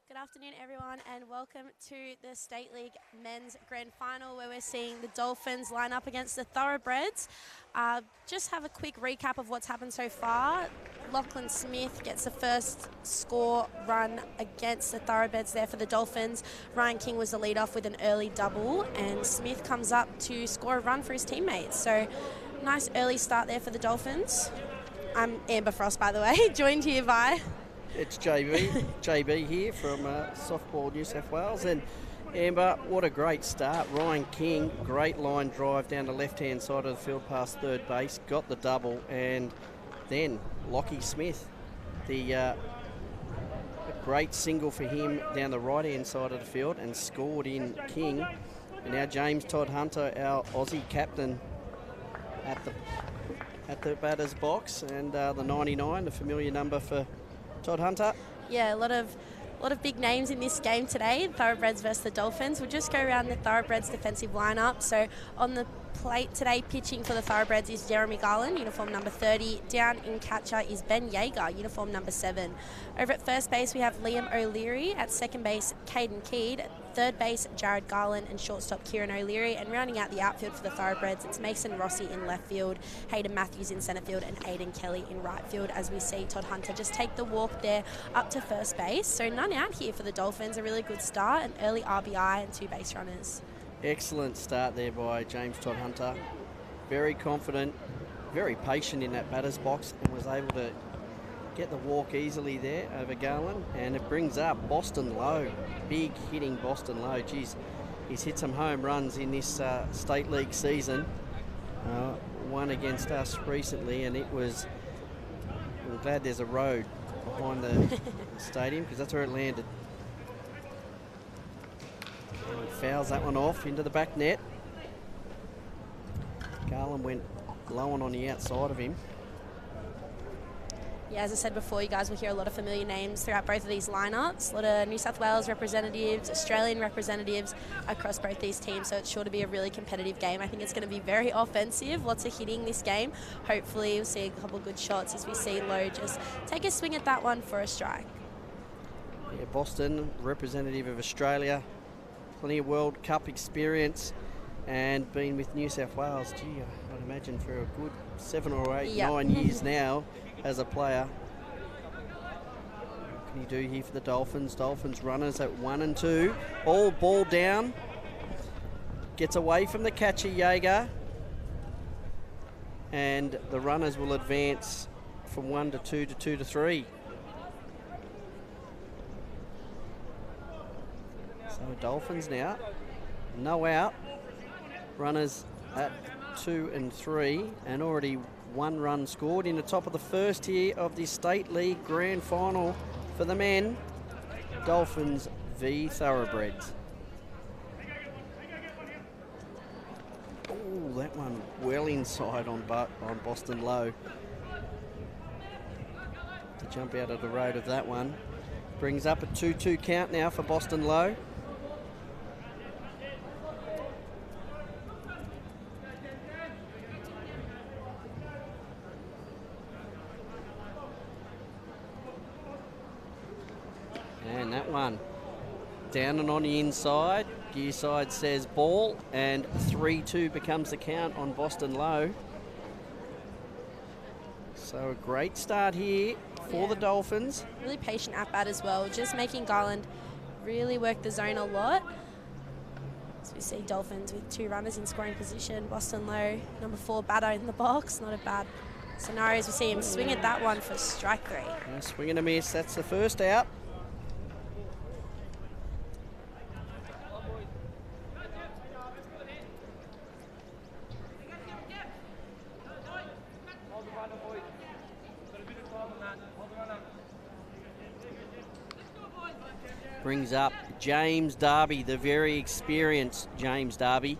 Good afternoon, everyone, and welcome to the State League Men's Grand Final, where we're seeing the Dolphins line up against the Thoroughbreds. Just have a quick recap of what's happened so far. Lachlan Smith gets the first score run against the Thoroughbreds there for the Dolphins. Ryan King was the lead-off with an early double, and Smith comes up to score a run for his teammates. So, nice early start there for the Dolphins. I'm Amber Frost, by the way, joined here by... It's JB here from Softball New South Wales. And Amber, what a great start. Ryan King, great line drive down the left-hand side of the field past third base, got the double, and then Lockie Smith, a great single for him down the right-hand side of the field and scored in King. And now James Todd Hunter, our Aussie captain, at the batter's box, and the 99, the familiar number for Todd Hunter. Yeah, a lot of big names in this game today, Thoroughbreds versus the Dolphins. We'll just go around the Thoroughbreds defensive lineup. So on the plate today, pitching for the Thoroughbreds is Jeremy Garland, uniform number 30. Down in catcher is Ben Yeager, uniform number 7. Over at first base, we have Liam O'Leary. At second base, Caden Keed. Third base, Jared Garland, and shortstop, Kieran O'Leary. And rounding out the outfield for the Thoroughbreds, it's Mason Rossi in left field, Hayden Matthews in centre field, and Aidan Kelly in right field, as we see Todd Hunter just take the walk there up to first base. So none out here for the Dolphins. A really good start, an early RBI and 2 base runners. Excellent start there by James Todd Hunter. Very confident, very patient in that batter's box, and was able to get the walk easily there over Garland. And it brings up Boston Lowe, big hitting Boston Lowe. Geez, he's hit some home runs in this State League season. One against us recently, and it was, I'm glad there's a road behind the stadium, because that's where it landed. And fouls that one off into the back net. Garland went low on the outside of him. Yeah, as I said before, you guys will hear a lot of familiar names throughout both of these lineups. A lot of New South Wales representatives, Australian representatives across both these teams, so it's sure to be a really competitive game. I think it's going to be very offensive, lots of hitting this game. Hopefully we'll see a couple of good shots as we see Lowe just take a swing at that one for a strike. Yeah, Boston, representative of Australia, plenty of World Cup experience, and been with New South Wales, gee, I'd imagine for a good 7 or 8, 9 years now as a player. What can he do here for the Dolphins? Dolphins runners at 1 and 2. All ball down. Gets away from the catcher, Yeager. And the runners will advance from 1 to 2 to 2 to 3. So Dolphins now, no out. Runners at 2 and 3, and already 1 run scored in the top of the first here of the State League Grand Final for the men. Dolphins v Thoroughbreds. Oh, that one well inside on Boston Lowe. To jump out of the road of that one. Brings up a 2-2 count now for Boston Lowe. And that one down and on the inside. Gear side says ball, and 3-2 becomes the count on Boston Lowe. So a great start here for the Dolphins. Really patient at bat as well, just making Garland really work the zone a lot. So we see Dolphins with 2 runners in scoring position. Boston Lowe, number 4 batter in the box. Not a bad scenario as we see him swing at that one for strike 3. Yeah, swing and a miss, that's the first out. Brings up James Darby, the very experienced James Darby.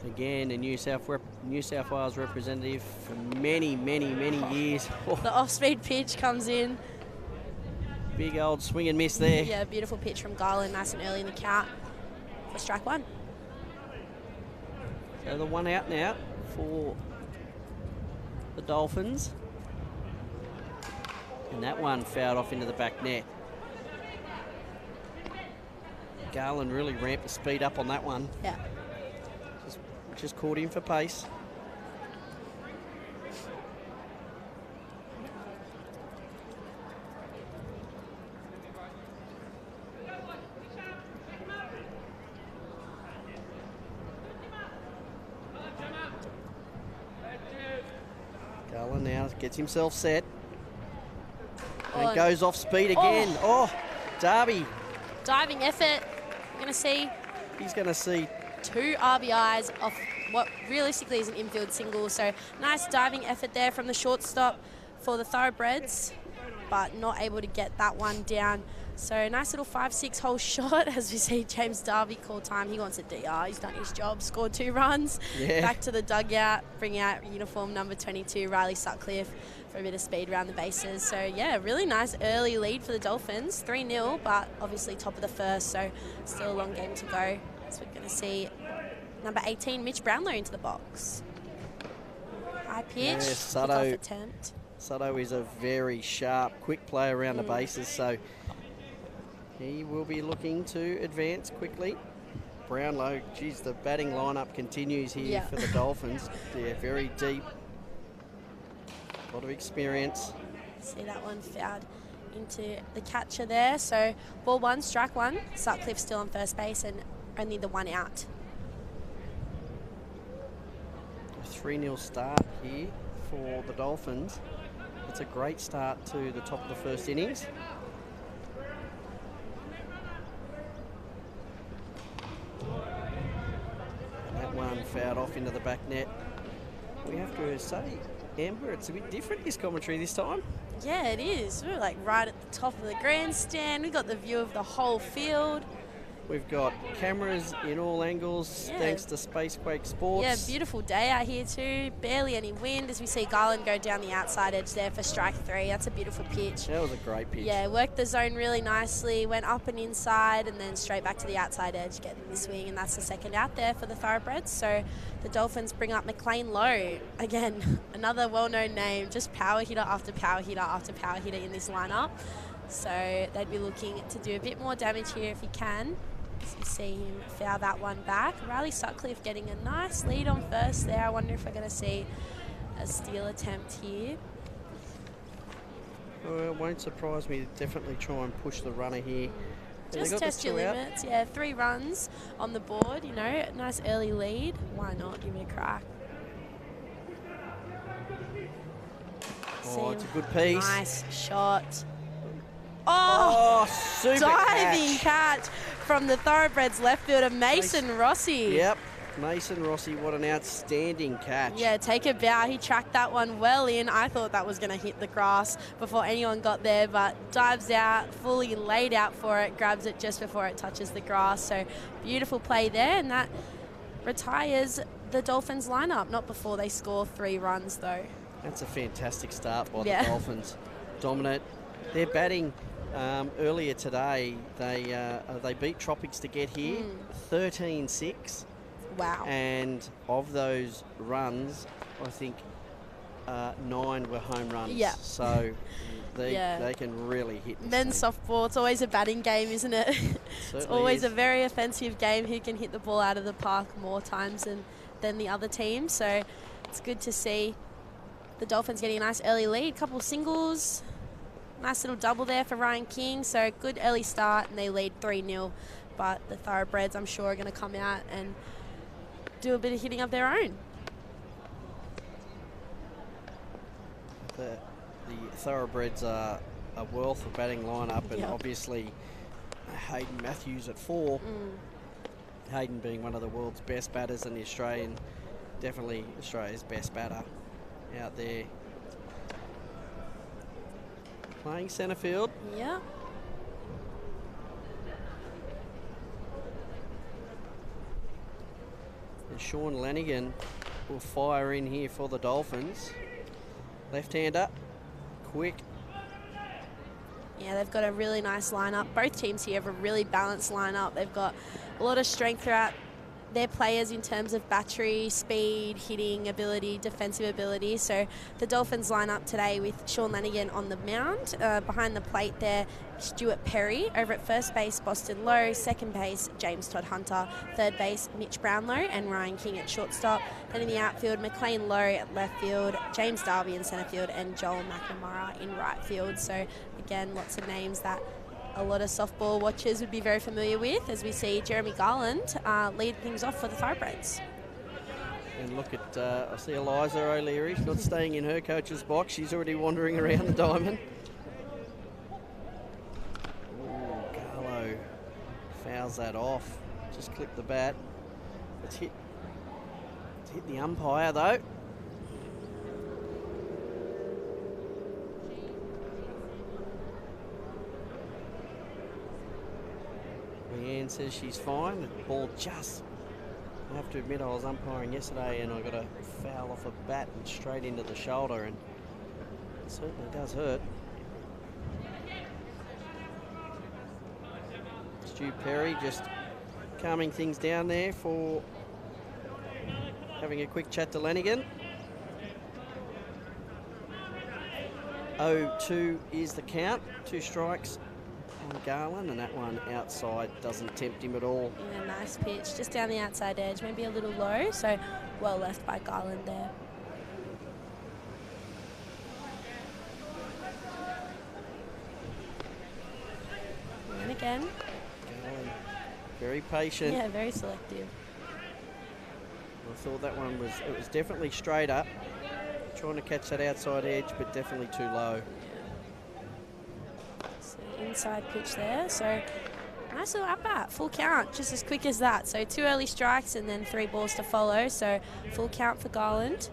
Again, a New South Wales representative for many, many, many years. The off-speed pitch comes in. Big old swing and miss there. Yeah, beautiful pitch from Garland, nice and early in the count for strike 1. So the 1 out now for the Dolphins. And that one fouled off into the back net. Garland really ramped the speed up on that one. Yeah. Just caught him for pace. Garland now gets himself set. And goes off speed again. Oh, Darby. Diving effort. You're going to see. He's going to see 2 RBIs off what realistically is an infield single. So nice diving effort there from the shortstop for the Thoroughbreds, but not able to get that one down. So nice little 5-6 hole shot as we see James Darby call time. He wants a DR. He's done his job, scored 2 runs. Yeah. Back to the dugout, bring out uniform number 22, Riley Sutcliffe, for a bit of speed around the bases. So yeah, really nice early lead for the Dolphins, 3-0, but obviously top of the first, so still a long game to go. So we're going to see number 18, Mitch Brownlow, into the box. High pitch, kickoff attempt. Sutto is a very sharp, quick player around the bases, so he will be looking to advance quickly. Brownlow, geez, the batting lineup continues here for the Dolphins. They're very deep. A lot of experience. See that one fouled into the catcher there. So ball 1, strike 1. Sutcliffe still on first base and only the 1 out. A 3-0 start here for the Dolphins. It's a great start to the top of the first innings. And that one fouled off into the back net. We have to say, Amber, it's a bit different, this commentary this time. Yeah, it is. We're like right at the top of the grandstand. We've got the view of the whole field. We've got cameras in all angles, thanks to Spacequake Sports. Yeah, beautiful day out here too. Barely any wind as we see Garland go down the outside edge there for strike 3. That's a beautiful pitch. That was a great pitch. Yeah, worked the zone really nicely, went up and inside and then straight back to the outside edge, getting the swing, and that's the second out there for the Thoroughbreds. So the Dolphins bring up McLean Lowe. Again, another well-known name, just power hitter after power hitter after power hitter in this lineup. So they'd be looking to do a bit more damage here if he can. So you see him foul that one back. Riley Sutcliffe getting a nice lead on first there. I wonder if we're going to see a steal attempt here. Well, it won't surprise me. Definitely try and push the runner here. Just test your limits. Yeah, 3 runs on the board, you know, nice early lead. Why not give it a crack? Oh, it's a good piece. Nice shot. Oh, super diving catch from the Thoroughbreds left fielder Mason Rossi. Yep, Mason Rossi, what an outstanding catch. Yeah, take a bow. He tracked that one well in. I thought that was going to hit the grass before anyone got there, but dives out, fully laid out for it, grabs it just before it touches the grass. So beautiful play there, and that retires the Dolphins lineup. Not before they score 3 runs though. That's a fantastic start by the Dolphins. Dominant. They're batting. Earlier today, they beat Tropics to get here, 13-6. Wow. And of those runs, I think 9 were home runs. Yeah. So they can really hit this Men's softball, it's always a batting game, isn't it? It's always a very offensive game. Who can hit the ball out of the park more times than the other team. So it's good to see the Dolphins getting a nice early lead. Couple singles. Nice little double there for Ryan King. So good early start, and they lead 3-0. But the Thoroughbreds, I'm sure, are going to come out and do a bit of hitting of their own. The Thoroughbreds are a wealth of batting lineup, and obviously Hayden Matthews at 4. Hayden being one of the world's best batters and definitely Australia's best batter out there. Playing centre field. Yeah. And Sean Lanigan will fire in here for the Dolphins. Left-hander, quick. Yeah, they've got a really nice lineup. Both teams here have a really balanced lineup. They've got a lot of strength throughout their players in terms of battery, speed, hitting ability, defensive ability. So the Dolphins line up today with Sean Lanigan on the mound. Behind the plate there, Stuart Perry. Over at first base, Boston Lowe. Second base, James Todd Hunter. Third base, Mitch Brownlow and Ryan King at shortstop. Then in the outfield, McLean Lowe at left field, James Darby in centre field, and Joel McNamara in right field. So again, lots of names that a lot of softball watchers would be very familiar with, as we see Jeremy Garland lead things off for the Thoroughbreds. And look at, I see Eliza O'Leary. She's not staying in her coach's box. She's already wandering around the diamond. Ooh, Garlow fouls that off. Just clipped the bat. It's hit the umpire though. Leanne says she's fine. The ball just, I have to admit, I was umpiring yesterday and I got a foul off a bat and straight into the shoulder, and it certainly does hurt. Stu Perry just calming things down there for having a quick chat to Lanigan. 0-2 is the count. 2 strikes on Garland, and that one outside doesn't tempt him at all. Yeah, nice pitch, just down the outside edge, maybe a little low, so well left by Garland there. And again. Garland, very patient. Yeah, very selective. I thought that one was, it was definitely straight up, trying to catch that outside edge, but definitely too low. Inside pitch there, so nice little at bat, full count, just as quick as that. So 2 early strikes and then 3 balls to follow, so full count for Garland.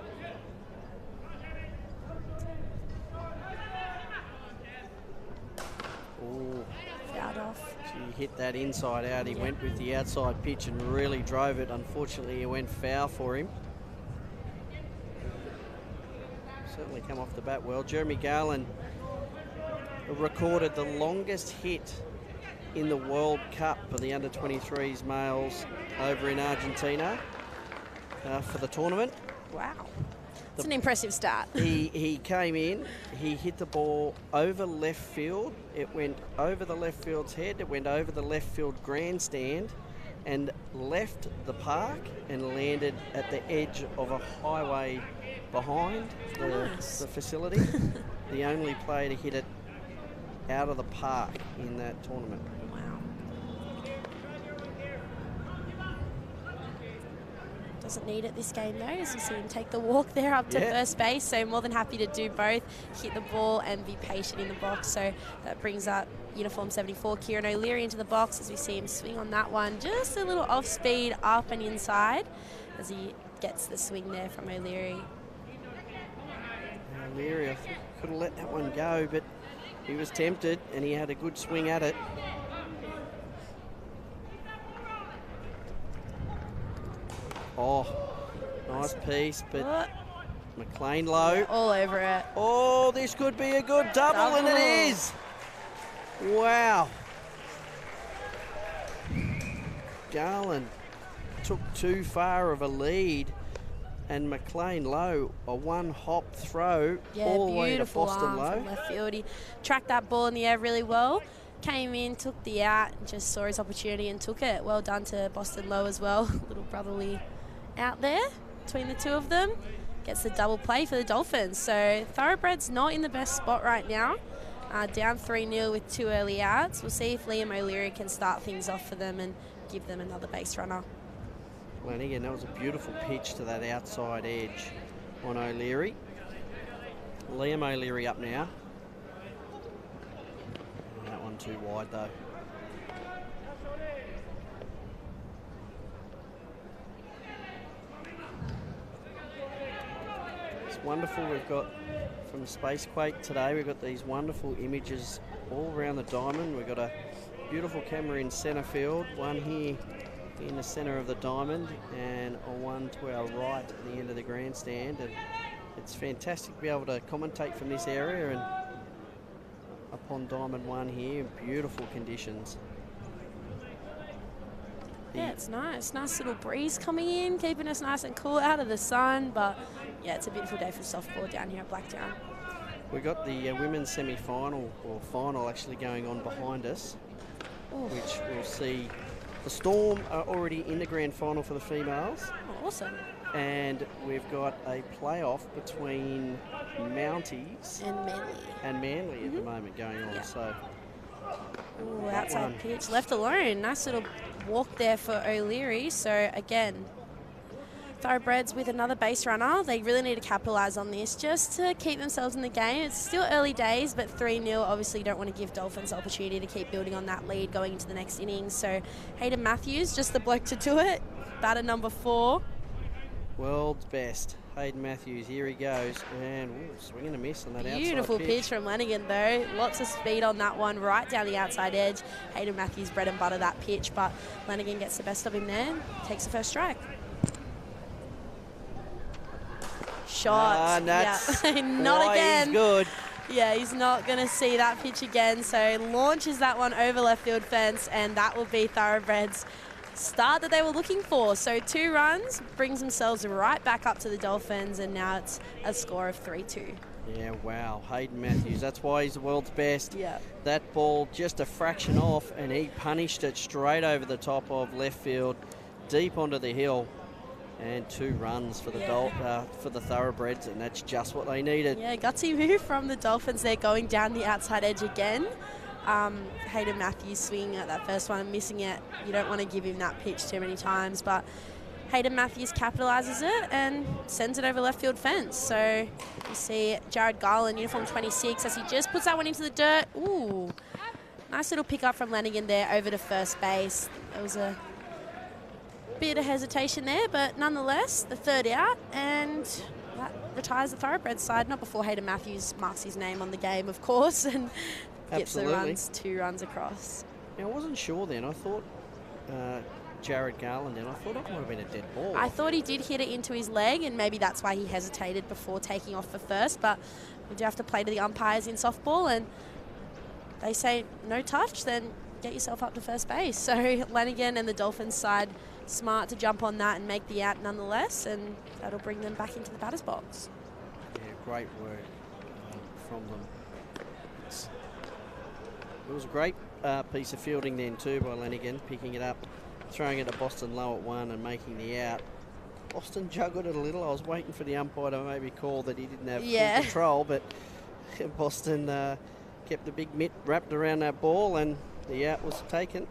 Ooh. Fouled off. He hit that inside out. He went with the outside pitch and really drove it. Unfortunately, it went foul for him. Certainly come off the bat well. Jeremy Garland recorded the longest hit in the World Cup for the under-23s males over in Argentina for the tournament. Wow. It's an impressive start. He came in, he hit the ball over left field. It went over the left field's head, it went over the left field grandstand and left the park and landed at the edge of a highway behind the facility. The only player to hit it out of the park in that tournament. Wow. Doesn't need it this game though, as you see him take the walk there up to first base, so more than happy to do both, hit the ball and be patient in the box. So that brings up uniform 74, Kieran O'Leary, into the box as we see him swing on that one, just a little off speed up and inside as he gets the swing there from O'Leary. O'Leary, I think, could have let that one go, but he was tempted and he had a good swing at it. Oh, nice piece, but McLean Lowe. Yeah, all over it. Oh, this could be a good double, and it is. Wow. Garland took too far of a lead, and McLean Lowe, a one-hop throw all the way to Boston Lowe. From left field. He tracked that ball in the air really well. Came in, took the out, just saw his opportunity and took it. Well done to Boston Lowe as well. Little brotherly out there between the two of them. Gets the double play for the Dolphins. So Thoroughbreds not in the best spot right now. Down 3-0 with 2 early outs. We'll see if Liam O'Leary can start things off for them and give them another base runner. Well, again, that was a beautiful pitch to that outside edge on O'Leary. Liam O'Leary up now. That one too wide though. It's wonderful. We've got from Spacequake today, we've got these wonderful images all around the diamond. We've got a beautiful camera in centre field, one here in the centre of the diamond, and one to our right at the end of the grandstand. And it's fantastic to be able to commentate from this area and up on Diamond 1 here in beautiful conditions. Yeah, it's nice. Nice little breeze coming in, keeping us nice and cool out of the sun. But, yeah, it's a beautiful day for softball down here at Blacktown. We got the women's semi-final, or final actually, going on behind us, which we'll see. The Storm are already in the grand final for the females. Oh, awesome. And we've got a playoff between Mounties And Manly. at the moment going on. So, ooh, outside pitch, left alone. Nice little walk there for O'Leary. So, again, Thoroughbreds with another base runner. They really need to capitalise on this just to keep themselves in the game. It's still early days, but 3-0. Obviously, you don't want to give Dolphins the opportunity to keep building on that lead going into the next innings. So, Hayden Matthews, just the bloke to do it. Batter number 4. World's best. Hayden Matthews, here he goes. And swing and a miss on that Beautiful outside pitch from Lanigan, though. Lots of speed on that one, right down the outside edge. Hayden Matthews bread and butter that pitch, but Lanigan gets the best of him there. Takes the first strike. Shot. That's not again. He's good. Yeah, he's not going to see that pitch again. So launches that one over left field fence, and that will be Thoroughbreds' start that they were looking for. So 2 runs, brings themselves right back up to the Dolphins, and now it's a score of 3-2. Yeah, wow. Hayden Matthews, that's why he's the world's best. Yeah. That ball just a fraction off, and he punished it straight over the top of left field, deep onto the hill. And 2 runs for the for the Thoroughbreds, and that's just what they needed. Yeah, gutsy move from the Dolphins. They're going down the outside edge again. Hayden Matthews swinging at that first one and missing it. You don't want to give him that pitch too many times, but Hayden Matthews capitalises it and sends it over left field fence. So you see Jared Garland, uniform 26, as he just puts that one into the dirt. Ooh, nice little pick up from Lanigan there over to first base. There was a bit of hesitation there, but nonetheless, the 3rd out, and that retires the Thoroughbreds side. Not before Hayden Matthews marks his name on the game, of course, and gets the runs, 2 runs across. Yeah, I wasn't sure then. I thought Jared Garland then. I thought it might have been a dead ball. I thought he did hit it into his leg, and maybe that's why he hesitated before taking off for first, but we do have to play to the umpires in softball, and they say no touch, then get yourself up to first base. So Lanigan and the Dolphins side smart to jump on that and make the out nonetheless, and that'll bring them back into the batter's box. Yeah, great work from them. It was a great piece of fielding then too by Lanigan, picking it up, throwing it to Boston low at 1 and making the out. Boston juggled it a little. I was waiting for the umpire to maybe call that he didn't have full control, but Boston kept the big mitt wrapped around that ball, and the out was taken.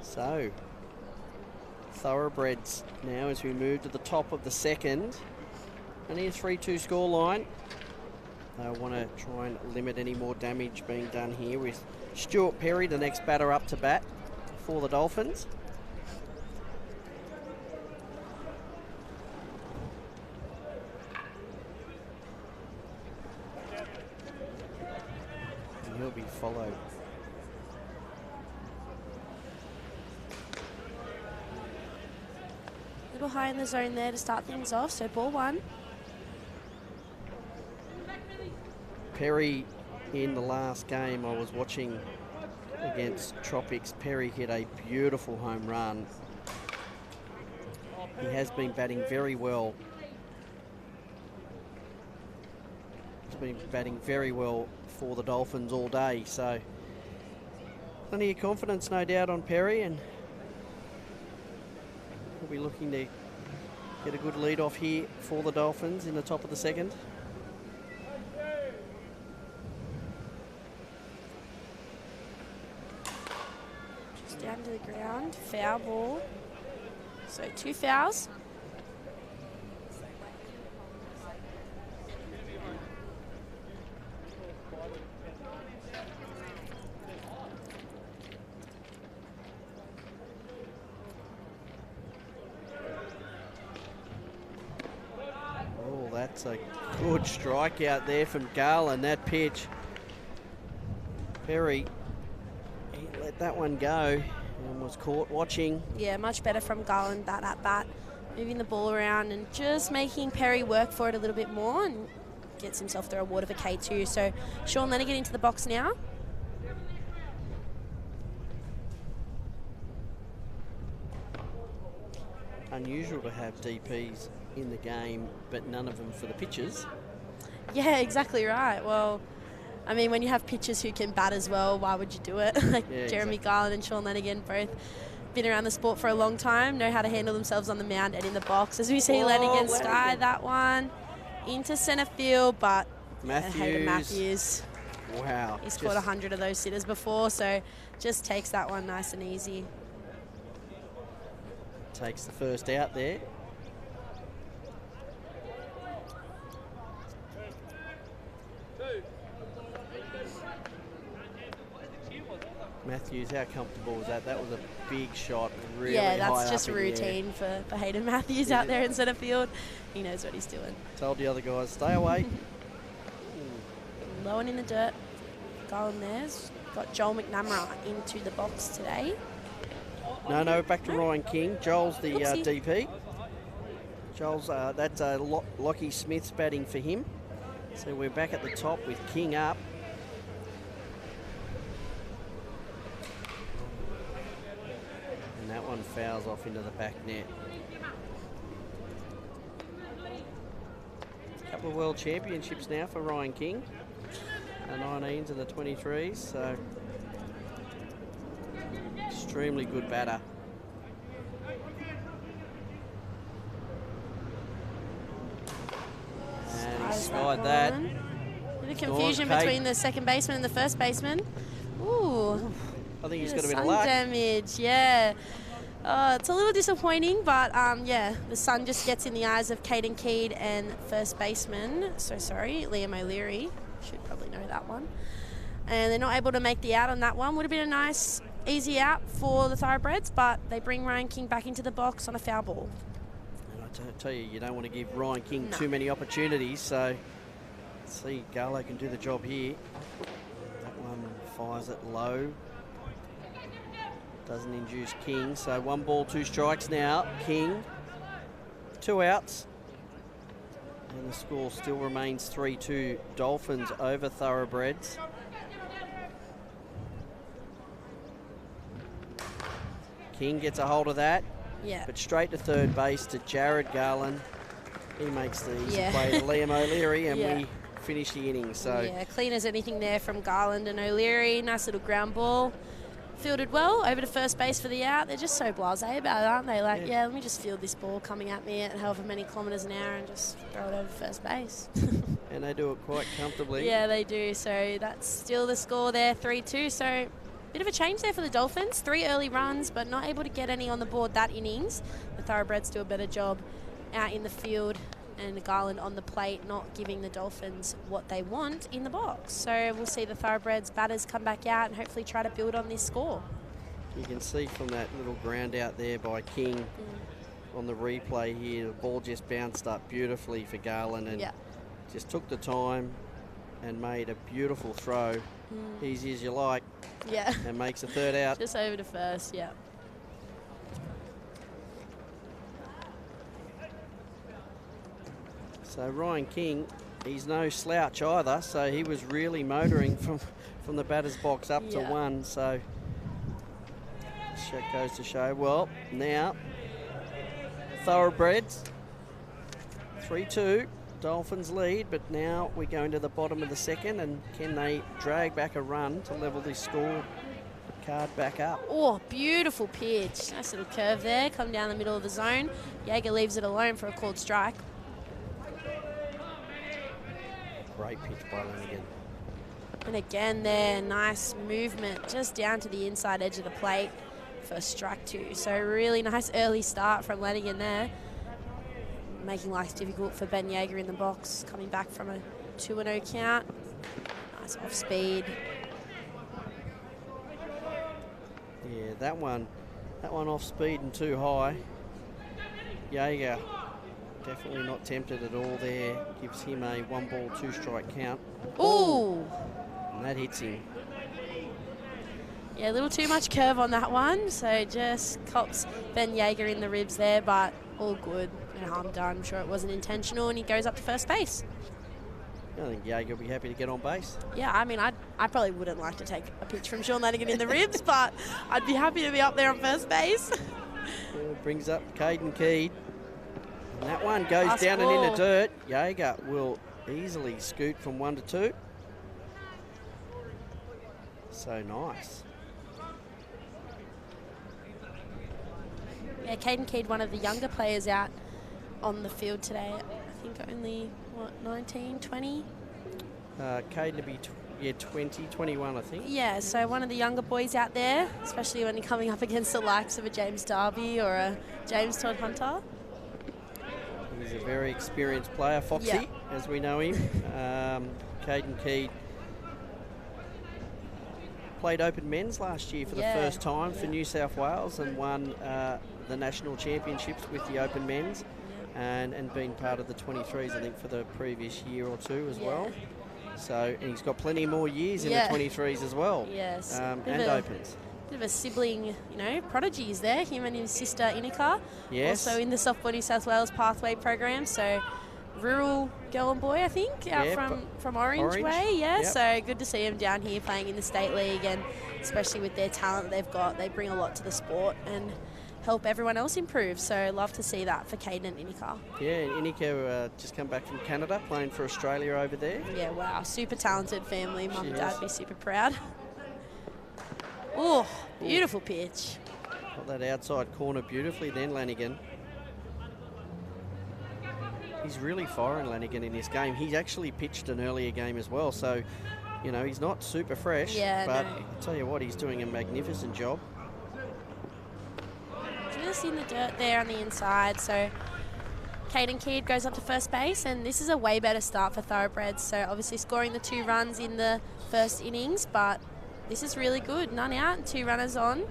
So Thoroughbreds now as we move to the top of the 2nd. Only a 3-2 score line. They want to try and limit any more damage being done here with Stuart Perry, the next batter up to bat for the Dolphins. And he'll be followed. A little high in the zone there to start things off, so ball 1. Perry, in the last game I was watching against Tropics, Perry hit a beautiful home run. He has been batting very well. He's been batting very well for the Dolphins all day, so plenty of confidence no doubt on Perry, and we'll be looking to get a good lead off here for the Dolphins in the top of the 2nd. Down to the ground, foul ball. So 2 fouls. Oh, that's a good strike out there from Garland, that pitch. Perry, he let that one go and was caught watching. Yeah, much better from Garland, that at bat. Moving the ball around and just making Perry work for it a little bit more, and gets himself the reward of a K2. So Sean Lanigan into the box now. unusual to have DPs in the game, but none of them for the pitchers. Yeah, exactly right. Well, I mean, when you have pitchers who can bat as well, why would you do it? Like Yeah, Jeremy exactly. Garland and Sean Lanigan both been around the sport for a long time, know how to handle themselves on the mound and in the box. As we see Lanigan sky that one into centre field, but Hayden Matthews. Wow. He's caught 100 of those sitters before, so just takes that one nice and easy. Takes the first out there. Matthews, how comfortable was that? That was a big shot, really high that's just up in the air. routine for Hayden Matthews out there in centre field. He knows what he's doing. Told the other guys, stay away. Low and in the dirt. Garland there's got Joel McNamara into the box today. No, back to Ryan King. Joel's the Oopsie. DP. Joel's, that's Lockie Smith's batting for him. So we're back at the top with King up. And that one fouls off into the back net. A couple of world championships now for Ryan King. The 19s and the 23s, so extremely good batter. And he spied that. Bit of confusion between the second baseman and the first baseman. Ooh. I think he's got a bit of sun luck. damage, yeah. It's a little disappointing, but yeah, the sun just gets in the eyes of Caden Keed and first baseman. So sorry, Liam O'Leary. Should probably know that one. And they're not able to make the out on that one. Would have been a nice, easy out for the Thoroughbreds, but they bring Ryan King back into the box on a foul ball. And I tell you, you don't want to give Ryan King too many opportunities, so let's see, Garlow can do the job here. That one fires it low. Doesn't induce King, so 1 ball, 2 strikes now. King, 2 outs. And the score still remains 3-2. Dolphins over Thoroughbreds. King gets a hold of that. Yeah. But straight to third base to Jared Garland. He makes the easy play to Liam O'Leary, and we finish the inning. So yeah, clean as anything there from Garland and O'Leary. Nice little ground ball. Fielded well, over to first base for the out. They're just so blasé about it, aren't they? Like, yeah, let me just field this ball coming at me at however many kilometres an hour and just throw it over first base. And they do it quite comfortably. Yeah, they do. So that's still the score there, 3-2. So bit of a change there for the Dolphins. 3 early runs, but not able to get any on the board that innings. The Thoroughbreds do a better job out in the field, and Garland on the plate, not giving the Dolphins what they want in the box. So we'll see the Thoroughbreds batters come back out and hopefully try to build on this score. You can see from that little ground out there by King on the replay here, the ball just bounced up beautifully for Garland and just took the time and made a beautiful throw, easy as you like, and makes a third out. Just over to first, So Ryan King, he's no slouch either, so he was really motoring from the batter's box up to 1, so that goes to show. Well, now Thoroughbreds 3-2, Dolphins lead, but now we go into the bottom of the second, and can they drag back a run to level this score card back up? Oh, beautiful pitch. Nice little curve there, come down the middle of the zone. Jaeger leaves it alone for a called strike. Great pitch by Lanigan. And again there, nice movement just down to the inside edge of the plate for strike 2. So really nice early start from Lanigan there, making life difficult for Ben Jaeger in the box, coming back from a 2-0 count. Nice off speed. Yeah, that one off speed and too high. Jaeger definitely not tempted at all there. Gives him a 1 ball, 2 strike count. Ooh! And that hits him. Yeah, a little too much curve on that one, so just cops Ben Jaeger in the ribs there, but all good. No harm done. I'm sure it wasn't intentional, and he goes up to first base. I think Jaeger will be happy to get on base. Yeah, I mean, I probably wouldn't like to take a pitch from Sean Lanigan in the ribs, but I'd be happy to be up there on first base. Brings up Caden Keed. And that one goes Last down ball. and in the dirt. Jaeger will easily scoot from 1 to 2. So nice. Yeah, Caden Keed, one of the younger players out on the field today. I think only, what, 19, 20? Caden to be 20, 21, I think. Yeah, so one of the younger boys out there, especially when you're coming up against the likes of a James Darby or a James Todd Hunter. He's a very experienced player, Foxy, as we know him. Caden Keed played Open Men's last year for the first time for New South Wales and won the national championships with the Open Men's and been part of the 23s, I think, for the previous year or two as well. So, and he's got plenty more years in the 23s as well. Yes. And Opens. Bit of a sibling, you know, prodigies there. Him and his sister Inika. Yes. Also in the Softball New South Wales Pathway program. So rural girl and boy, I think, out from Orange Way. Yeah. Yep. So good to see them down here playing in the state league, and especially with their talent that they've got, they bring a lot to the sport and help everyone else improve. So love to see that for Caden and Inika. Yeah, Inika just come back from Canada, playing for Australia over there. Yeah, wow, super talented family. Mum and Dad be super proud. Oh, beautiful pitch. Got that outside corner beautifully then, Lanigan. He's really firing, Lanigan, in this game. He's actually pitched an earlier game as well, so, you know, he's not super fresh. Yeah, but no. I'll tell you what, he's doing a magnificent job. Just in the dirt there on the inside. So Caden Keed goes up to first base, and this is a way better start for Thoroughbreds. So obviously scoring the 2 runs in the first innings, but this is really good. None out and 2 runners on.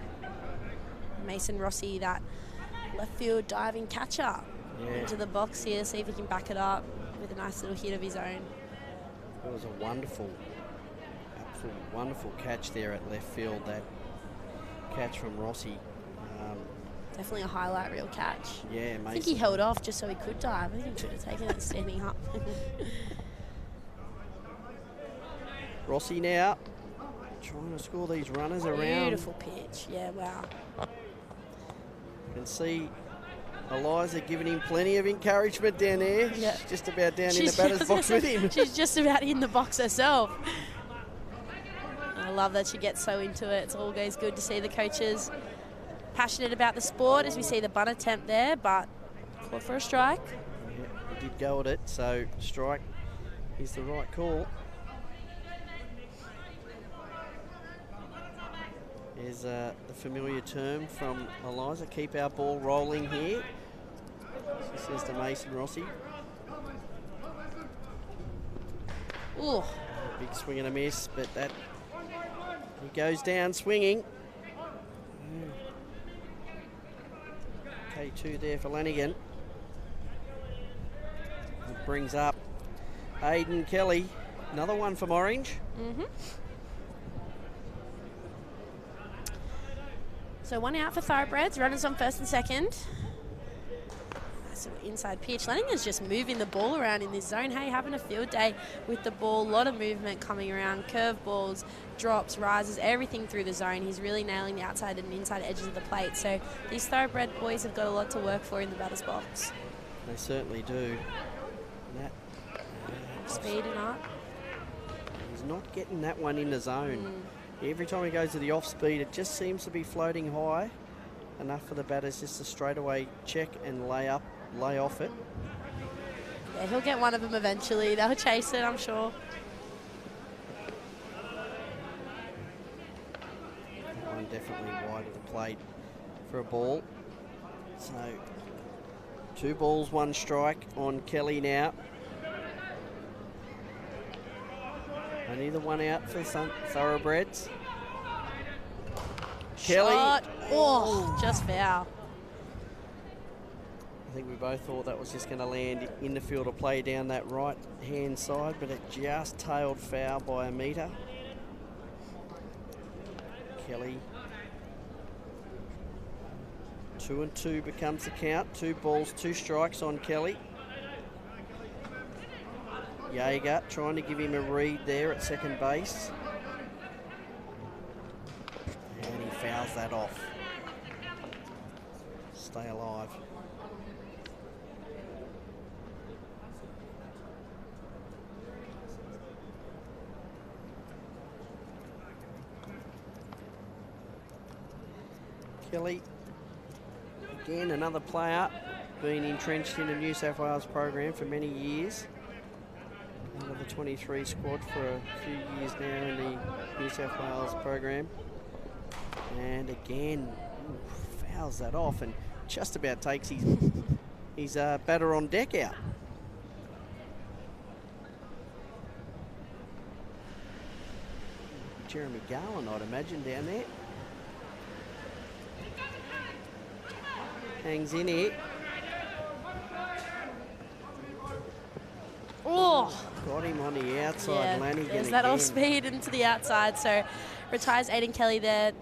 Mason Rossi, that left field diving catcher into the box here, see if he can back it up with a nice little hit of his own. It was a wonderful, absolutely wonderful catch there at left field, that catch from Rossi. Definitely a highlight reel catch. Yeah, Mason. I think he held off just so he could dive. I think he should have taken it standing up. Rossi now trying to score these runners around. Beautiful pitch. Yeah, wow. You can see Eliza giving him plenty of encouragement down there. Yeah. She's just about down in the batter's box with him. She's just about in the box herself. I love that she gets so into it. It's always good to see the coaches passionate about the sport, as we see the bunt attempt there, but called for a strike. Yeah, he did go at it, so strike is the right call. There's the familiar term from Eliza, keep our ball rolling here, she says to Mason Rossi. Ooh. Big swing and a miss, but that he goes down swinging. K2 there for Lanigan. It brings up Aiden Kelly, another one from Orange. So 1 out for Thoroughbreds, runners on first and second. Nice little inside pitch. Lanigan's just moving the ball around in this zone. Hey, having a field day with the ball. A lot of movement coming around, curve balls, drops, rises, everything through the zone. He's really nailing the outside and inside edges of the plate. So these Thoroughbred boys have got a lot to work for in the batter's box. They certainly do. That, Speeding up. He's not getting that one in the zone. Every time he goes to the off speed, it just seems to be floating high. Enough for the batters just to straight away check and lay off it. Yeah, he'll get one of them eventually. They'll chase it, I'm sure. That one definitely wide of the plate for a ball. So 2 balls, 1 strike on Kelly now. Only the 1 out for some Thoroughbreds. Kelly. Shot. Oh, just foul. I think we both thought that was just going to land in the field of play down that right hand side, but it just tailed foul by a metre. Kelly. 2 and 2 becomes the count. 2 balls, 2 strikes on Kelly. Jaeger trying to give him a read there at second base. And he fouls that off. stay alive. Kelly, again, another player, been entrenched in the New South Wales program for many years. Under the 23 squad for a few years now in the New South Wales program. And again, fouls that off and just about takes his batter on deck out. Jeremy Garland, I'd imagine, down there. Hangs in here. Oh! Got him on the outside, Yeah, Lanigan there's again. that off speed into the outside, so retires Aiden Kelly there.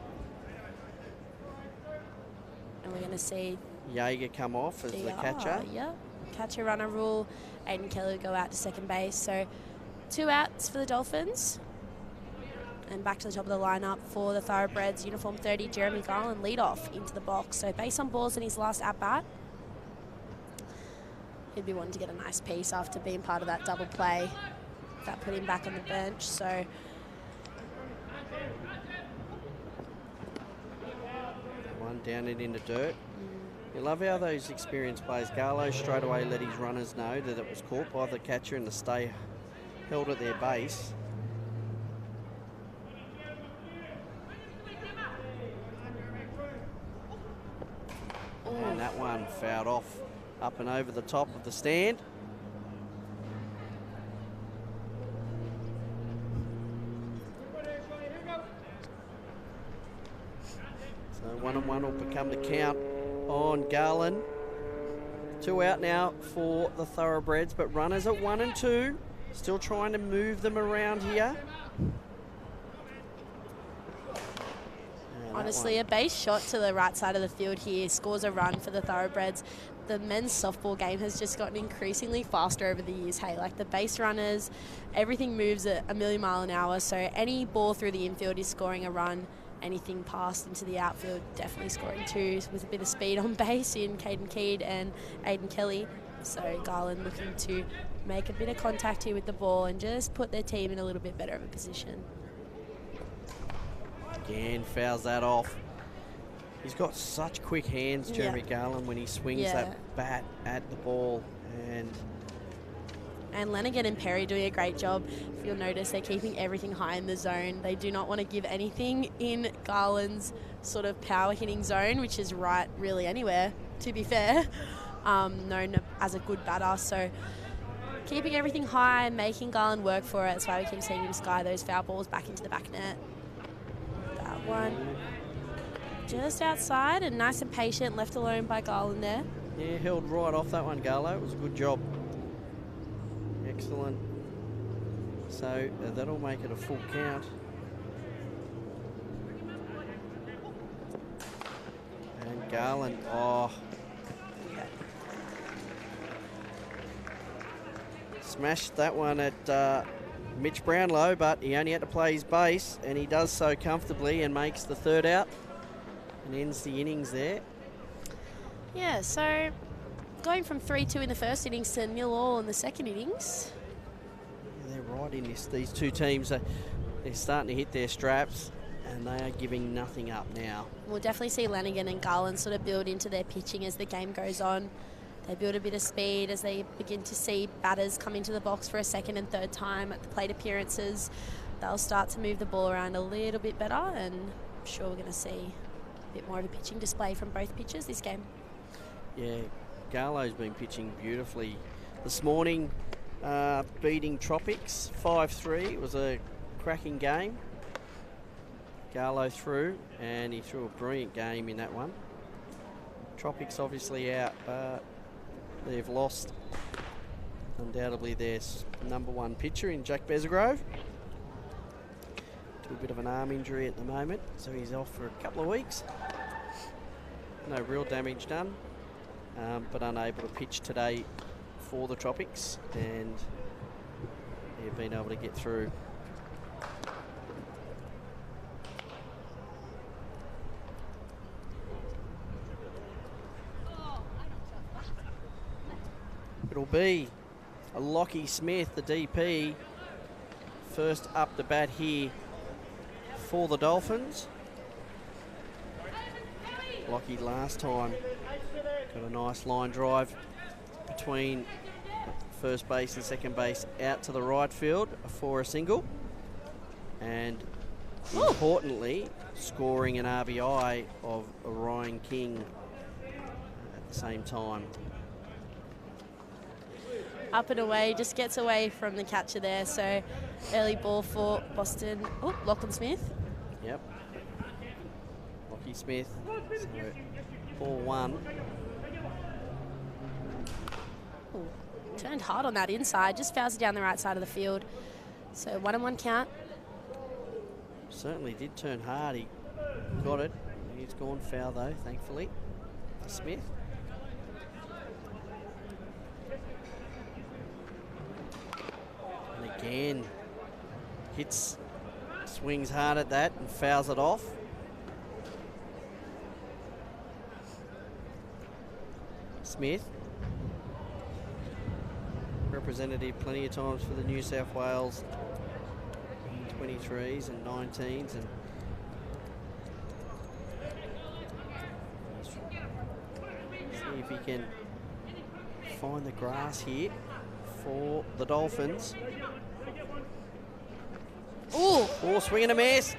And we're going to see Jaeger come off as the catcher. Yeah, catcher runner rule. Aiden Kelly will go out to second base. So 2 outs for the Dolphins. And back to the top of the lineup for the Thoroughbreds, uniform 30, Jeremy Garland, lead off into the box. So base on balls in his last at-bat. He'd be wanting to get a nice piece after being part of that double play. That put him back on the bench, so... One down and in the dirt. You love how those experienced players, Garlow straight away let his runners know that it was caught by the catcher and the stay held at their base. And that one fouled off up and over the top of the stand. So 1-1 will become the count on Garland. 2 out now for the Thoroughbreds, but runners at 1 and 2. Still trying to move them around here. Honestly, a base shot to the right side of the field here scores a run for the Thoroughbreds. The men's softball game has just gotten increasingly faster over the years. Hey, like the base runners, everything moves at a million mile an hour. So any ball through the infield is scoring a run. Anything passed into the outfield, definitely scoring 2 with a bit of speed on base in Caden Keed and Aiden Kelly. So Garland looking to make a bit of contact here with the ball and just put their team in a little bit better of a position. Again, fouls that off. He's got such quick hands, Jeremy Garland, when he swings that bat at the ball. And Lanigan and Perry doing a great job. If you'll notice, they're keeping everything high in the zone. They do not want to give anything in Garland's sort of power hitting zone, which is right really anywhere, to be fair, known as a good batter. So keeping everything high, making Garland work for it. That's why we keep seeing him sky those foul balls back into the back net. That one just outside and nice and patient, left alone by Garland there. Yeah, held right off that one, Garlow. It was a good job. Excellent. So that'll make it a full count. And Garland, smashed that one at Mitch Brownlow, but he only had to play his base, and he does so comfortably and makes the 3rd out and ends the innings there. Yeah, so going from 3-2 in the first innings to 0-all in the second innings. Yeah, they're right in this. These two teams, they're starting to hit their straps, and they are giving nothing up now. We'll definitely see Lanigan and Garland sort of build into their pitching as the game goes on. They build a bit of speed as they begin to see batters come into the box for a 2nd and 3rd time at the plate appearances. They'll start to move the ball around a little bit better, and I'm sure we're going to see a bit more of a pitching display from both pitchers this game. Yeah, Garlow's been pitching beautifully this morning, beating Tropics 5-3. It was a cracking game. Garlow threw, and he threw a brilliant game in that one. Tropics obviously out. They've lost undoubtedly their #1 pitcher in Jack Bezagrove. To a bit of an arm injury at the moment, so he's off for a couple of weeks. No real damage done, but unable to pitch today for the Tropics, and they've been able to get through. It'll be a Lockie Smith, the DP, first up the bat here for the Dolphins. Lockie last time got a nice line drive between first base and second base out to the right field for a single, and importantly scoring an RBI of Ryan King at the same time. Up and away, just gets away from the catcher there, so early ball for Boston. Oh, Lachlan Smith. Yep. Lockie Smith. So ball one. Ooh, turned hard on that inside, just fouls it down the right side of the field. So 1-1 count. Certainly did turn hard. He got it. He's gone foul though, thankfully, for Smith. And again, swings hard at that and fouls it off. Smith, representative plenty of times for the New South Wales 23s and 19s, and see if he can find the grass here for the Dolphins. Ooh. Oh, swing and a miss.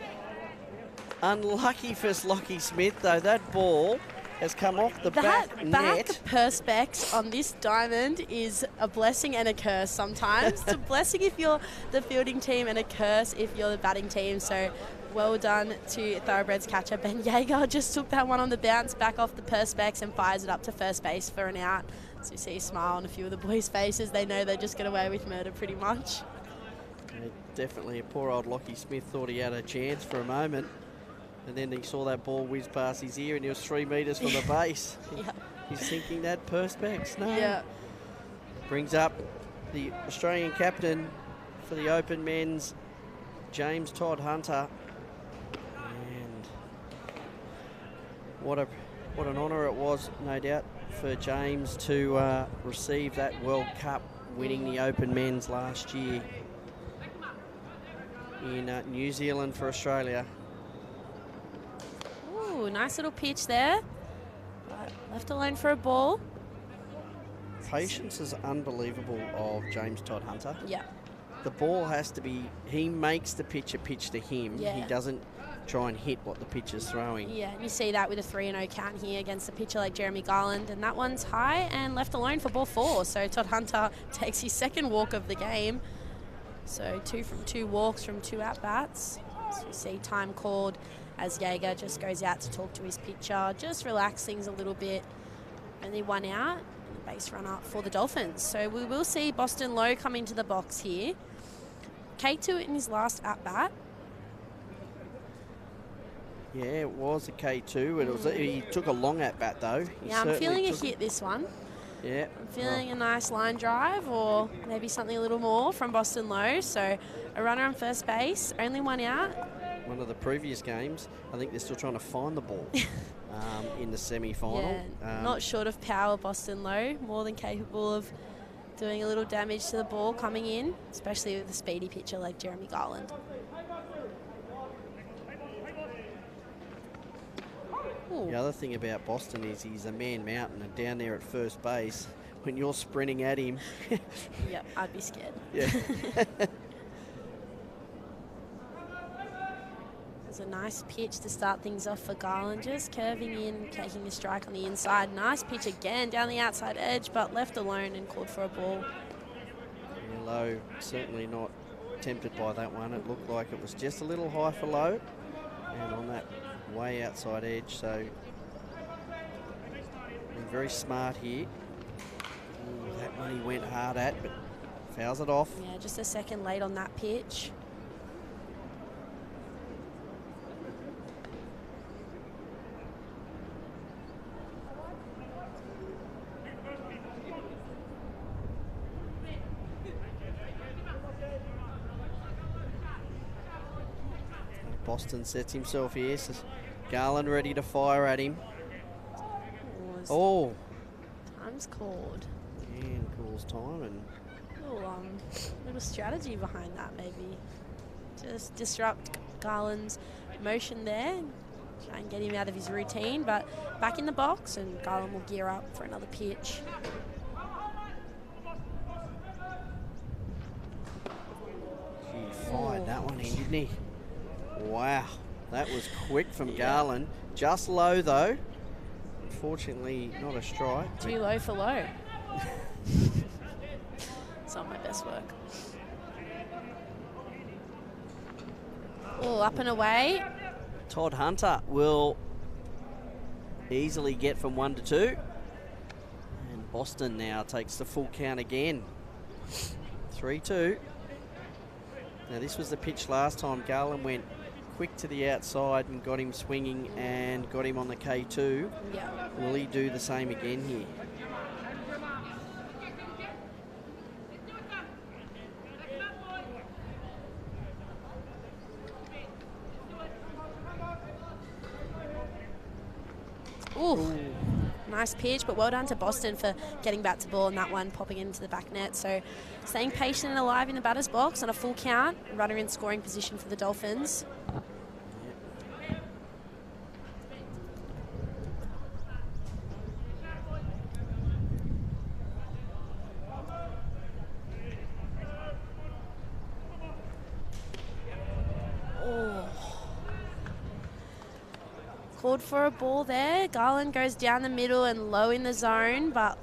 Unlucky for Lockie Smith though. That ball has come off the back net. Perspex on this diamond is a blessing and a curse sometimes. It's a blessing if you're the fielding team and a curse if you're the batting team. So well done to Thoroughbreds catcher Ben Yeager. Just took that one on the bounce back off the Perspex and fires it up to first base for an out. So you see a smile on a few of the boys' faces. They know they just get away with murder pretty much. Definitely, poor old Lockie Smith thought he had a chance for a moment. And then he saw that ball whiz past his ear and he was 3 metres from the base. Yeah. He's thinking that Perspex. No. Yeah. Brings up the Australian captain for the Open Men's, James Todd Hunter. And what an honour it was, no doubt, for James to receive that World Cup, winning the Open Men's last year in New Zealand for Australia. Ooh, nice little pitch there. Left alone for a ball. Patience is unbelievable of James Todd Hunter. Yeah. The ball has to be, he makes the pitcher pitch to him. Yeah. He doesn't try and hit what the pitcher's throwing. Yeah, and you see that with a 3-0 count here against a pitcher like Jeremy Garland, and that one's high and left alone for ball 4. So Todd Hunter takes his second walk of the game. So 2 walks from 2 at-bats. So you see time called as Yeager just goes out to talk to his pitcher, just relax things a little bit. Only 1 out, and a base runner for the Dolphins. So we will see Boston Lowe come into the box here. K2 in his last at-bat. Yeah, it was a K2. It was he took a long at-bat though. Yeah, I'm feeling a hit this one. Yeah. I'm feeling a nice line drive or maybe something a little more from Boston Lowe. So a runner on first base, only 1 out. One of the previous games, I think they're still trying to find the ball in the semi-final. Yeah, not short of power, Boston Lowe, more than capable of doing a little damage to the ball coming in, especially with a speedy pitcher like Jeremy Garland. Ooh. The other thing about Boston is he's a man mountain, and down there at first base, when you're sprinting at him. Yep, I'd be scared. Yeah. There's a nice pitch to start things off for Garland, just curving in, taking a strike on the inside. Nice pitch again down the outside edge, but left alone and called for a ball. Lowe certainly not tempted by that one. It looked like it was just a little high for Lowe, and on that way outside edge, so being very smart here. Ooh, that one he went hard at, but fouls it off. Yeah, just a second late on that pitch. Boston sets himself here. So Garland ready to fire at him. Oh. Time's called. And calls time and little strategy behind that, maybe. Just disrupt Garland's motion there. Try and get him out of his routine, but back in the box, and Garland will gear up for another pitch. He fired that one in, didn't he? Wow, that was quick from Garland. Just low though. Unfortunately, not a strike. Too low for low. It's not my best work. Oh, up and away. Todd Hunter will easily get from 1 to 2. And Boston now takes the full count again. 3-2. Now this was the pitch last time. Garland went quick to the outside and got him swinging and got him on the K2. Yeah. Will he do the same again here? Ooh, nice pitch, but well done to Boston for getting back to ball on that one, popping into the back net. So staying patient and alive in the batter's box on a full count. Runner in scoring position for the Dolphins. Called for a ball there. Garland goes down the middle and low in the zone, but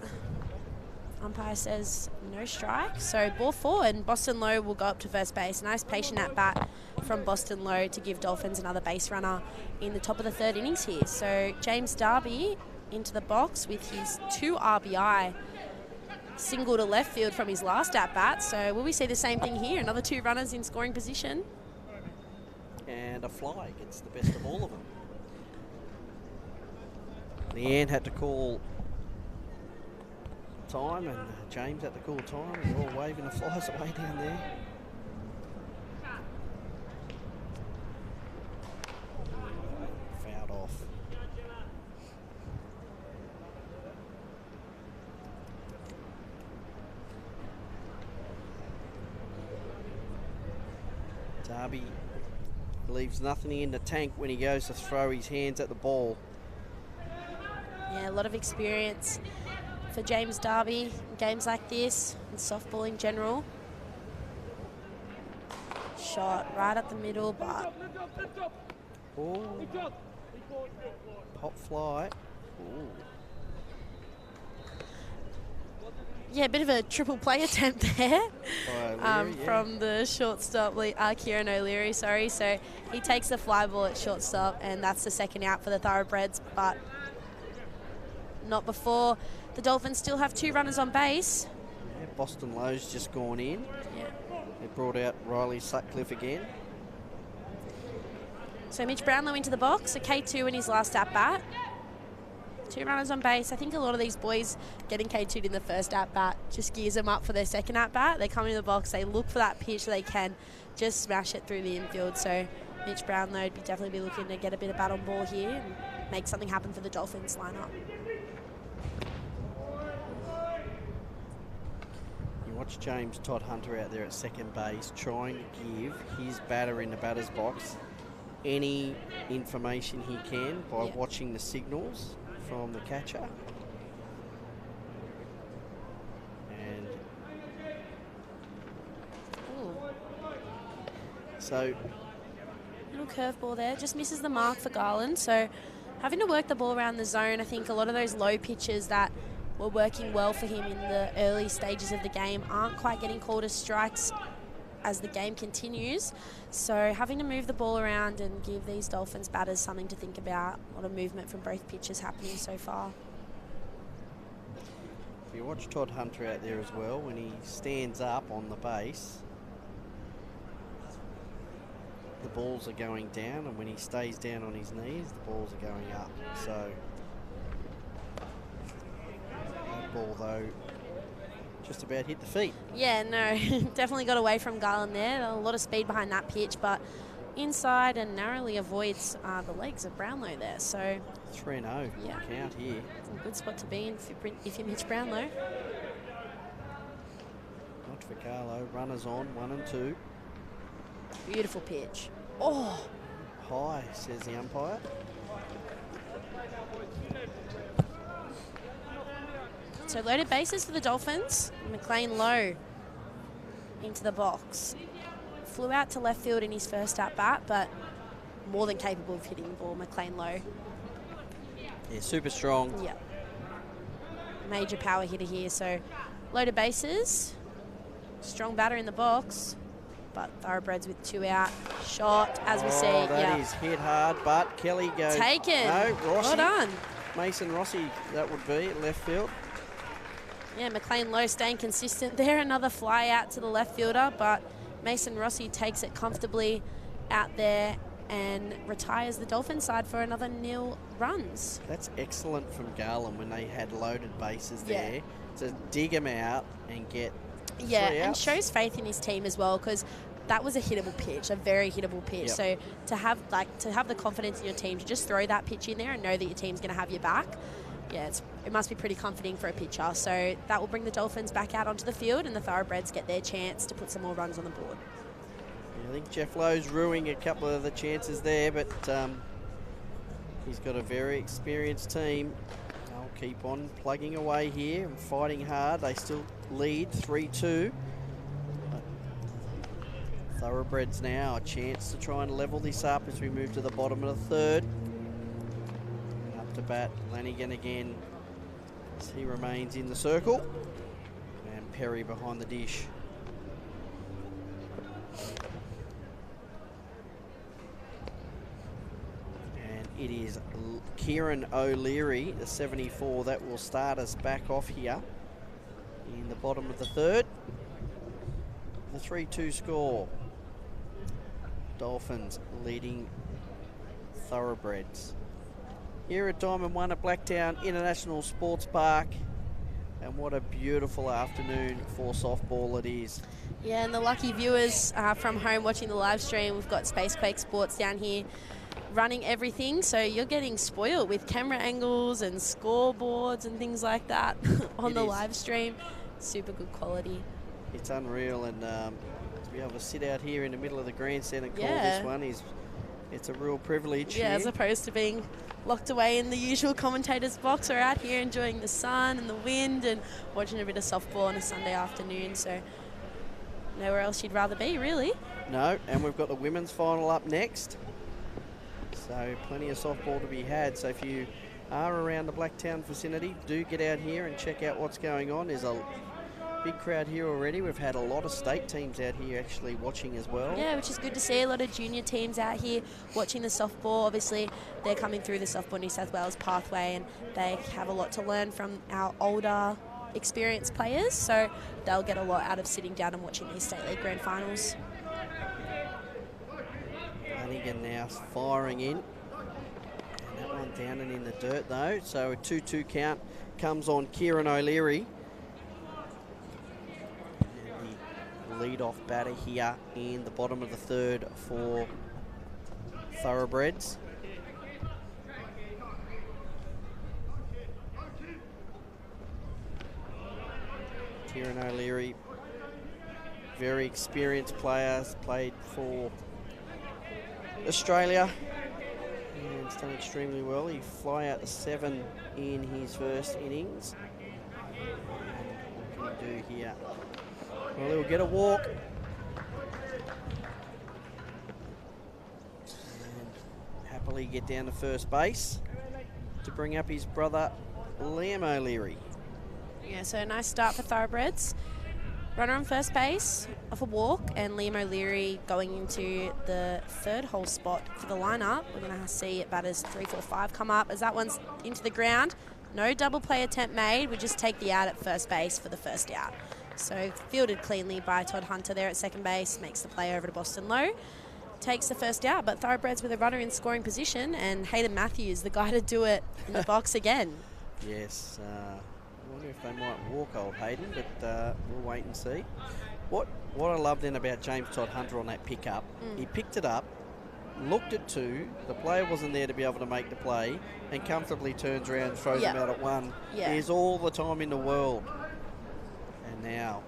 umpire says no strike. So ball forward, and Boston Low will go up to first base. Nice patient at bat from Boston Low to give Dolphins another base runner in the top of the third innings here. So James Darby into the box with his 2 RBI single to left field from his last at bat. So will we see the same thing here? Another 2 runners in scoring position. And a fly gets the best of all of them. Leanne had to call time, and James had to call time. They're all waving the flies away down there. Fouled off. Darby leaves nothing in the tank when he goes to throw his hands at the ball. Yeah, a lot of experience for James Darby in games like this and softball in general. Shot right up the middle, but Pop fly. Ooh. Yeah, a bit of a triple play attempt there from the shortstop, Kieran O'Leary, sorry. So he takes the fly ball at shortstop, and that's the second out for the Thoroughbreds, but not before the Dolphins still have 2 runners on base. Yeah, Boston Low's just gone in. Yeah. They brought out Riley Sutcliffe again. So Mitch Brownlow into the box, a K2 in his last at-bat. 2 runners on base. I think a lot of these boys getting K2'd in the first at-bat just gears them up for their second at-bat. They come in the box, they look for that pitch, they can just smash it through the infield. So Mitch Brownlow would definitely be looking to get a bit of bat on ball here and make something happen for the Dolphins lineup. Watch James Todd Hunter out there at second base trying to give his batter in the batter's box any information he can by watching the signals from the catcher. And so little curveball there, just misses the mark for Garland. So having to work the ball around the zone, I think a lot of those low pitches that were working well for him in the early stages of the game aren't quite getting called as strikes as the game continues. So having to move the ball around and give these Dolphins batters something to think about. A lot of movement from both pitches happening so far. If you watch Todd Hunter out there as well, when he stands up on the base, the balls are going down, and when he stays down on his knees, the balls are going up. So ball though just about hit the feet. Yeah, no, definitely got away from Garland there. A lot of speed behind that pitch, but inside and narrowly avoids the legs of Brownlow there. So 3-0 count here. It's a good spot to be in if you're Mitch Brownlow. for Carlo. Runners on, 1 and 2. Beautiful pitch. Oh, High, says the umpire. so loaded bases for the Dolphins. McLean Lowe into the box. Flew out to left field in his first at-bat, but more than capable of hitting the ball, McLean Lowe. Yeah, super strong. Yep. Major power hitter here, so loaded bases. Strong batter in the box, but Thoroughbreds with 2 out. Shot, as we see. That is hit hard, but Kelly goes. Taken. No, Rossi. Well done. Mason Rossi, that would be at left field. Yeah, McLean Lowe staying consistent there. Another fly out to the left fielder, but Mason Rossi takes it comfortably out there and retires the Dolphins side for another 0 runs. That's excellent from Garland when they had loaded bases Yeah. there to dig them out and get 3 and outs. shows faith in his team as well, because that was a hittable pitch, a very hittable pitch. Yep. So to have the confidence in your team to just throw that pitch in there and know that your team's going to have your back, yeah, it must be pretty comforting for a pitcher. So that will bring the Dolphins back out onto the field, and the Thoroughbreds get their chance to put some more runs on the board. I think Jeff Lowe's ruining a couple of the chances there, but he's got a very experienced team. They'll keep on plugging away here and fighting hard. They still lead 3-2. Thoroughbreds now a chance to try and level this up as we move to the bottom of the 3rd. Up to bat, Lanigan again as he remains in the circle. And Perry behind the dish. It is Kieran O'Leary, the 74, that will start us back off here in the bottom of the 3rd. The 3-2 score. Dolphins leading Thoroughbreds. Here at Diamond 1 at Blacktown International Sports Park. And what a beautiful afternoon for softball it is. Yeah, and the lucky viewers from home watching the live stream, we've got Spacequake Sports down here running everything, so you're getting spoiled with camera angles and scoreboards and things like that on the live stream. Super good quality. It's unreal, and to be able to sit out here in the middle of the grandstand and call this one it's a real privilege. Yeah, here. as opposed to being locked away in the usual commentator's box. We're out here enjoying the sun and the wind and watching a bit of softball on a Sunday afternoon, so nowhere else you'd rather be, really. No, and we've got the women's final up next. So plenty of softball to be had. So if you are around the Blacktown vicinity, do get out here and check out what's going on. There's a big crowd here already. We've had a lot of state teams out here actually watching as well. Yeah, which is good to see. A lot of junior teams out here watching the softball. Obviously, they're coming through the Softball New South Wales pathway, and they have a lot to learn from our older, experienced players. So they'll get a lot out of sitting down and watching these State League Grand Finals. Lanigan now firing in. And that one down and in the dirt though. So a 2-2 count comes on Kieran O'Leary. And the lead-off batter here in the bottom of the 3rd for Thoroughbreds. Kieran O'Leary, very experienced player, played for Australia and it's done extremely well. He fly out to 7 in his first innings. What can he do here? Well, he'll get a walk. And happily get down to first base to bring up his brother Liam O'Leary. Yeah, so a nice start for Thoroughbreds. Runner on first base off a walk, and Liam O'Leary going into the 3rd hole spot for the lineup. We're going to see at batters 3, 4, 5 come up as that one's into the ground. No double play attempt made. We just take the out at first base for the first out. So fielded cleanly by Todd Hunter there at second base, makes the play over to Boston Lowe. Takes the first out, but Thoroughbreds with a runner in scoring position, and Hayden Matthews, the guy to do it in the box again. Yes, I wonder if they might walk old Hayden, but we'll wait and see. What I love then about James Todd Hunter on that pickup, he picked it up, looked at 2, the player wasn't there to be able to make the play, and comfortably turns around and throws him out at 1. Yeah. There's all the time in the world. And now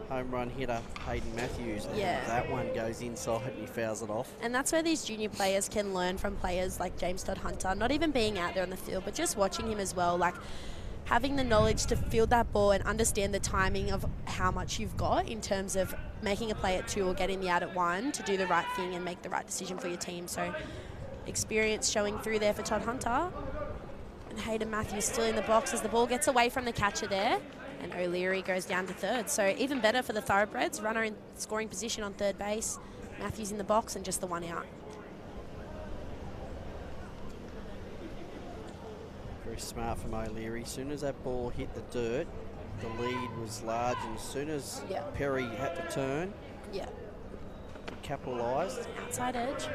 home run hitter, Hayden Matthews. And Yeah. that one goes inside and he fouls it off. And that's where these junior players can learn from players like James Todd Hunter, not even being out there on the field, but just watching him as well. Like, having the knowledge to field that ball and understand the timing of how much you've got in terms of making a play at 2 or getting the out at 1 to do the right thing and make the right decision for your team. So experience showing through there for Todd Hunter. And Hayden Matthews still in the box as the ball gets away from the catcher there. And O'Leary goes down to third. So even better for the Thoroughbreds. Runner in scoring position on third base. Matthews in the box and just the 1 out. Very smart from O'Leary. As soon as that ball hit the dirt, the lead was large. And as soon as Perry had to turn, he capitalised. Outside edge.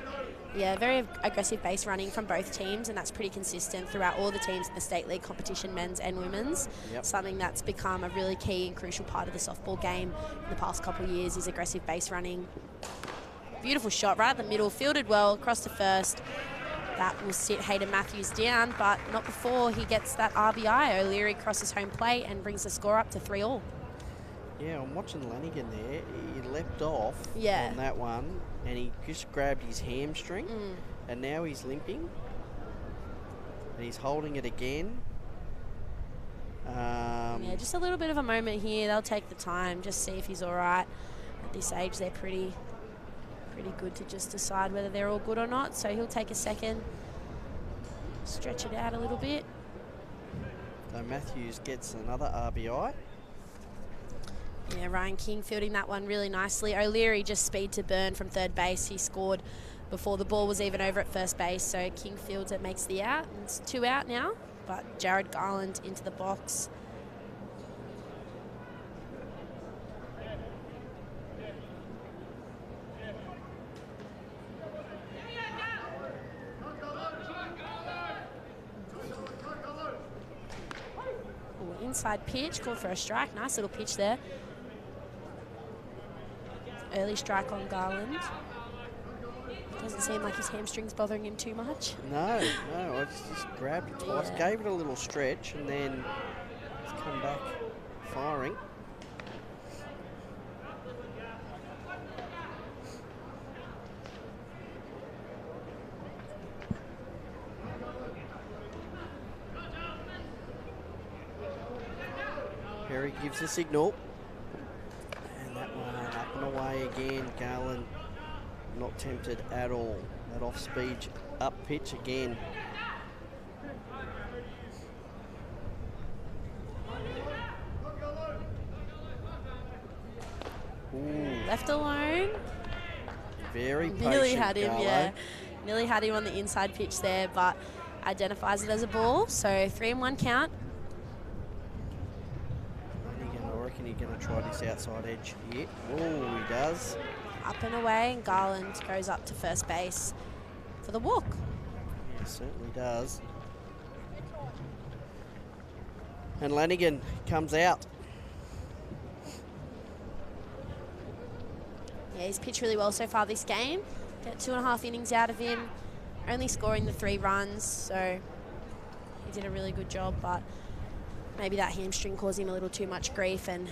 Yeah, very aggressive base running from both teams, and that's pretty consistent throughout all the teams in the state league competition, men's and women's. Something that's become a really key and crucial part of the softball game in the past couple of years is aggressive base running. Beautiful shot right at the middle, fielded well across to first. That will sit Hayden Matthews down, but not before he gets that RBI. O'Leary crosses home plate and brings the score up to 3-all. Yeah, I'm watching Lanigan there. He leapt off on that one, and he just grabbed his hamstring, and now he's limping, and he's holding it again. Yeah, just a little bit of a moment here. They'll take the time, just see if he's all right. At this age, they're pretty good to just decide whether they're all good or not. So he'll take a second, stretch it out a little bit. So Matthews gets another RBI. Yeah, Ryan King fielding that one really nicely. O'Leary just speed to burn from third base. He scored before the ball was even over at first base. So King fields it, makes the out. It's 2 out now, but Jared Garland into the box. Ooh, inside pitch, called for a strike. Nice little pitch there. Early strike on Garland. Doesn't seem like his hamstring's bothering him too much. No, I just grabbed it twice, gave it a little stretch, and then it's come back firing. Perry gives a signal. And that one up and away again. Garland not tempted at all. That off-speed up pitch again. Ooh. Left alone. Very patient. Nearly had him, Garlo. yeah. Nearly had him on the inside pitch there, but identifies it as a ball. So 3-1 count. I reckon he's going to try this outside edge here. Oh, he does. Up and away, and Garland goes up to first base for the walk. Yeah, certainly does. And Lanigan comes out. Yeah, he's pitched really well so far this game. Got 2.5 innings out of him, only scoring the 3 runs, so he did a really good job, but maybe that hamstring caused him a little too much grief and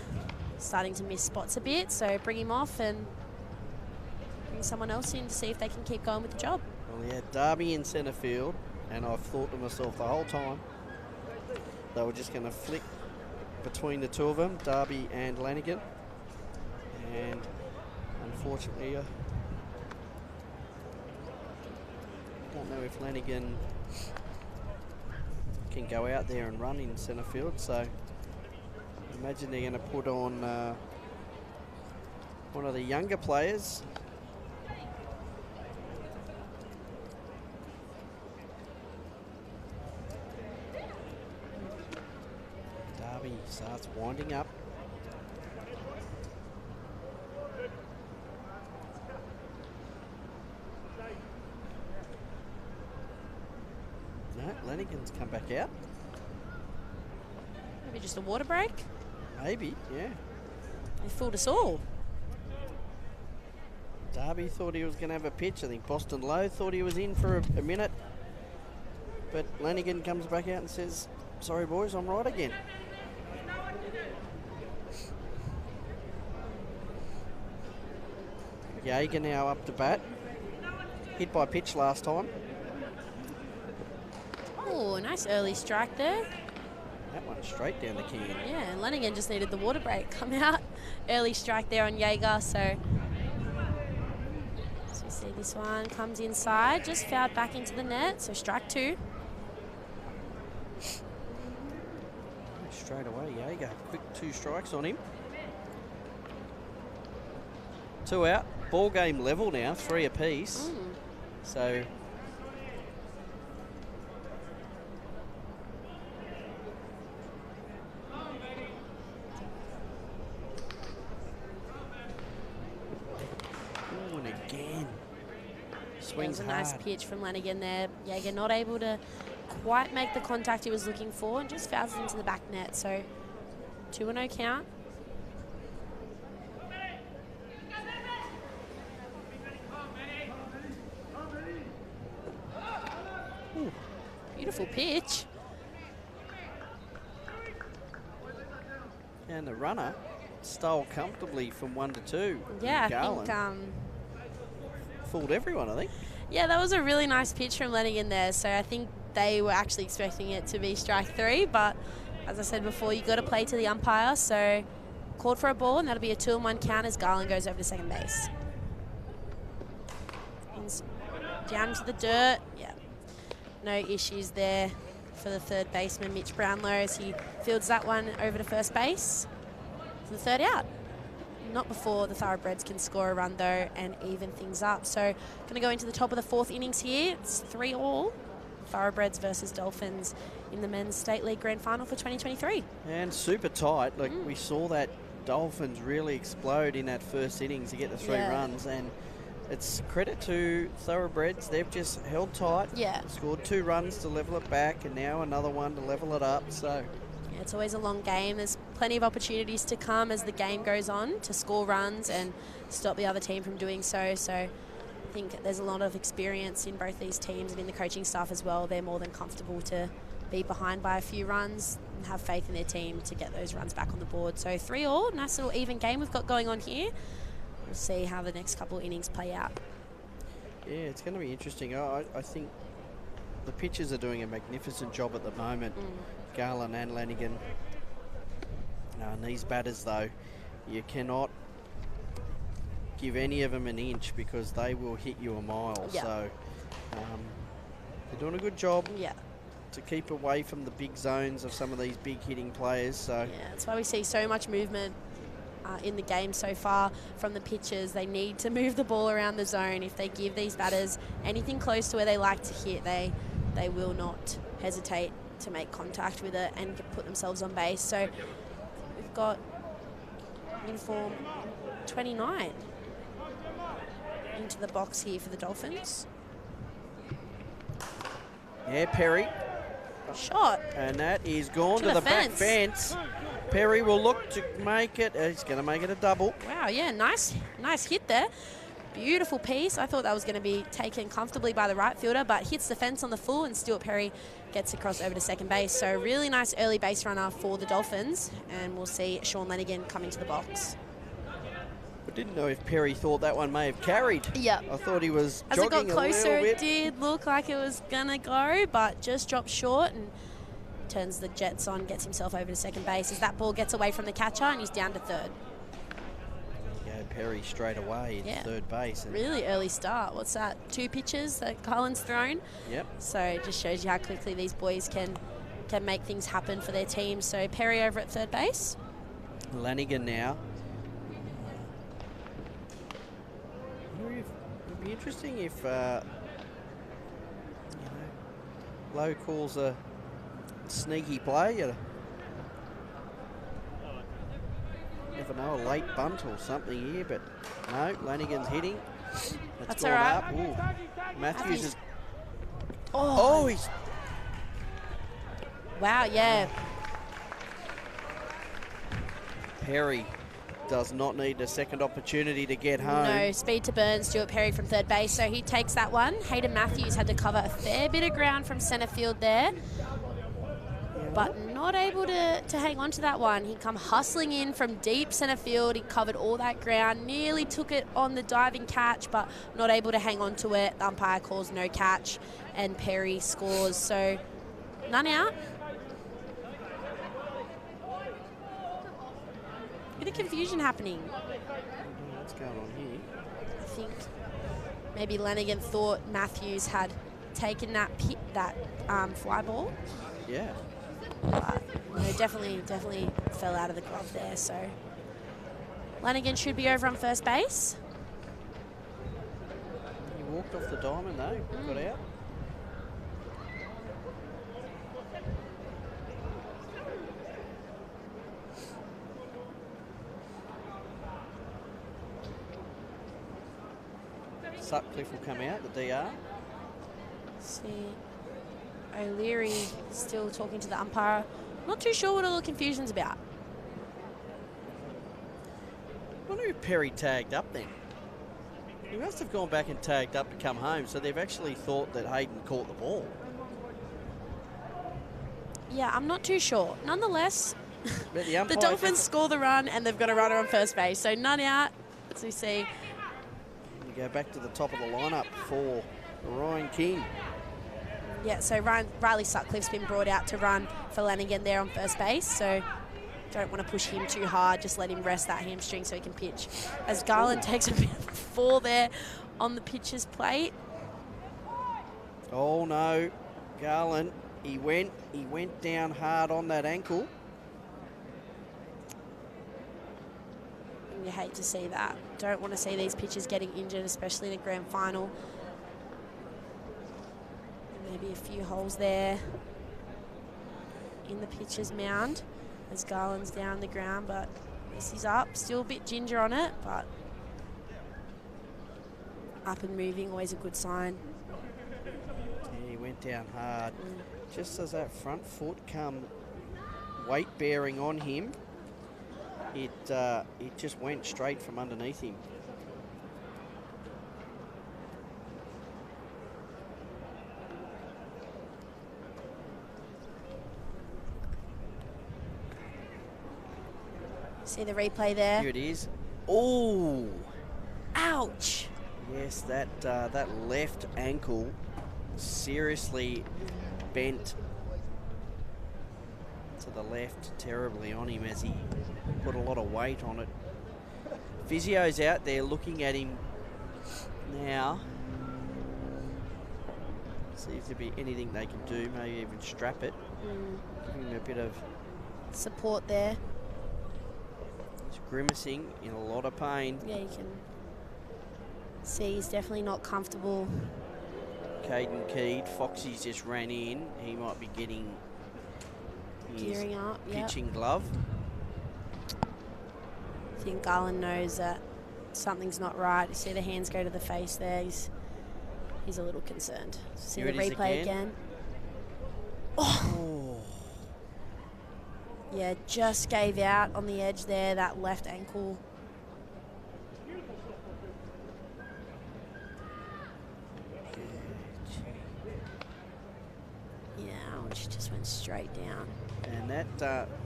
starting to miss spots a bit, so bring him off and bring someone else in to see if they can keep going with the job. Well, he had Darby in centre field, and I've thought to myself the whole time they were just going to flick between the two of them, Darby and Lanigan. And unfortunately, I don't know if Lanigan can go out there and run in centre field, so I imagine they're going to put on one of the younger players. Darby starts winding up. No, Lanigan's come back out. Maybe just a water break. Maybe, yeah. They fooled us all. Darby thought he was going to have a pitch. I think Boston Lowe thought he was in for a minute. But Lanigan comes back out and says, sorry boys, I'm right again. Jaeger now up to bat. Hit by pitch last time. Oh, nice early strike there. That one straight down the can. Yeah, and Lanigan just needed the water break come out. Early strike there on Jaeger, so we see this one comes inside, just fouled back into the net, so strike 2. Straight away, Jaeger. Quick 2 strikes on him. 2 out. Ball game level now, 3 apiece. So and again. Swings hard. Nice pitch from Lanigan there. Jaeger not able to quite make the contact he was looking for and just fouls it into the back net. So 2-0 count. Ooh, beautiful pitch. And the runner stole comfortably from 1 to 2. Yeah, Garland. I think fooled everyone, I think. yeah, that was a really nice pitch from Lanigan there. So I think they were actually expecting it to be strike 3, but as I said before, you got to play to the umpire. So called for a ball, and that'll be a 2-1 count as Garland goes over to second base. Down to the dirt. Yeah, no issues there for the third baseman, Mitch Brownlow, as he fields that one over to first base for the 3rd out. Not before the Thoroughbreds can score a run, though, and even things up. So going to go into the top of the 4th innings here. It's 3-all. Thoroughbreds versus Dolphins in the Men's State League Grand Final for 2023. And super tight. Like we saw that Dolphins really explode in that first innings to get the 3 runs, and it's credit to Thoroughbreds. They've just held tight. Yeah. Scored 2 runs to level it back, and now another one to level it up. So yeah, it's always a long game. There's plenty of opportunities to come as the game goes on to score runs and stop the other team from doing so. So I think there's a lot of experience in both these teams and in the coaching staff as well. They're more than comfortable to be behind by a few runs and have faith in their team to get those runs back on the board. So 3-all, nice little even game we've got going on here. We'll see how the next couple of innings play out. yeah, it's going to be interesting. I think the pitchers are doing a magnificent job at the moment. Garland and Lanigan. And these batters, though, you cannot give any of them an inch because they will hit you a mile. Yeah. So they're doing a good job to keep away from the big zones of some of these big hitting players. So yeah, that's why we see so much movement in the game so far from the pitchers. They need to move the ball around the zone. If they give these batters anything close to where they like to hit, they will not hesitate to make contact with it and put themselves on base. So we've got uniform 29 into the box here for the Dolphins. yeah, Perry. Shot. And that is gone to the back fence. Perry will look to make it. He's going to make it a double. Wow, yeah, nice hit there. Beautiful piece. I thought that was going to be taken comfortably by the right fielder, but hits the fence on the full, and Stuart Perry gets across over to second base. So really nice early base runner for the Dolphins, and we'll see Sean Lanigan coming to the box. I didn't know if Perry thought that one may have carried. Yep. I thought he was As it got jogging closer, a little bit. it did look like it was going to go, but just dropped short and turns the Jets on, gets himself over to second base as that ball gets away from the catcher, and he's down to third. Yeah, Perry straight away in third base. And really early start. What's that? 2 pitches that Garland's thrown. Yep. So it just shows you how quickly these boys can make things happen for their team. So Perry over at third base. Lanigan now. It'd be interesting if Lowe calls a sneaky play. Never know, a late bunt or something here, but no, Lanigan's hitting. That's gone all right. up. Ooh. Matthews is. Oh, He's. Wow, yeah. Perry does not need a second opportunity to get home. No, speed to burn, Stuart Perry from third base, so he takes that one. Hayden Matthews had to cover a fair bit of ground from centre field there. but not able to hang on to that one. He come hustling in from deep centre field. He covered all that ground, nearly took it on the diving catch, but not able to hang on to it. The umpire calls no catch, and Perry scores. So none out. Bit of confusion happening. What's going on here? I think maybe Lanigan thought Matthews had taken that fly ball. Yeah. But no, definitely fell out of the glove there. So Lanigan should be over on first base. He walked off the diamond though, got out. Sutcliffe will come out, the DR. See, O'Leary still talking to the umpire. Not too sure what all the confusion's about. I wonder if Perry tagged up then. He must have gone back and tagged up to come home, so they've actually thought that Hayden caught the ball. Yeah, I'm not too sure. Nonetheless, But the umpire Dolphins score the run and they've got a runner on first base. So none out, as we see. We go back to the top of the lineup for Ryan King. Yeah, so Riley Sutcliffe's been brought out to run for Lanigan there on first base. So don't want to push him too hard. Just let him rest that hamstring so he can pitch. As Garland takes a bit of a fall there on the pitcher's plate. Oh no, Garland, he went down hard on that ankle. And you hate to see that. Don't want to see these pitchers getting injured, especially in a grand final. Maybe a few holes there in the pitcher's mound as Garland's down the ground, but this is up. Still a bit ginger on it, but up and moving, always a good sign. Yeah, he went down hard. Just as that front foot come weight bearing on him, it just went straight from underneath him. See the replay there? Here it is. Oh! Ouch! Yes, that left ankle seriously bent to the left terribly on him as he put a lot of weight on it. Physio's out there looking at him now. See if there'll be anything they can do, maybe even strap it. Give him a bit of support there. He's grimacing in a lot of pain. Yeah, you can see he's definitely not comfortable. Caden Keed, Foxy's just ran in. He might be getting his gearing up, pitching glove. I think Garland knows that something's not right. You see the hands go to the face there. He's a little concerned. See the replay again. Oh. Yeah, just gave out on the edge there, that left ankle. Yeah, which just went straight down. And that Caden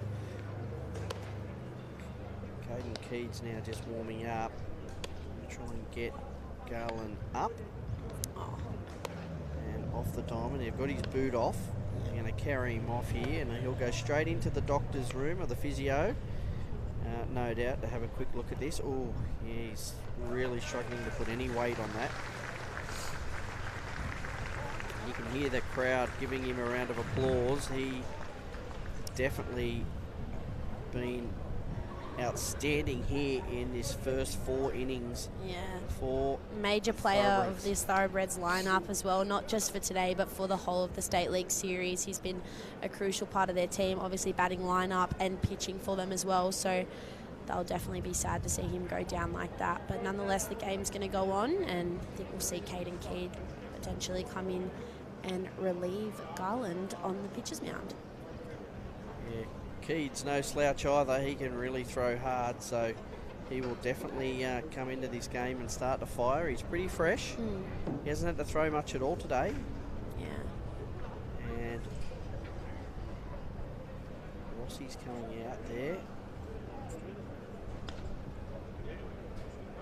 Keed's now just warming up. Try and get Garland up. Oh. And off the diamond. They've got his boot off. They're going to carry him off here, and he'll go straight into the doctor's room or the physio, no doubt, to have a quick look at this. Oh, yeah, he's really struggling to put any weight on that. You can hear the crowd giving him a round of applause. He definitely been outstanding here in this first 4 innings. Yeah. For major player of this Thoroughbreds lineup as well, not just for today, but for the whole of the State League series. He's been a crucial part of their team, obviously batting lineup and pitching for them as well. So they'll definitely be sad to see him go down like that. But nonetheless, the game's going to go on, and I think we'll see Caden Keed potentially come in and relieve Garland on the pitcher's mound. Yeah. Keed's no slouch either. He can really throw hard, so he will definitely come into this game and start to fire. He's pretty fresh. He hasn't had to throw much at all today. Yeah. And Rossi's coming out there.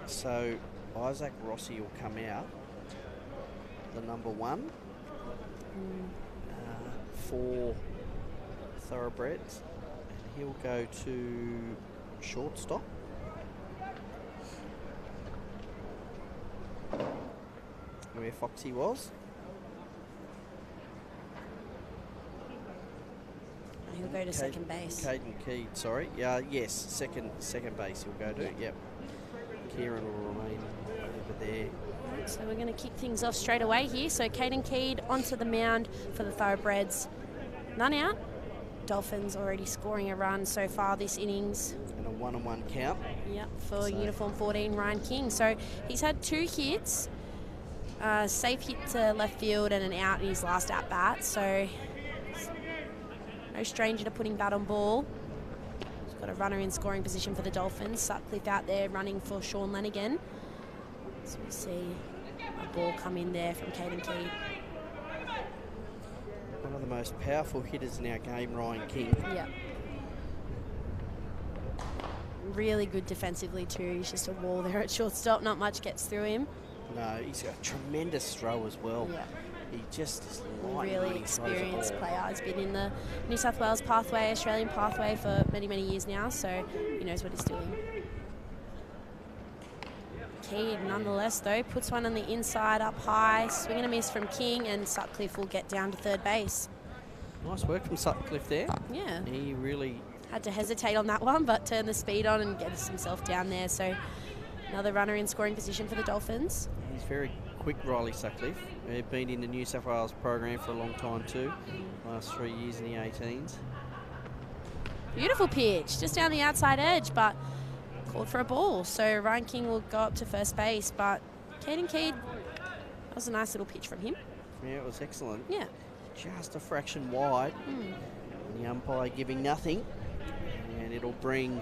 So Isaac Rossi will come out, the number 1 for Thoroughbreds. And he'll go to shortstop. Where Foxy was. He'll go to second base. Caden Keed, sorry. Yes, second base he'll go to. Yep. Kieran will remain over there. So we're going to kick things off straight away here. So Caden Keed onto the mound for the Thoroughbreds. None out. Dolphins already scoring a run so far this innings. And a 1-on-1 count. Yep, for uniform 14, Ryan King. So he's had 2 hits. Safe hit to left field and an out in his last at-bat. So no stranger to putting bat on ball. He's got a runner in scoring position for the Dolphins. Sutcliffe out there running for Sean Lanigan. So we see a ball come in there from Caden Keed. One of the most powerful hitters in our game, Ryan King. Yep. Really good defensively too. He's just a wall there at shortstop. Not much gets through him. No, he's got a tremendous throw as well. Yeah. He just is lightning Really when he throws the experienced ball. player. He's been in the New South Wales pathway, Australian pathway for many, many years now, so he knows what he's doing. Keed, nonetheless, though, puts one on the inside up high, swing and a miss from King, and Sutcliffe will get down to third base. Nice work from Sutcliffe there. Yeah. He really Had to hesitate on that one, but turned the speed on and gets himself down there. So another runner in scoring position for the Dolphins. He's very quick, Riley Sutcliffe. He's been in the New South Wales program for a long time too. Last 3 years in the 18s. Beautiful pitch, just down the outside edge, but called for a ball. So Ryan King will go up to first base, but Caden Keed, that was a nice little pitch from him. Yeah, it was excellent. Yeah. Just a fraction wide. And the umpire giving nothing. And it'll bring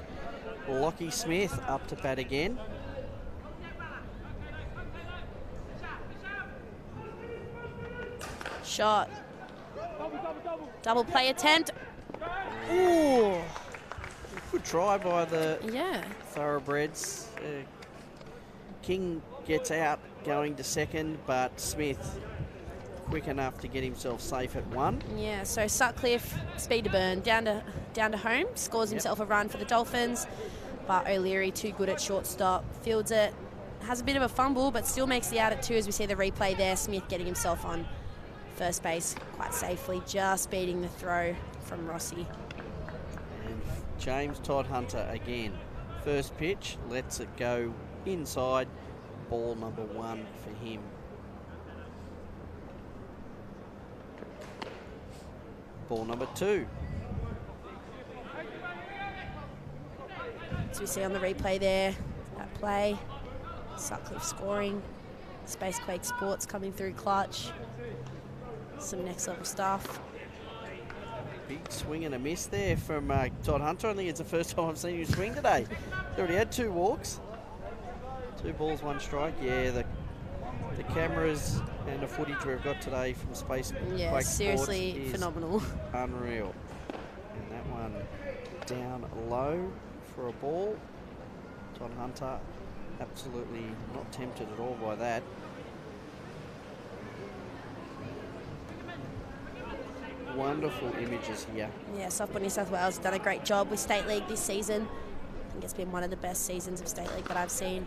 Lockie Smith up to bat again. Shot. Double play attempt. Ooh. Good try by the Yeah. Thoroughbreds. King gets out going to second, but Smith quick enough to get himself safe at 1. Yeah, so Sutcliffe, speed to burn, down to home, scores himself a run for the Dolphins, but O'Leary too good at shortstop, fields it, has a bit of a fumble, but still makes the out at 2 as we see the replay there. Smith getting himself on first base quite safely, just beating the throw from Rossi. And James Todd Hunter again. First pitch, lets it go inside, ball number 1 for him. Ball number 2. As we see on the replay there, that play, Sutcliffe scoring, Spacequake Sports coming through clutch, some next level stuff. Big swing and a miss there from Todd Hunter. I think it's the first time I've seen him swing today. He's already had 2 walks. 2 balls, 1 strike. Yeah, the cameras and the footage we've got today from Space Yeah, Quake seriously Sports is phenomenal. unreal. And that one down low for a ball. Todd Hunter absolutely not tempted at all by that. Wonderful images here. Yeah, Softball New South Wales have done a great job with State League this season. I think it's been one of the best seasons of State League that I've seen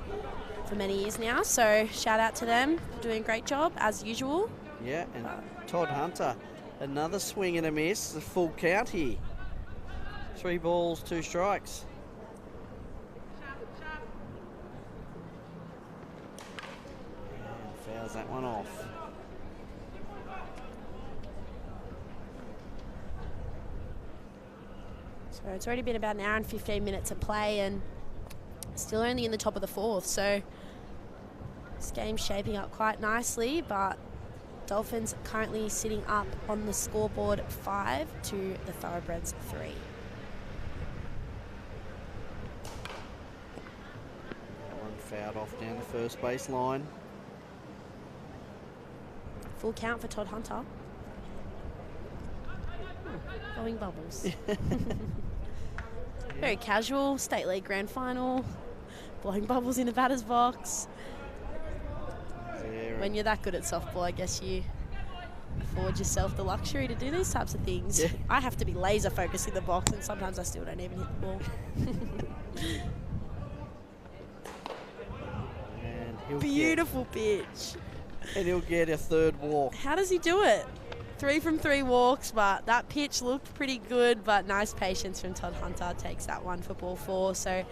for many years now. So shout out to them for doing a great job as usual. Yeah, and Todd Hunter, another swing and a miss, a full count here. 3 balls, 2 strikes. And fouls that one off. So it's already been about an hour and 15 minutes of play and still only in the top of the 4th. So this game's shaping up quite nicely, but Dolphins currently sitting up on the scoreboard 5 to the Thoroughbreds 3. That one fouled off down the first base line. Full count for Todd Hunter. Blowing bubbles. Very casual, State League Grand Final, blowing bubbles in the batter's box. There. When you're that good at softball, I guess you afford yourself the luxury to do these types of things. Yeah. I have to be laser focused in the box, and sometimes I still don't even hit the ball. And he'll Beautiful pitch. And he'll get a third walk. How does he do it? 3 from 3 walks, but that pitch looked pretty good, but nice patience from Todd Hunter. Takes that one for ball 4. So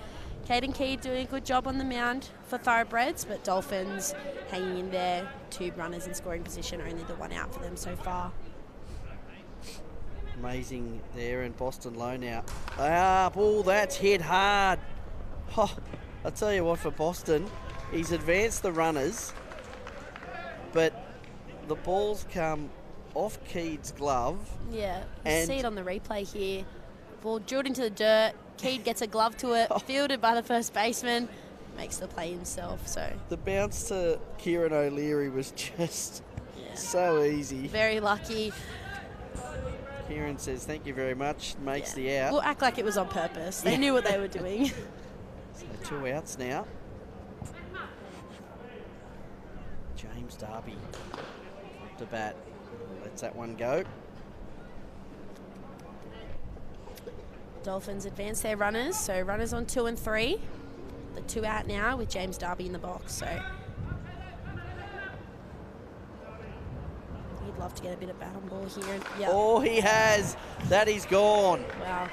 Caden Key doing a good job on the mound for Thoroughbreds, but Dolphins hanging in there. 2 runners in scoring position, only the 1 out for them so far. Amazing there, and Boston low now. Ah, ball, that's hit hard. Oh, I'll tell you what, for Boston, he's advanced the runners, but the ball's come off Keed's glove. Yeah, you and see it on the replay here. Ball drilled into the dirt. Keed gets a glove to it, fielded by the first baseman, makes the play himself. So the bounce to Kieran O'Leary was just so easy. Very lucky. Kieran says thank you very much, makes the out. We'll act like it was on purpose. They knew what they were doing. So 2 outs now. James Darby to bat. Lets that one go. Dolphins advance their runners, so runners on 2 and 3. The 2 out now with James Darby in the box, so he'd love to get a bit of bat on ball here. Yep. Oh, he has. That is gone. Wow.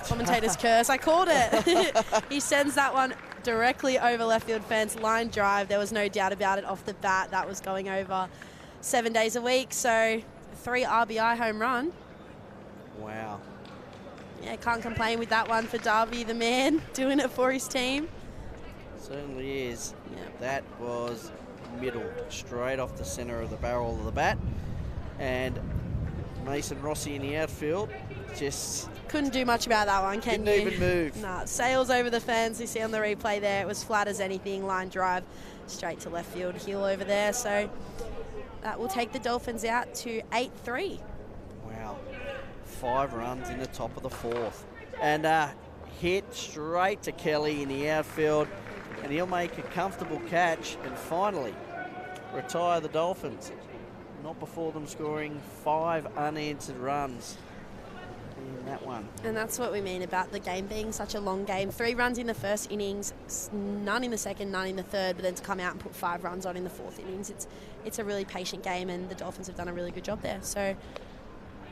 Commentator's curse. I called it. He sends that one directly over left field fence, line drive. There was no doubt about it off the bat. That was going over 7 days a week, so 3 RBI home run. Wow. Yeah, can't complain with that one for Darby, the man, doing it for his team. Certainly is. Yep. That was middle, straight off the centre of the barrel of the bat. And Mason Rossi in the outfield just couldn't do much about that one, can you? didn't even move. Nah, sails over the fence. You see on the replay there, it was flat as anything, line drive, straight to left field, heel over there. So that will take the Dolphins out to 8-3. Wow. 5 runs in the top of the 4th. And hit straight to Kelly in the outfield. And he'll make a comfortable catch and finally retire the Dolphins. Not before them scoring 5 unanswered runs in that one. And that's what we mean about the game being such a long game. 3 runs in the first innings, none in the second, none in the third, but then to come out and put 5 runs on in the 4th innings, it's a really patient game, and the Dolphins have done a really good job there. So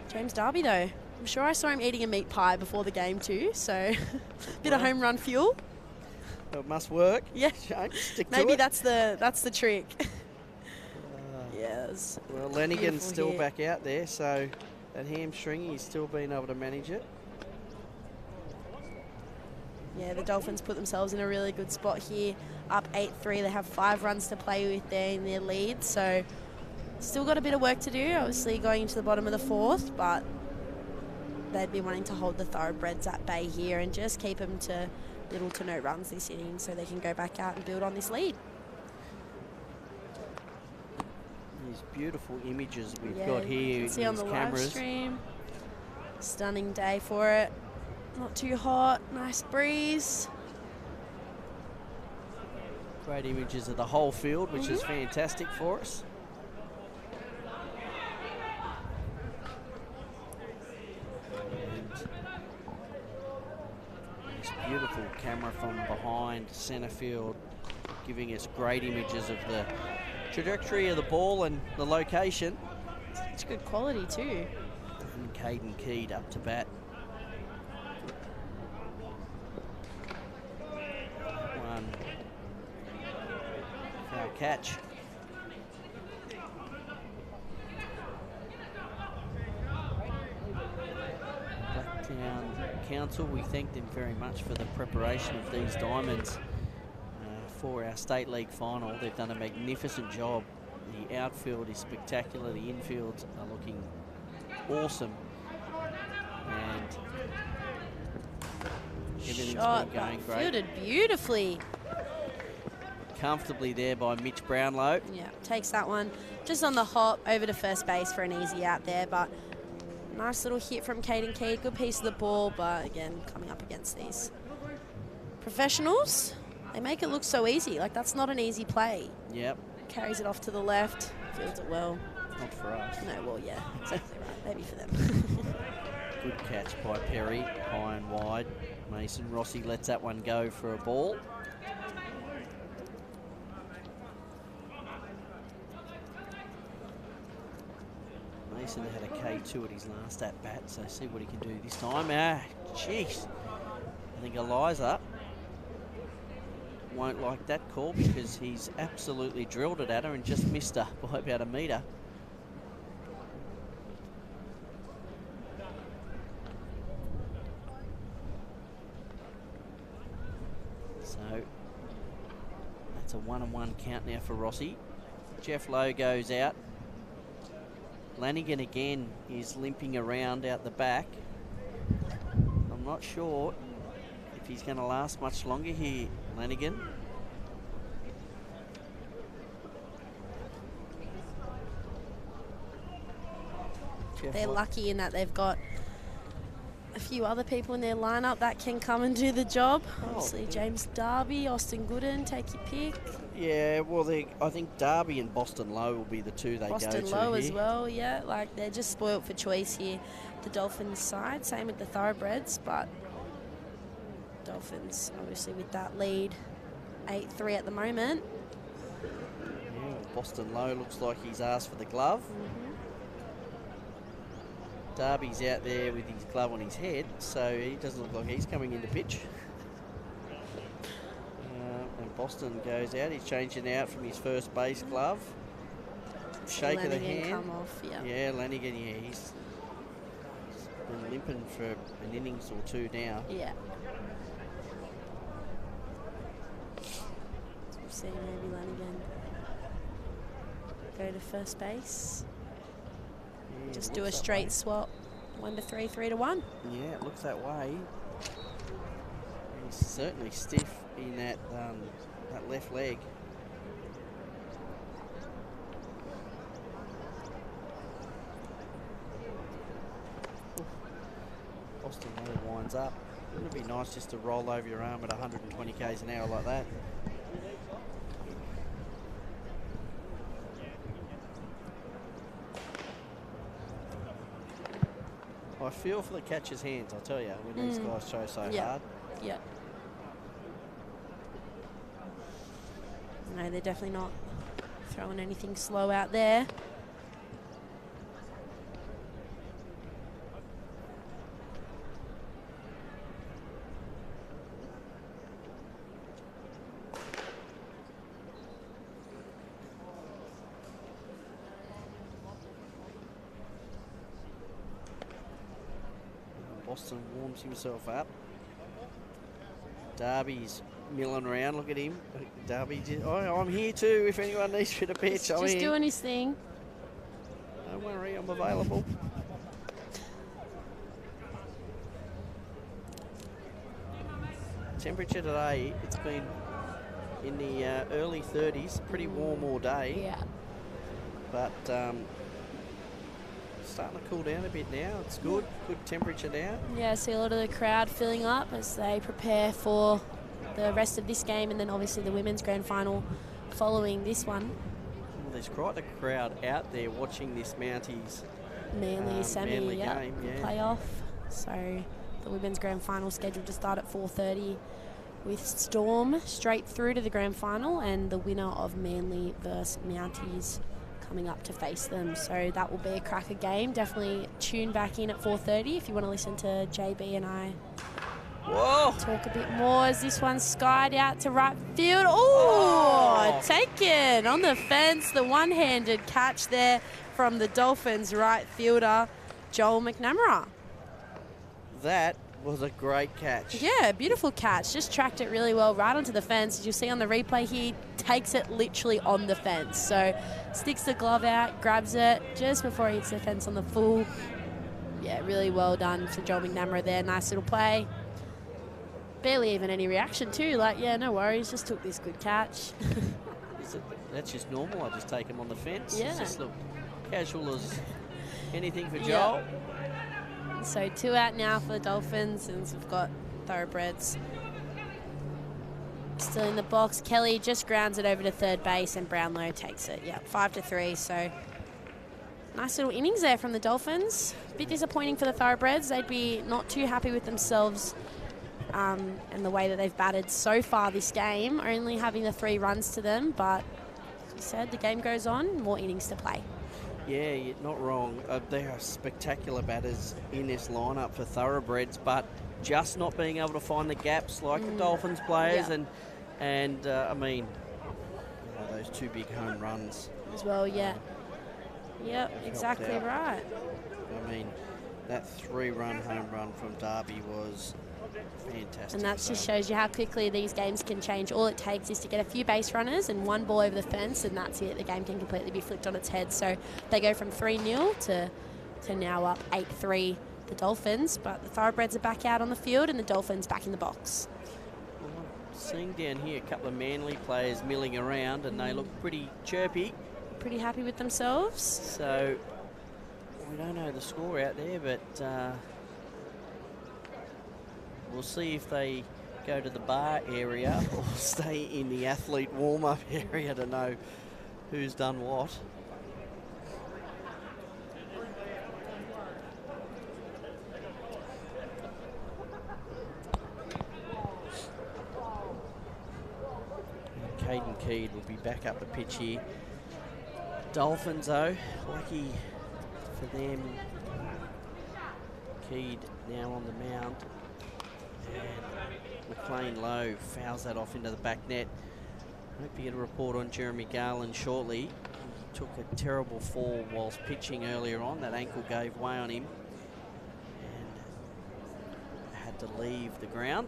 James Darby, though, I'm sure I saw him eating a meat pie before the game too, so bit of home run fuel. It must work. Yeah, James, stick to maybe it. that's the trick. Yes. Well, Lenigan's still back out there, so that hamstring, he's still been able to manage it. Yeah, the Dolphins put themselves in a really good spot here. Up 8-3, they have 5 runs to play with there in their lead, so still got a bit of work to do, obviously going into the bottom of the 4th, but they'd be wanting to hold the Thoroughbreds at bay here and just keep them to little to no runs this inning so they can go back out and build on this lead. These beautiful images we've got here you can see in on these the cameras. live stream. Stunning day for it. Not too hot, nice breeze. Great images of the whole field, which is fantastic for us. And this beautiful camera from behind centre field, giving us great images of the trajectory of the ball and the location. It's good quality too. And Caden Keed up to bat. One foul catch. Blacktown Council, we thank them very much for the preparation of these diamonds for our State League final. They've done a magnificent job. The outfield is spectacular. The infields are looking awesome. And everything's been going great. Fielded beautifully. Comfortably there by Mitch Brownlow. Yeah, takes that one just on the hop over to first base for an easy out there, but Nice little hit from Caden Keed. Good piece of the ball, but again, coming up against these professionals, they make it look so easy. Like, that's not an easy play. Yep. Carries it off to the left, fields it well. Not for us. No, well, yeah, exactly right. Maybe for them. Good catch by Perry, high and wide. Mason Rossi lets that one go for a ball. Mason had a K2 at his last at-bat, so see what he can do this time. Ah, jeez. I think Eliza won't like that call because he's absolutely drilled it at her and just missed her by about a metre. So that's a 1-1 count now for Rossi. Jeff Lowe goes out. Lanigan again is limping around out the back. I'm not sure if he's going to last much longer here, Lanigan. They're lucky in that they've got a few other people in their lineup that can come and do the job. Obviously, James Darby, Austin Gooden, take your pick. Yeah, well, I think Darby and Boston Lowe will be the two they go to. Boston Lowe as well, yeah. Like, they're just spoilt for choice here, the Dolphins side. Same with the Thoroughbreds, but Dolphins, obviously, with that lead, 8-3 at the moment. Yeah, well, Boston Lowe looks like he's asked for the glove. Darby's out there with his glove on his head, so he doesn't look like he's coming into pitch. And Boston goes out. He's changing out from his first base glove. Shake of the hand. Come off, yeah. Yeah, Lanigan, yeah, he's been limping for an innings or two now. Yeah. So we'll see maybe Lanigan go to first base. Yeah, just do a straight swap. 1-3, 3-1. Yeah, it looks that way. He's certainly stiff in that that left leg. Boston Lowe winds up. Wouldn't it be nice just to roll over your arm at 120 k's an hour like that? I feel for the catcher's hands, I'll tell you, when these guys throw so hard. Yeah. No, they're definitely not throwing anything slow out there. Boston warms himself up. Darby's milling around. Look at him. Darby, I'm here too if anyone needs me to pitch. Just doing his thing. Don't worry, I'm available. Temperature today, it's been in the early 30s. Pretty warm all day. Yeah. But starting to cool down a bit now. It's good. Good temperature now. Yeah, see a lot of the crowd filling up as they prepare for the rest of this game and then obviously the women's grand final following this one. Well, there's quite a crowd out there watching this Mounties Manly semi game, playoff. So the women's grand final scheduled to start at 4:30 with Storm straight through to the grand final and the winner of Manly versus Mounties coming up to face them. So that will be a cracker game. Definitely tune back in at 4:30 if you want to listen to JB and I talk a bit more as this one skied out to right field. Taken on the fence. The one-handed catch there from the Dolphins right fielder, Joel McNamara. That was a great catch. Yeah, beautiful catch. Just tracked it really well right onto the fence. As you'll see on the replay, he takes it literally on the fence. So sticks the glove out, grabs it just before he hits the fence on the full. Yeah, really well done for Joel McNamara there. Nice little play. Barely even any reaction too. Like, yeah, no worries. Just took this good catch. That's just normal. I just take him on the fence. Yeah. It's just look casual as anything for Joel. Yeah. So 2 out now for the Dolphins, and we've got Thoroughbreds still in the box. Kelly just grounds it over to third base, and Brownlow takes it. Yeah, 5-3. So nice little innings there from the Dolphins. A bit disappointing for the Thoroughbreds. They'd be not too happy with themselves and the way that they've batted so far this game, only having the 3 runs to them. But as we said, the game goes on, more innings to play. Yeah, you're not wrong. There are spectacular batters in this lineup for Thoroughbreds, but just not being able to find the gaps like the Dolphins players, and I mean, those 2 big home runs as well. Yeah. Yep, exactly right. I mean, that 3-run home run from Derby was fantastic. And that just shows you how quickly these games can change. All it takes is to get a few base runners and 1 ball over the fence, and that's it. The game can completely be flipped on its head. So they go from 3-0 to now up 8-3, the Dolphins. But the Thoroughbreds are back out on the field, and the Dolphins back in the box. Well, I'm seeing down here a couple of Manly players milling around, and they look pretty chirpy. Pretty happy with themselves. So we don't know the score out there, but we'll see if they go to the bar area or stay in the athlete warm-up area to know who's done what. And Caden Keed will be back up the pitch here. Dolphins, though, lucky for them. Keed now on the mound. And McLean Lowe fouls that off into the back net. Hope you get a report on Jeremy Garland shortly. He took a terrible fall whilst pitching earlier on. That ankle gave way on him and had to leave the ground.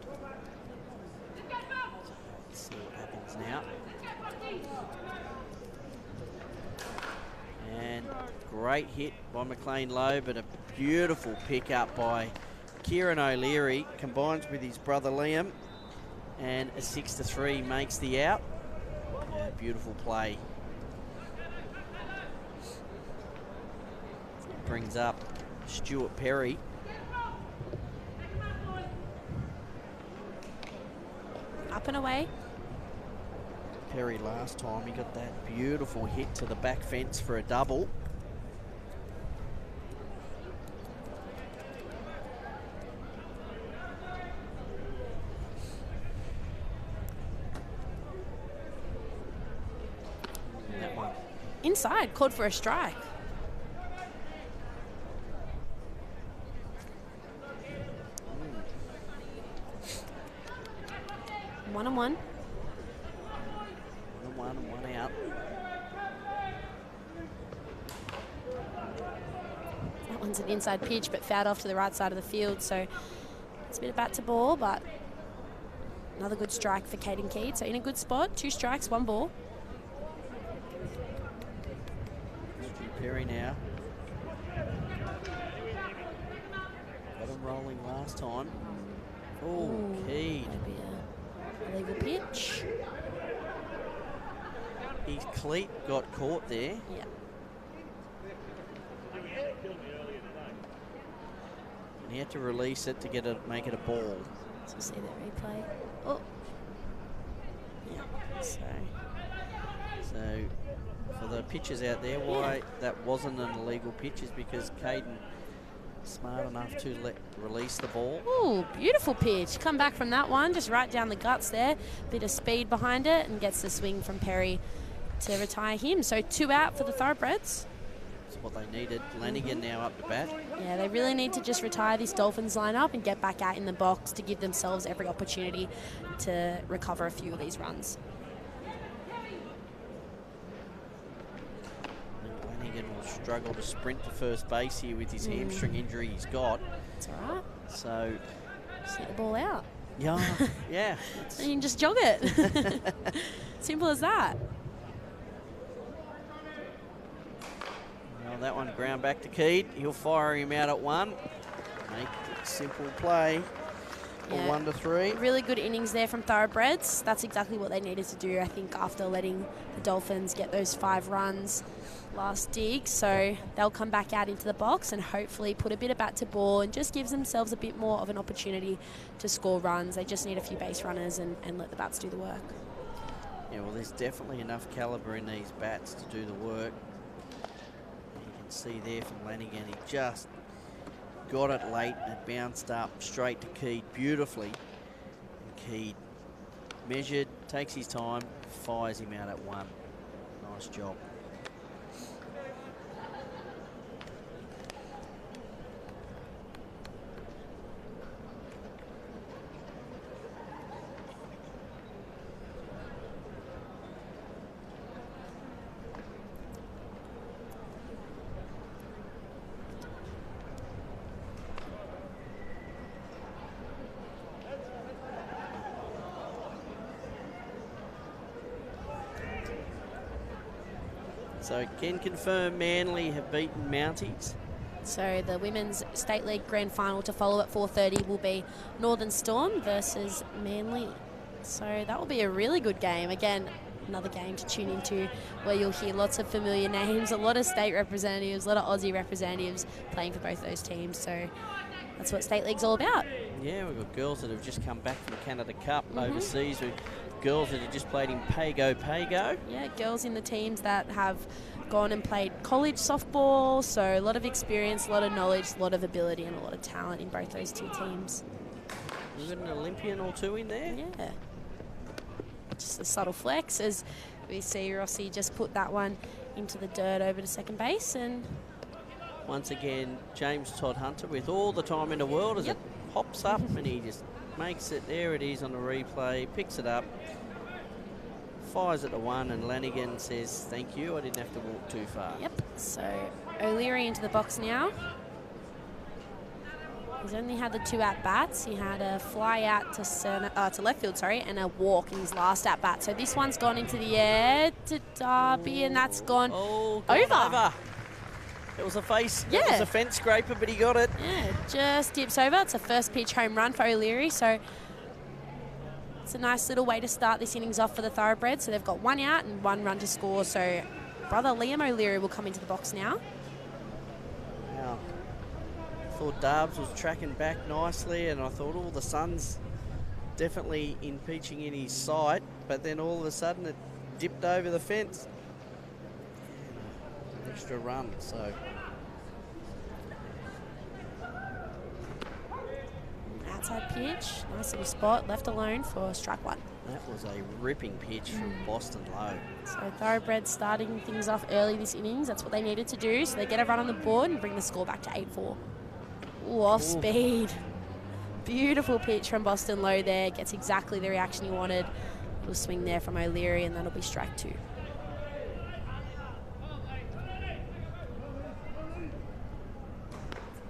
Let's see what happens now. And great hit by McLean Lowe, but a beautiful pick up by Kieran O'Leary, combines with his brother Liam, and a 6-3 makes the out. Beautiful play. Brings up Stuart Perry. Up and away. Perry last time, he got that beautiful hit to the back fence for a double. That one. Inside, called for a strike. One and one. 1 and 1 out. That one's an inside pitch, but fouled off to the right side of the field. So it's a bit of bat to ball, but another good strike for Caden Keed. So in a good spot, 2 strikes, 1 ball. Stu Perry now. Got him rolling last time. Oh, Keed. That'd be a legal pitch. His cleat got caught there. Yeah. And he had to release it to get it, make it a ball. So see that replay. Oh. Yeah. So for the pitchers out there, why that wasn't an illegal pitch is because Caden smart enough to release the ball. Ooh, beautiful pitch. Come back from that one, just right down the guts there. Bit of speed behind it, and gets the swing from Perry to retire him. So 2 out for the Thoroughbreds. That's what they needed. Lanigan now up to bat. Yeah, they really need to just retire this Dolphins lineup and get back out in the box to give themselves every opportunity to recover a few of these runs. Lanigan will struggle to sprint to first base here with his hamstring injury he's got. That's all right. So just hit the ball out. Yeah, yeah. And you can just jog it. Simple as that. Well, that one ground back to Keed. He'll fire him out at 1. Make it simple play. or 1 to 3. Really good innings there from Thoroughbreds. That's exactly what they needed to do, I think, after letting the Dolphins get those 5 runs last dig. So they'll come back out into the box and hopefully put a bit of bat to ball and just gives themselves a bit more of an opportunity to score runs. They just need a few base runners and let the bats do the work. Yeah, well, there's definitely enough calibre in these bats to do the work. You can see there from Lanigan, he just got it late and it bounced up straight to Keed beautifully. And Keed measured, takes his time, fires him out at 1. Nice job. So can confirm Manly have beaten Mounties. So the Women's State League Grand Final to follow at 4:30 will be Northern Storm versus Manly. So that will be a really good game. Again, another game to tune into where you'll hear lots of familiar names, a lot of state representatives, a lot of Aussie representatives playing for both those teams. So that's what State League's all about. Yeah, we've got girls that have just come back from the Canada Cup overseas. With girls that have just played in Pago. Yeah, girls in the teams that have gone and played college softball. So a lot of experience, a lot of knowledge, a lot of ability and a lot of talent in both those two teams. We've got an Olympian or two in there. Yeah. Just a subtle flex as we see Rossi just put that one into the dirt over to second base. And once again, James Todd Hunter with all the time in the world as it hops up and he just makes it. There it is on the replay, picks it up, fires it to 1, and Lanigan says, thank you, I didn't have to walk too far. Yep, so O'Leary into the box now. He's only had the 2 at-bats. He had a fly out to left field, and a walk in his last at-bat. So this one's gone into the air to Darby, and that's gone over. It was a face, yeah. It was a fence scraper, but he got it. Yeah, just dips over. It's a first pitch home run for O'Leary, so it's a nice little way to start this innings off for the Thoroughbreds. So they've got 1 out and 1 run to score. So brother Liam O'Leary will come into the box now. Wow. I thought Darbs was tracking back nicely, and I thought, the sun's definitely impeaching in his sight, but then all of a sudden it dipped over the fence. Extra run, so outside pitch, nice little spot, left alone for strike 1. That was a ripping pitch from Boston Low. So Thoroughbreds starting things off early this innings. That's what they needed to do, so they get a run on the board and bring the score back to 8-4. Ooh, off speed. Beautiful pitch from Boston Low there, gets exactly the reaction he wanted. Little swing there from O'Leary, and that'll be strike 2.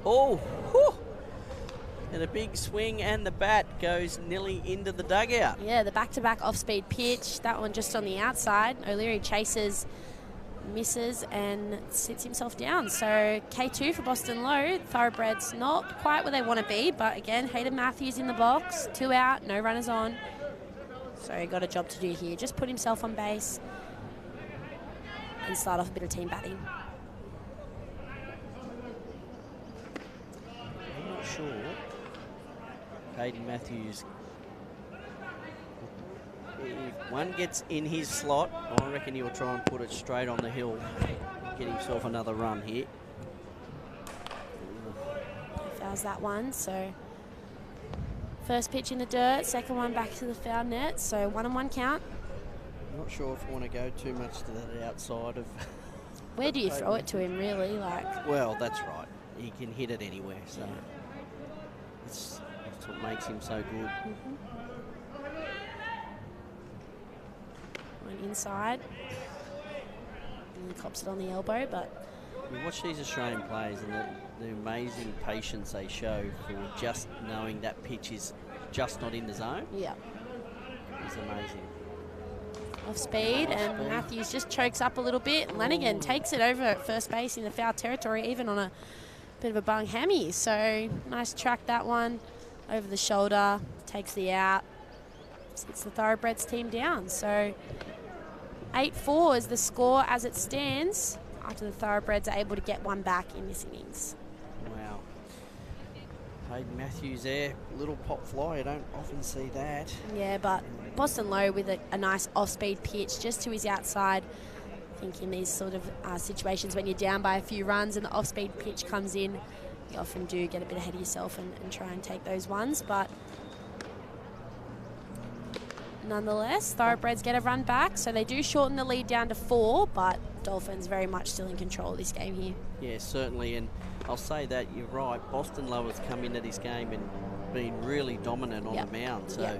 Oh, whew. And a big swing, and the bat goes nearly into the dugout. Yeah, the back-to-back off-speed pitch. That one just on the outside. O'Leary chases, misses, and sits himself down. So K2 for Boston Low. Thoroughbreds not quite where they want to be, but again, Hayden Matthews in the box. 2 out, no runners on. So he got a job to do here. Just put himself on base and start off a bit of team batting. Sure. Hayden Matthews, if one gets in his slot, I reckon he'll try and put it straight on the hill, get himself another run here. He fouls that one, so first pitch in the dirt, second one back to the foul net, so 1-1 count. I'm not sure if I want to go too much to that outside of. Where do you throw it to him, really? Well, that's right. He can hit it anywhere, so. Yeah. That's what makes him so good. One inside. And he cops it on the elbow, but... We watch these Australian players and the amazing patience they show for just knowing that pitch is just not in the zone. Yeah. It's amazing. Off speed, and Matthews just chokes up a little bit. Lanigan takes it over at first base in the foul territory, even on a bit of a bung hammy. So nice track that one. over the shoulder, takes the out, sits the Thoroughbreds team down. So 8-4 is the score as it stands after the Thoroughbreds are able to get one back in this innings. Wow. Hayden Matthews there, little pop fly, you don't often see that. Yeah, but Boston Low with a nice off-speed pitch just to his outside. I think in these sort of situations when you're down by a few runs and the off-speed pitch comes in, you often do get a bit ahead of yourself and try and take those ones. But nonetheless, Thoroughbreds get a run back, so they do shorten the lead down to 4, but Dolphins very much still in control of this game here. Yeah, certainly, and I'll say that you're right. Boston Low has come into this game and been really dominant on the mound. So,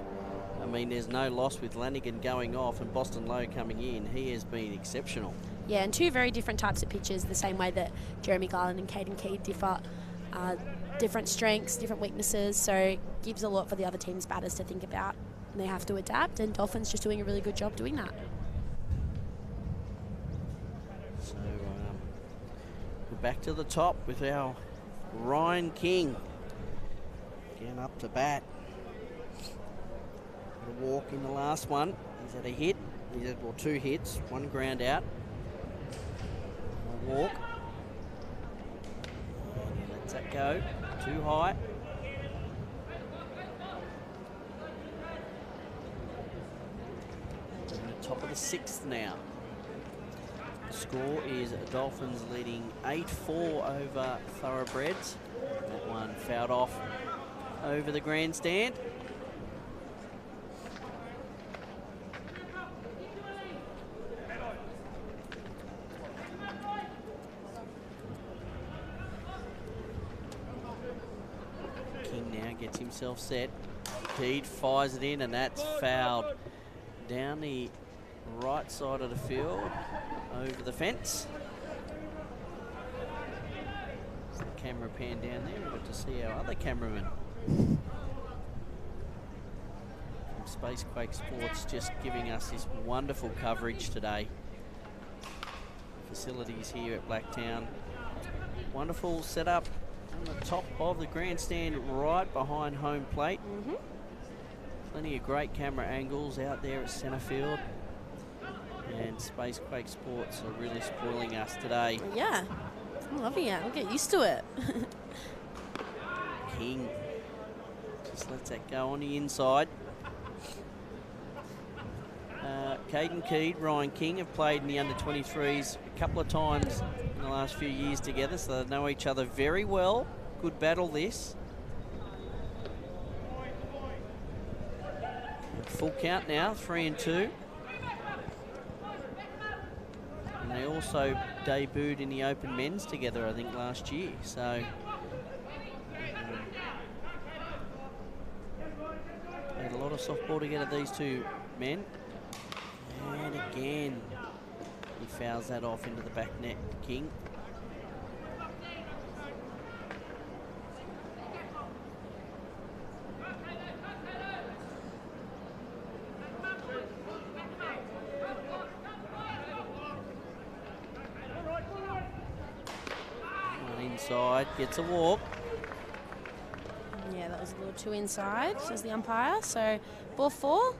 I mean, there's no loss with Lanigan going off and Boston Low coming in. He has been exceptional. Yeah, and two very different types of pitches, the same way that Jeremy Garland and Caden Keed differ. Different strengths, different weaknesses, so gives a lot for the other team's batters to think about. And they have to adapt, and Dolphins just doing a really good job doing that. So we're back to the top with our Ryan King. Again up to bat. A walk in the last one. He's had a hit. He's had 2 hits, 1 ground out. A walk. And he lets that go. Too high. Top of the 6th now. The score is Dolphins leading 8-4 over Thoroughbreds. That one fouled off over the grandstand. King now gets himself set. Keed fires it in, and that's fouled down the right side of the field, over the fence. As the camera pan down there, we've got to see our other cameraman from Spacequake Sports just giving us this wonderful coverage today. Facilities here at Blacktown. Wonderful setup on the top of the grandstand right behind home plate. Plenty of great camera angles out there at centre field. And Spacequake Sports are really spoiling us today. Yeah, I'm loving it. We'll get used to it. King just lets that go on the inside. Caden Keed, Ryan King have played in the under-23s a couple of times in the last few years together, so they know each other very well. Good battle this. Full count now, 3-2. And they also debuted in the Open Men's together, I think, last year. So had a lot of softball together, these two men. And again, he fouls that off into the back net, King. Inside, gets a walk. Yeah, that was a little too inside, says the umpire. So, ball 4.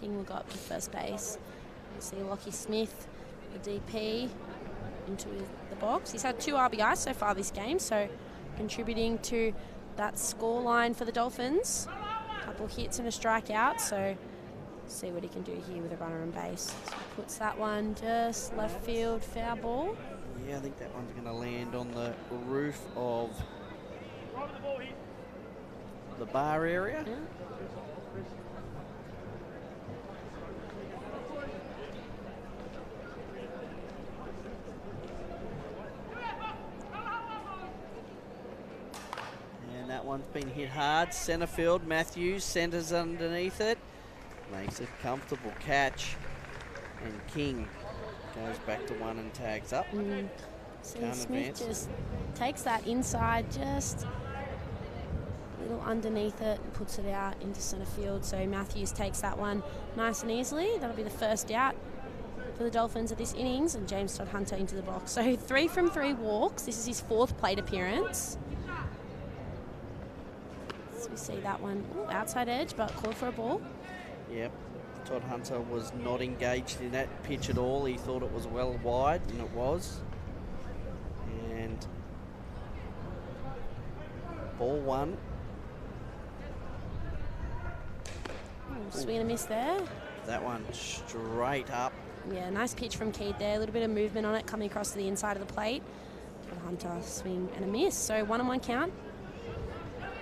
King will go up to first base. We'll see Lockie Smith, the DP, into the box. He's had 2 RBIs so far this game, so contributing to that score line for the Dolphins. A couple hits and a strikeout, so see what he can do here with a runner on base. So puts that one just left field, foul ball. Yeah, I think that one's going to land on the roof of the bar area. Yeah. And that one's been hit hard. Centre field, Matthews centres underneath it. Makes a comfortable catch. And King goes back to 1 and tags up. See, Smith just takes that inside, just a little underneath it, and puts it out into centre field. So Matthews takes that one nice and easily. That'll be the first out for the Dolphins of this innings, and James Todd Hunter into the box. So 3 from 3 walks. This is his 4th plate appearance. So we see that one outside edge, but called for a ball. Yep. Todd Hunter was not engaged in that pitch at all. He thought it was well wide, and it was. And ball one. Swing and a miss there. That one straight up. Yeah, nice pitch from Keith there. A little bit of movement on it coming across to the inside of the plate. Todd Hunter, swing and a miss. So 1-on-1 count.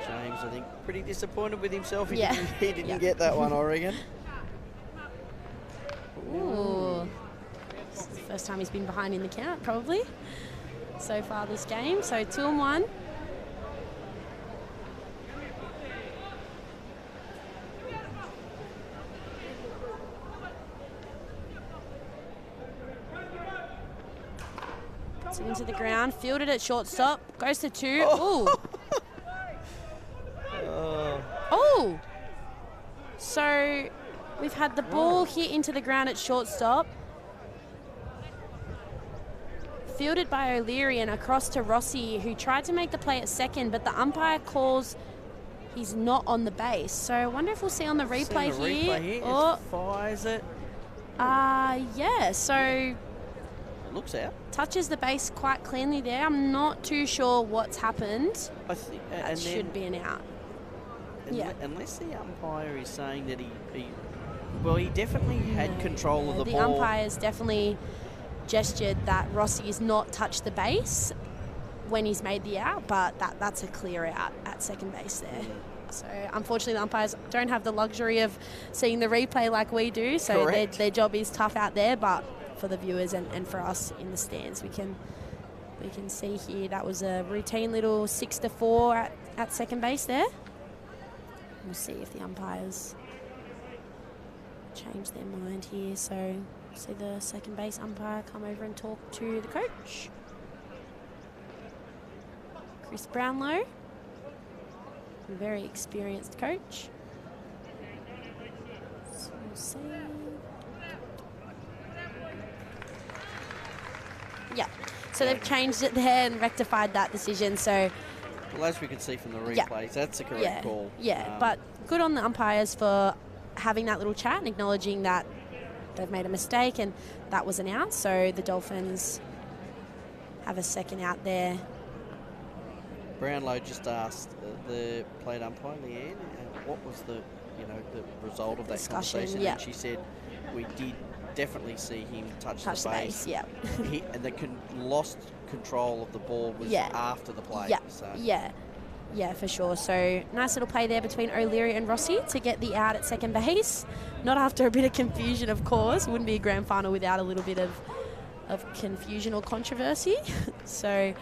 James, I think, pretty disappointed with himself. He Yeah. didn't get that one, I reckon. Ooh. This is the first time he's been behind in the count, probably, so far this game. So 2-1. Puts it into the ground, fielded at shortstop, goes to 2. Oh. Ooh. Oh. So we've had the ball hit into the ground at shortstop, fielded by O'Leary and across to Rossi, who tried to make the play at second, but the umpire calls he's not on the base. So I wonder if we'll see on the replay here. Or fires it. Yeah, so It looks out. touches the base quite cleanly there. I'm not too sure what's happened. I think, That should be an out. Yeah. Unless the umpire is saying that he definitely had control of the The ball. umpire's definitely gestured that Rossi has not touched the base when he's made the out, but that's a clear out at second base there. So unfortunately the umpires don't have the luxury of seeing the replay like we do, so their job is tough out there, but for the viewers and for us in the stands, we can see here that was a routine little 6-4 at second base there. We'll see if the umpires change their mind here. So see the second base umpire come over and talk to the coach, Chris Brownlow, a very experienced coach. So we'll see. Yeah, so they've changed it there and rectified that decision. So well, as we can see from the replays, that's the correct call. Yeah, but good on the umpires for having that little chat and acknowledging that they've made a mistake and that was an out. So the Dolphins have a second out there. Brownlow just asked the plate umpire, Leanne, what was the result of that Discussion, conversation? yeah. And she said, we did definitely see him touch the base. Yeah. And the lost control of the ball was after the play. Yeah. So. Yeah, for sure. So nice little play there between O'Leary and Rossi to get the out at second base. Not after a bit of confusion, of course. Wouldn't be a grand final without a little bit of confusion or controversy. So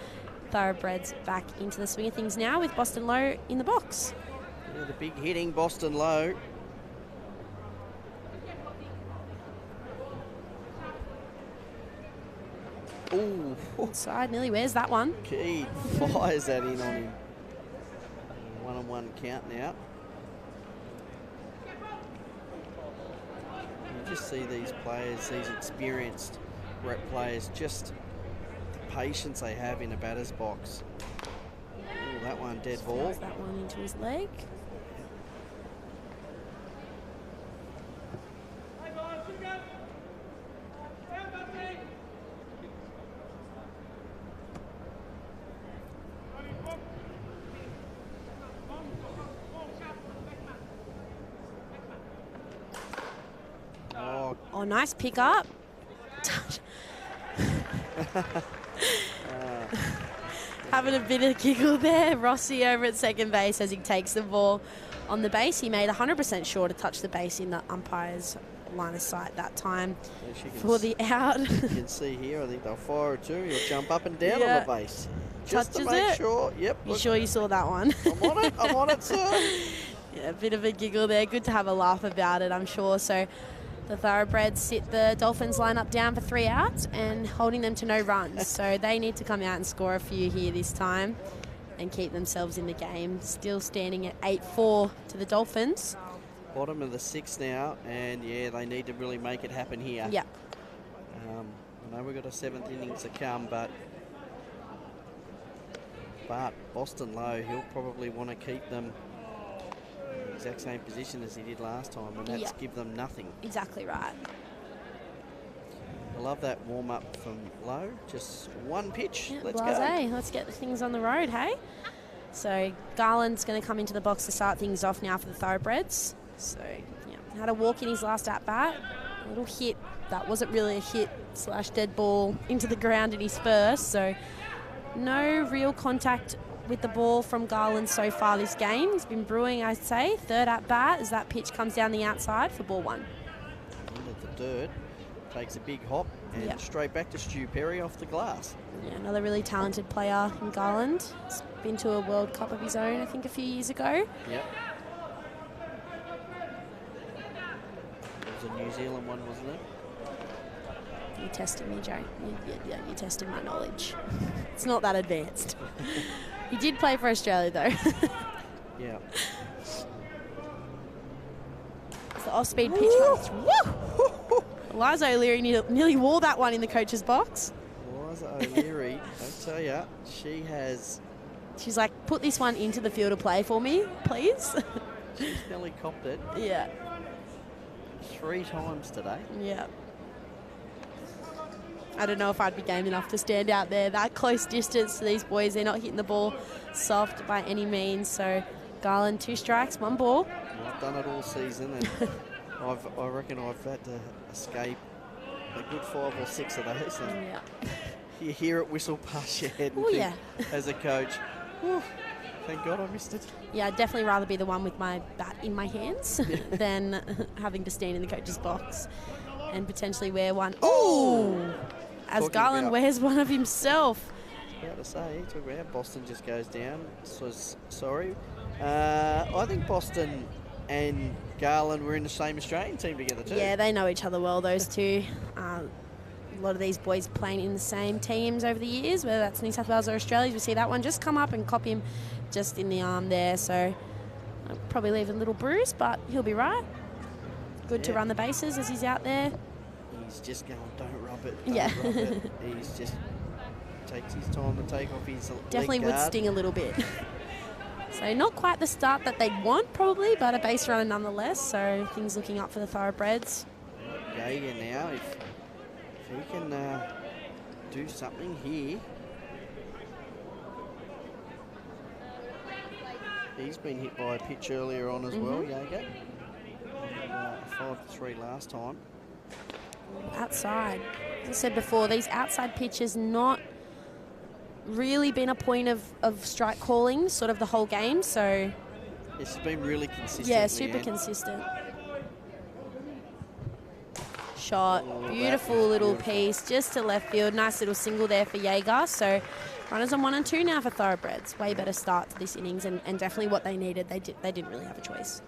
Thoroughbreds back into the swing of things now with Boston Low in the box. Yeah, the big hitting Boston Low. Ooh. Inside, nearly wears that one. Keed fires that in on him. 1-on-1 count now. You just see these players, these experienced rep players, just the patience they have in a batter's box. Ooh, that one dead ball. Throws that one into his leg. Oh, nice pick up. Having a bit of giggle there. Rossi over at second base as he takes the ball on the base. He made 100% sure to touch the base in the umpire's line of sight that time for the out. You can see here, I think they'll fire it too. He'll jump up and down on the base. Just Touches to make it. sure. Yep. You sure you saw that one? I'm on it, sir. Yeah, a bit of a giggle there. Good to have a laugh about it, I'm sure. So the Thoroughbreds sit the Dolphins lineup down for 3 outs and holding them to no runs. So they need to come out and score a few here this time and keep themselves in the game. Still standing at 8-4 to the Dolphins. Bottom of the 6th now, and yeah, they need to really make it happen here. Yeah. I know we've got a 7th innings to come, but Boston Low, he'll probably want to keep them exact same position as he did last time, and that's give them nothing. Exactly right. I love that warm-up from Lowe. Just one pitch. Yeah, Let's blasé. go. Let's get things on the road, hey? So Garland's going to come into the box to start things off now for the Thoroughbreds. So, yeah, had a walk in his last at-bat. A little hit. That wasn't really a hit / dead ball into the ground in his first. So no real contact with the ball from Garland so far this game. He's been brewing, I'd say. Third at-bat as that pitch comes down the outside for ball 1. Into the dirt. Takes a big hop and straight back to Stu Perry off the glass. Yeah, another really talented player in Garland. He's been to a World Cup of his own, I think, a few years ago. Yep. It was a New Zealand one, wasn't it? You're testing me, Joe. You're testing my knowledge. It's not that advanced. He did play for Australia, though. Yeah. It's the off-speed pitch. Woo! Eliza O'Leary nearly wore that one in the coach's box. Eliza O'Leary, I tell ya, She's like, put this one into the field of play for me, please. She's nearly copped it. Yeah. 3 times today. Yeah. I don't know if I'd be game enough to stand out there that close distance to these boys. They're not hitting the ball soft by any means. So Garland, 2 strikes, 1 ball. Well, I've done it all season, and I reckon I've had to escape a good 5 or 6 of those. And you hear it whistle past your head and think, as a coach, thank God I missed it. Yeah, I'd definitely rather be the one with my bat in my hands than having to stand in the coach's box and potentially wear one. Ooh! As Garland wears one of himself. About to say, talk about Boston just goes down. So sorry. I think Boston and Garland were in the same Australian team together too. Yeah, they know each other well, those two. A lot of these boys playing in the same teams over the years, whether that's New South Wales or Australia. We see that one just come up and cop him just in the arm there. So I'll probably leave a little bruise, but he'll be right. Good to run the bases as he's out there. He's just going, don't rub it, don't rub it. He's just takes his time to take off his definitely leg would guard. sting a little bit. So not quite the start that they'd want probably, but a base runner nonetheless. So things looking up for the Thoroughbreds. Jaeger now, if he can do something here. He's been hit by a pitch earlier on as well, Jaeger. 5-3 last time. Outside. As I said before, these outside pitches not really been a point of strike calling sort of the whole game. So it's been really consistent. Yeah, super consistent. Shot. Beautiful little piece just to left field. Nice little single there for Jaeger. So runners on 1 and 2 now for Thoroughbreds. Way better start to this innings and definitely what they needed. They didn't really have a choice.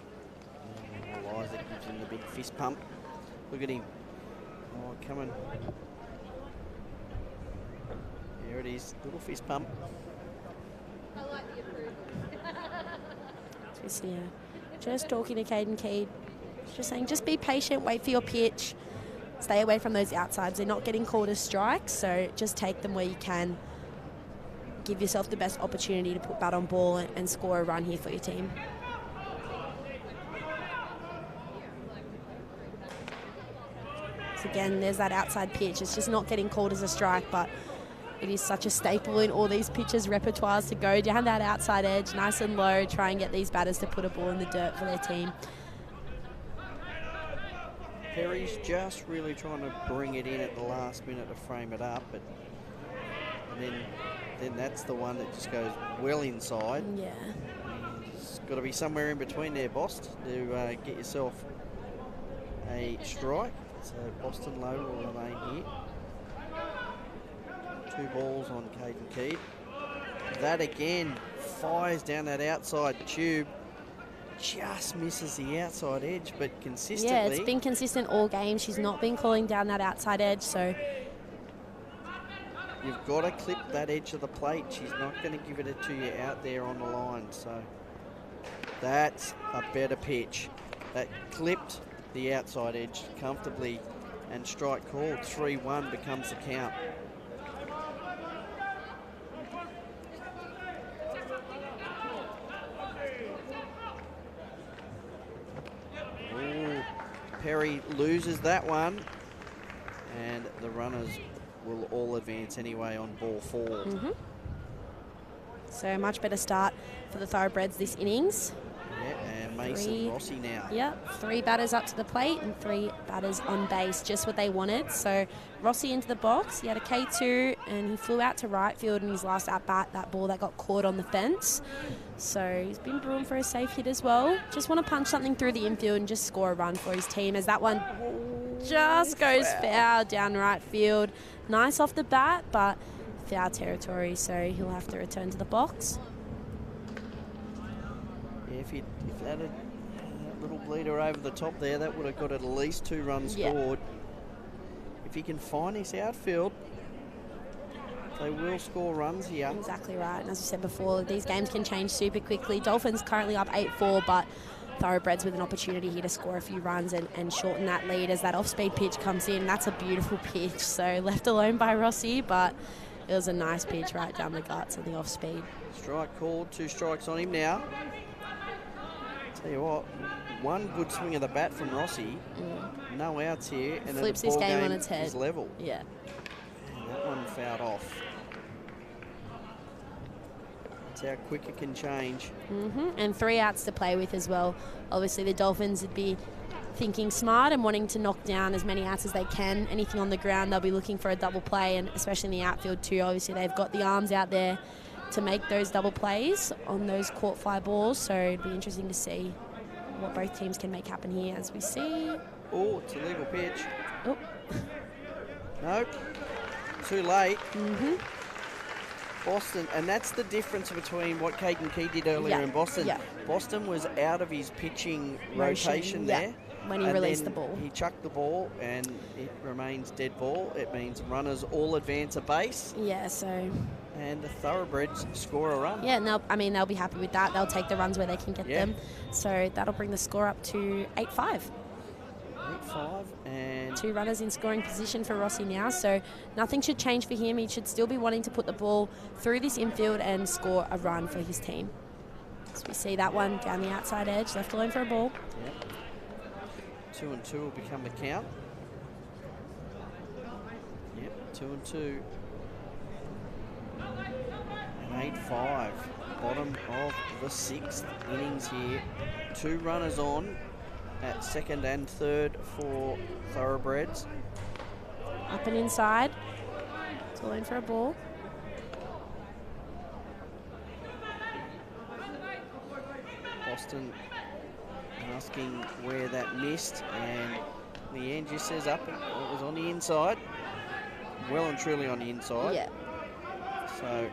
Eliza gives him the big fist pump. Look at him. Oh, coming. There it is. Little fist pump. I like the approval. Just talking to Caden Keed. Just saying, just be patient, wait for your pitch. Stay away from those outsides. They're not getting called as strikes, so just take them where you can. Give yourself the best opportunity to put bat on ball and score a run here for your team. So again, there's that outside pitch. It's just not getting called as a strike, but it is such a staple in all these pitchers' repertoires to go down that outside edge, nice and low, try and get these batters to put a ball in the dirt for their team. Perry's just really trying to bring it in at the last minute to frame it up, but then that's the one that just goes well inside. Yeah. It's got to be somewhere in between there, boss, to get yourself a strike. So Boston Low will remain here. 2 balls on Caden Keed. That again fires down that outside tube. Just misses the outside edge, but consistently. Yeah, it's been consistent all game. She's not been calling down that outside edge, so. You've got to clip that edge of the plate. She's not going to give it to you out there on the line. So that's a better pitch. That clipped the outside edge comfortably, and strike called. 3-1 becomes the count. Perry loses that one, and the runners will all advance anyway on ball 4. So much better start for the Thoroughbreds this innings. Yeah, and Mason Rossi now. Yep, 3 batters up to the plate and 3 batters on base, just what they wanted. So Rossi into the box, he had a K2 and he flew out to right field in his last at-bat, that ball that got caught on the fence. So he's been brewing for a safe hit as well. Just want to punch something through the infield and just score a run for his team, as that one just goes foul down right field. Nice off the bat, but foul territory, so he'll have to return to the box. Yeah, if that had that little bleeder over the top there, that would have got at least 2 runs scored. If he can find his outfield, they will score runs here. Exactly right. And as I said before, these games can change super quickly. Dolphins currently up 8-4, but Thoroughbreds with an opportunity here to score a few runs and shorten that lead as that off-speed pitch comes in. That's a beautiful pitch. So left alone by Rossi, but it was a nice pitch right down the guts of the off-speed. Strike called, 2 strikes on him now. Tell you what, one good swing of the bat from Rossi, no outs here, and flips then the this ball game game on its head. is level. Yeah. And that one fouled off. That's how quick it can change. And 3 outs to play with as well. Obviously, the Dolphins would be thinking smart and wanting to knock down as many outs as they can. Anything on the ground, they'll be looking for a double play, and especially in the outfield too. Obviously, they've got the arms out there to make those double plays on those caught fly balls. So it'd be interesting to see what both teams can make happen here, as we see. Oh, it's a legal pitch. Oh. Nope. Too late. Boston, and that's the difference between what Caden Key did earlier in Boston. Boston was out of his pitching rotation there. When he released the ball. He chucked the ball and it remains dead ball. It means runners all advance a base. Yeah, so. And the Thoroughbreds score a run. Yeah, and they'll be happy with that. They'll take the runs where they can get them. So that'll bring the score up to 8-5. 8-5 and 2 runners in scoring position for Rossi now, so nothing should change for him. He should still be wanting to put the ball through this infield and score a run for his team. So we see that one down the outside edge, left alone for a ball. 2 and 2 will become the count. 2 and 2. And 8-5. Bottom of the 6th innings here. 2 runners on at 2nd and 3rd for Thoroughbreds. Up and inside. It's all in for a ball. Boston asking where that missed, and Leanne just says up. It was on the inside. Well and truly on the inside. Yeah. So.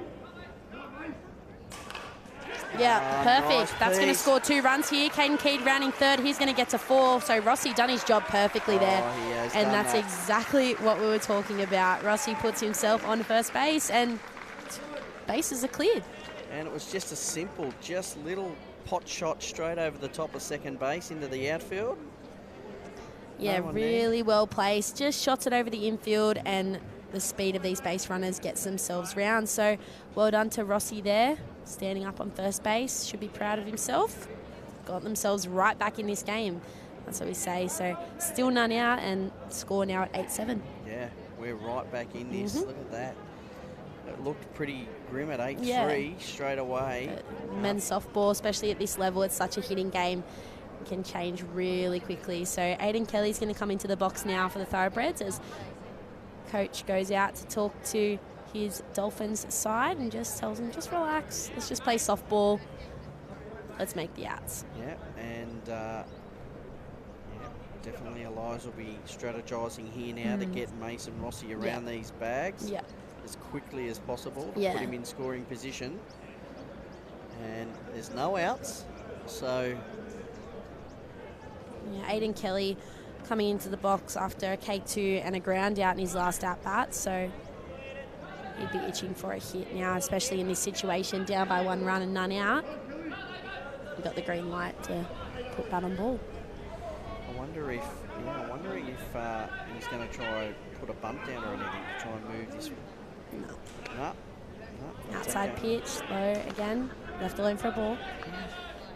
Yeah, perfect. Nice That's going to piece. score 2 runs here. Caden Keed rounding 3rd. He's going to get to 4. So Rossi done his job perfectly there. He has and done that's that. exactly what we were talking about. Rossi puts himself on first base and bases are cleared. And it was just a simple, just little pot shot straight over the top of second base into the outfield. Yeah, No one really well placed. Just shots it over the infield, and the speed of these base runners gets themselves round. So well done to Rossi there, standing up on first base. Should be proud of himself. Got themselves right back in this game. That's what we say. So still none out, and score now at 8-7. Yeah, we're right back in this. Look at that. It looked pretty grim at 8-3 Yeah. straight away. Men's softball, especially at this level, it's such a hitting game. It can change really quickly. So Aiden Kelly's going to come into the box now for the Thoroughbreds as coach goes out to talk to his Dolphins side and just tells them, just relax. Let's just play softball. Let's make the outs. Yeah, and definitely Eliza will be strategizing here now to get Mason Rossi around these bags as quickly as possible to put him in scoring position. And there's no outs, so Aiden Kelly coming into the box after a K2 and a ground out in his last at-bat, so he'd be itching for a hit now, especially in this situation, down by 1 run and none out. We've got the green light to put that on ball. I wonder if he's going to try put a bump down or anything to try and move this. No. Outside pitch, low again, left alone for a ball.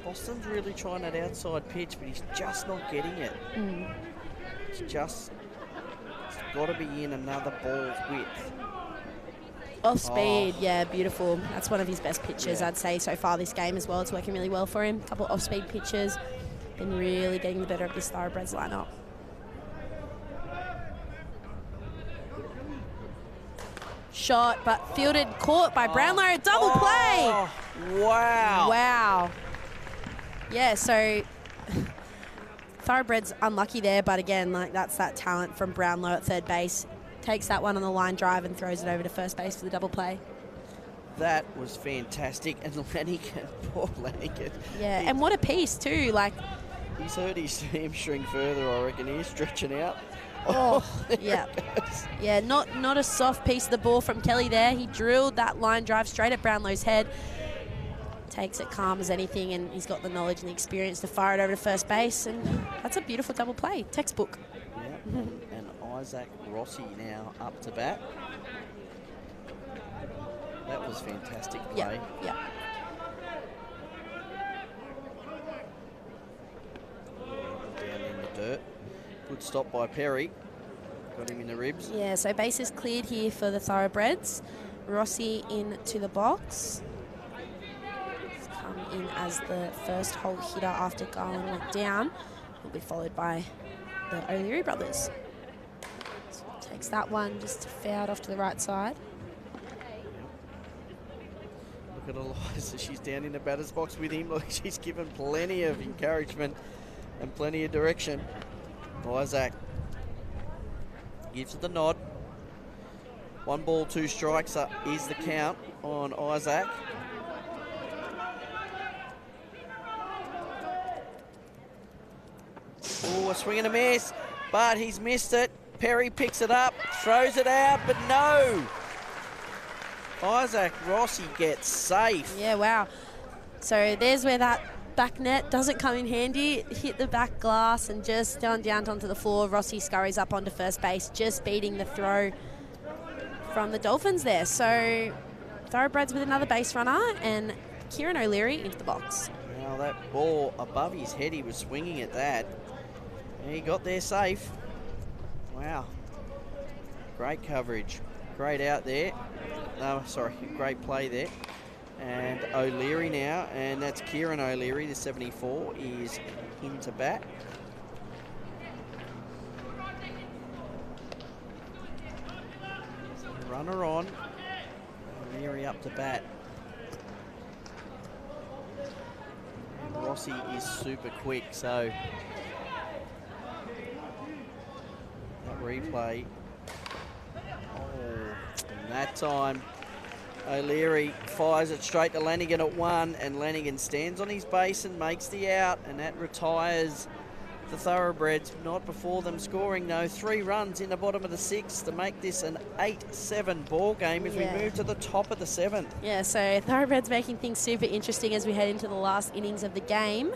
Boston's really trying that outside pitch, but he's just not getting it. it's got to be in another ball's width. Off speed, yeah, beautiful. That's one of his best pitches, Yeah. I'd say, so far this game as well. It's working really well for him. A couple off-speed pitches. Been really getting the better of this Thoroughbreds lineup. Shot, but fielded, caught by Brownlow. Double play! Wow. Wow. Yeah, so Thoroughbreds unlucky there, but again, like that's that talent from Brownlow at third base. Takes that one on the line drive and throws it over to first base for the double play. That was fantastic. And Lanigan, poor Lanigan. Yeah, and what a piece too. Like, he's hurt his hamstring further, I reckon. He's stretching out. oh, yeah. Yeah, not a soft piece of the ball from Kelly there. He drilled that line drive straight at Brownlow's head. Takes it calm as anything, and he's got the knowledge and the experience to fire it over to first base, and that's a beautiful double play. Textbook. Yeah. And Isaac Rossi now up to bat. That was fantastic play. Yeah. Down in the dirt. Good stop by Perry. Got him in the ribs. Yeah, so base is cleared here for the Thoroughbreds. Rossi into the box. He's come in as the first hole hitter after Garland went down. He'll be followed by the O'Leary brothers. So takes that one, just fouled off to the right side. Look at Eliza. She's down in the batter's box with him. Look, she's given plenty of encouragement and plenty of direction. Isaac gives it the nod. 1 ball, 2 strikes is the count on Isaac. Oh, a swing and a miss, but he's missed it. Perry picks it up, throws it out, but no. Isaac Rossi gets safe. Yeah, wow. So there's where that back net doesn't come in handy. Hit the back glass and just down onto the floor. Rossi scurries up onto first base, just beating the throw from the Dolphins there. So Thoroughbreds with another base runner and Kieran O'Leary into the box. Now that ball above his head, he was swinging at that. And he got there safe. Wow. Great coverage. Great out there. No, sorry, great play there. And O'Leary now, and that's Kieran O'Leary, the 74, is into bat. Runner on. O'Leary up to bat. And Rossi is super quick, so that replay. And that time, O'Leary fires it straight to Lanigan at 1, and Lanigan stands on his base and makes the out, and that retires the Thoroughbreds. Not before them scoring, though. 3 runs in the bottom of the 6th to make this an 8-7 ball game as we move to the top of the 7th. Yeah, so Thoroughbreds making things super interesting as we head into the last innings of the game.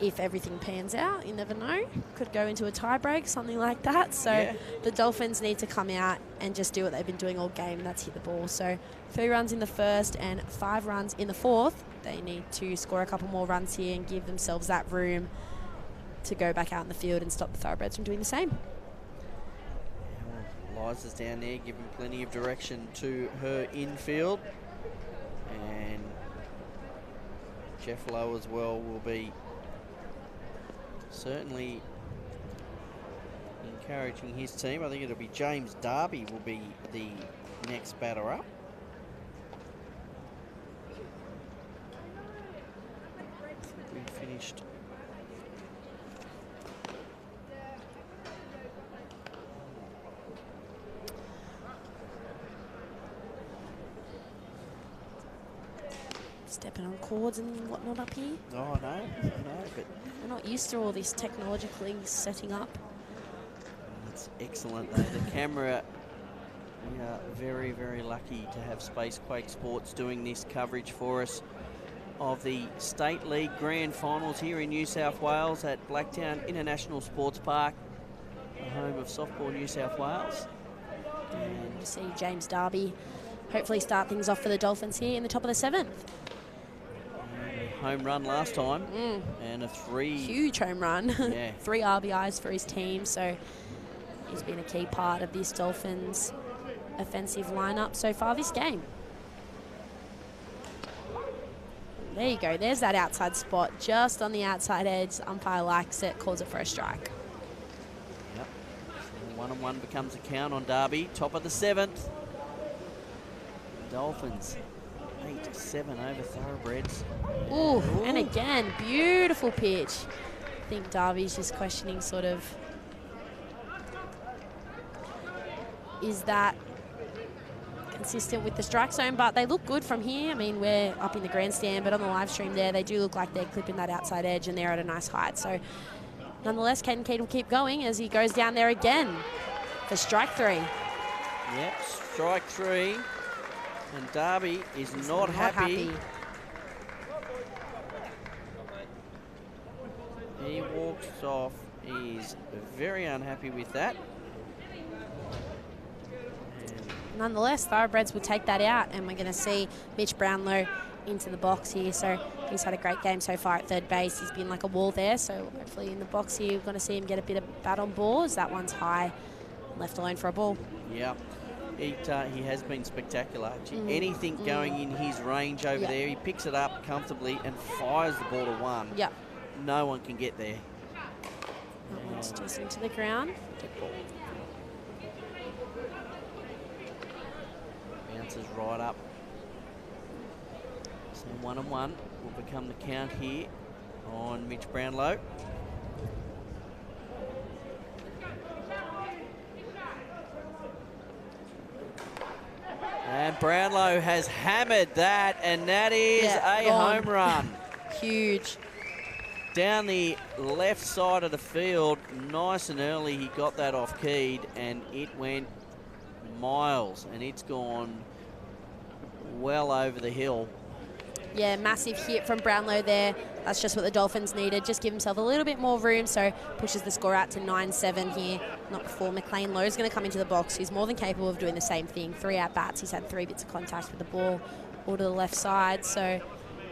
If everything pans out, you never know. Could go into a tiebreak, something like that. So the Dolphins need to come out and just do what they've been doing all game, and that's hit the ball. So 3 runs in the first and 5 runs in the fourth. They need to score a couple more runs here and give themselves that room to go back out in the field and stop the Thoroughbreds from doing the same. Well, Liza's down there giving plenty of direction to her infield. And Jeff Lowe as well will be certainly encouraging his team. I think it'll be James Darby will be the next batter up. We finished. Stepping on cords and whatnot up here. Oh, no, but We're not used to all this technologically setting up. that's excellent. The camera, we are very, very lucky to have Spacequake Sports doing this coverage for us of the State League Grand Finals here in New South Wales at Blacktown International Sports Park, the home of Softball New South Wales. And to see James Darby hopefully start things off for the Dolphins here in the top of the 7th. home run last time, and a huge home run. Yeah. 3 RBIs for his team, so he's been a key part of this Dolphins offensive lineup so far this game. There you go. There's that outside spot, just on the outside edge. Umpire likes it, calls it for a strike. Yep. So 1-1 becomes a count on Derby. Top of the 7th. Dolphins 8-7 over Thoroughbreds. Ooh, and again, beautiful pitch. I think Derby's just questioning sort of, is that consistent with the strike zone? But they look good from here. I mean, we're up in the grandstand, but on the live stream there, they do look like they're clipping that outside edge and they're at a nice height. So nonetheless, Caden Keed will keep going as he goes down there again for strike 3. Yep, strike 3. And Derby is not happy. He walks off. He's very unhappy with that. Nonetheless, Thoroughbreds will take that out, and we're going to see Mitch Brownlow into the box here. So he's had a great game so far at third base. He's been like a wall there, so hopefully in the box here, we're going to see him get a bit of bat on balls. That one's high, left alone for a ball. Yeah, he has been spectacular. Anything going in his range over there, he picks it up comfortably and fires the ball to 1. Yeah. No one can get there. That one's just into the ground. Good ball. Bounces right up. So 1-1 will become the count here on Mitch Brownlow. And Brownlow has hammered that, and that is a home run. Huge. Down the left side of the field, nice and early, he got that off keyed, and it went miles, and it's gone well over the hill. Yeah, massive hit from Brownlow there. That's just what the Dolphins needed. Just give himself a little bit more room, so pushes the score out to 9-7 here. Not before McLean Lowe's going to come into the box. He's more than capable of doing the same thing. 3 at-bats. He's had 3 bits of contact with the ball, all to the left side. So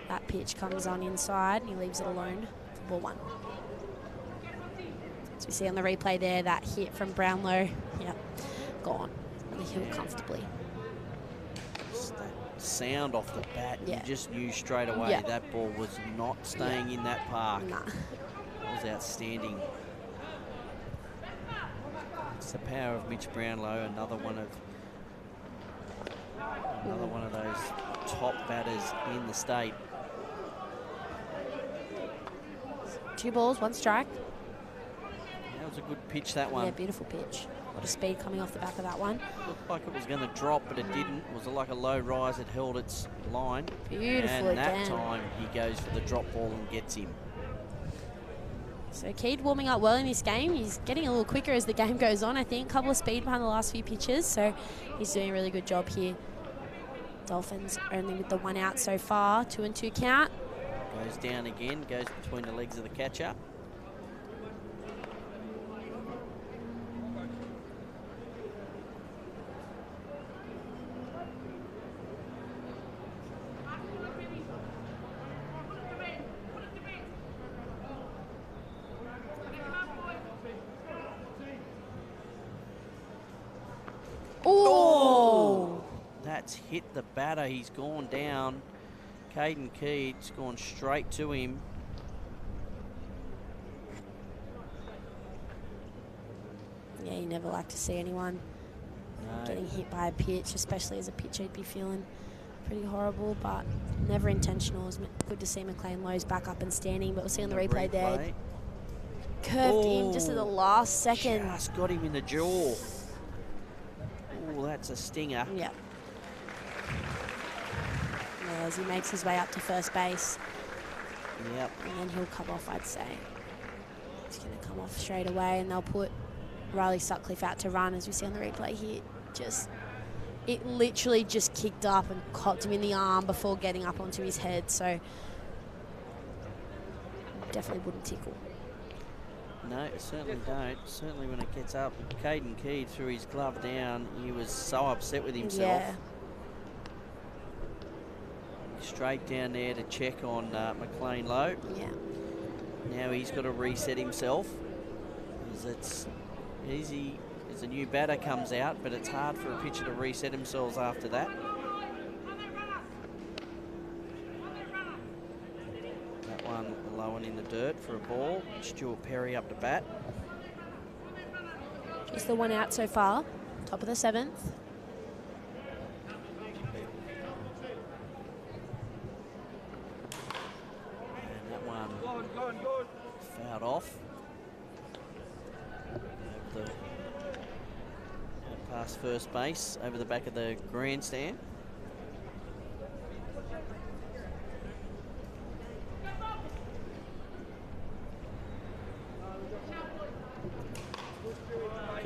that pitch comes on inside, and he leaves it alone for ball 1. As we see on the replay there, that hit from Brownlow, gone on the hill comfortably. Sound off the bat, you just knew straight away that ball was not staying in that park. Nah. That was outstanding. It's the power of Mitch Brownlow, another one of those top batters in the state. 2 balls, 1 strike. That was a good pitch, that one. Yeah, beautiful pitch. A lot of speed coming off the back of that one. Looked like it was going to drop, but it didn't. It was like a low rise. It held its line. Beautiful and again. that time he goes for the drop ball and gets him. So Keed warming up well in this game. He's getting a little quicker as the game goes on, I think. Couple of speed behind the last few pitches, so he's doing a really good job here. Dolphins only with the 1 out so far. 2-2 count. Goes down again, goes between the legs of the catcher. That's hit the batter. He's gone down. Caden Keed's gone straight to him. Yeah, you never like to see anyone getting hit by a pitch, especially as a pitcher. He'd be feeling pretty horrible, but never intentional. It's good to see McLean Lowe's back up and standing, but we'll see on the replay there. Curved him just at the last second. Just got him in the jaw. Oh, that's a stinger. Yeah. As he makes his way up to first base. Yep. And then he'll come off, I'd say. He's going to come off straight away, and they'll put Riley Sutcliffe out to run, as we see on the replay here. It literally just kicked up and copped him in the arm before getting up onto his head, so definitely wouldn't tickle. No, certainly don't. Certainly when it gets up. Caden Keed threw his glove down. He was so upset with himself. Yeah. straight down there to check on McLean Lowe. Yeah. Now he's got to reset himself. As it's easy as a new batter comes out, but it's hard for a pitcher to reset themselves after that. That one low and in the dirt for a ball. Stuart Perry up to bat. Just the one out so far. Top of the 7th. And that one fouled off. Over the, past first base, over the back of the grandstand.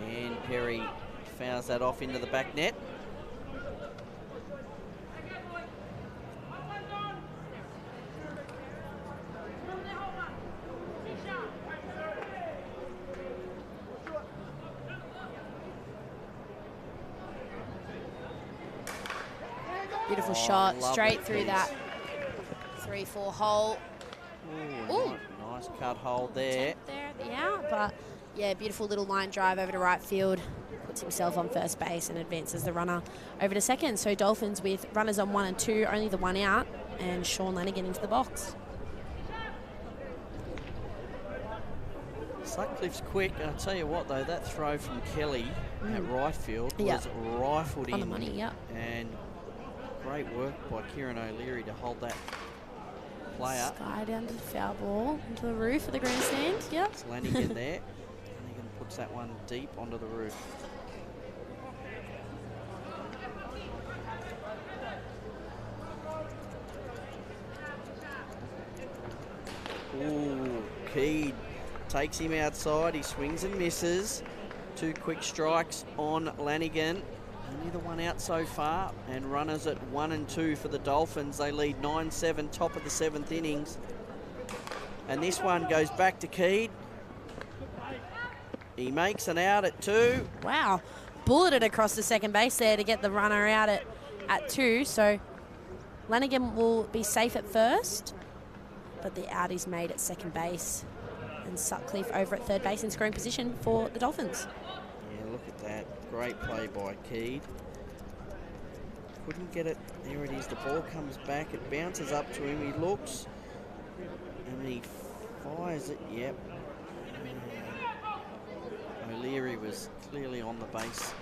And Perry fouls that off into the back net. Beautiful shot, lovely straight through piece. that 3-4 hole. Ooh. Nice cut hold there. There at the out, but yeah, beautiful little line drive over to right field. Puts himself on first base and advances the runner over to second. So Dolphins with runners on 1 and 2, only the one out, and Sean Lanigan into the box. Sutcliffe's quick. I'll tell you what though, that throw from Kelly at right field was rifled On in. the money, yeah. And great work by Kieran O'Leary to hold that player. Sky down to the foul ball, into the roof of the grandstand, yep. It's Lanigan there. Lanigan puts that one deep onto the roof. Ooh, Keed takes him outside. He swings and misses. 2 quick strikes on Lanigan. Only the one out so far, and runners at 1 and 2 for the Dolphins. They lead 9-7, top of the 7th innings. And this one goes back to Keed. He makes an out at 2. Wow, bulleted across the second base there to get the runner out at 2. So Lanigan will be safe at first, but the out is made at second base. And Sutcliffe over at third base in scoring position for the Dolphins. Yeah, look at that. Great play by Keed. Couldn't get it. There it is. The ball comes back. It bounces up to him. He looks. And he fires it. Yep. O'Leary was clearly on the base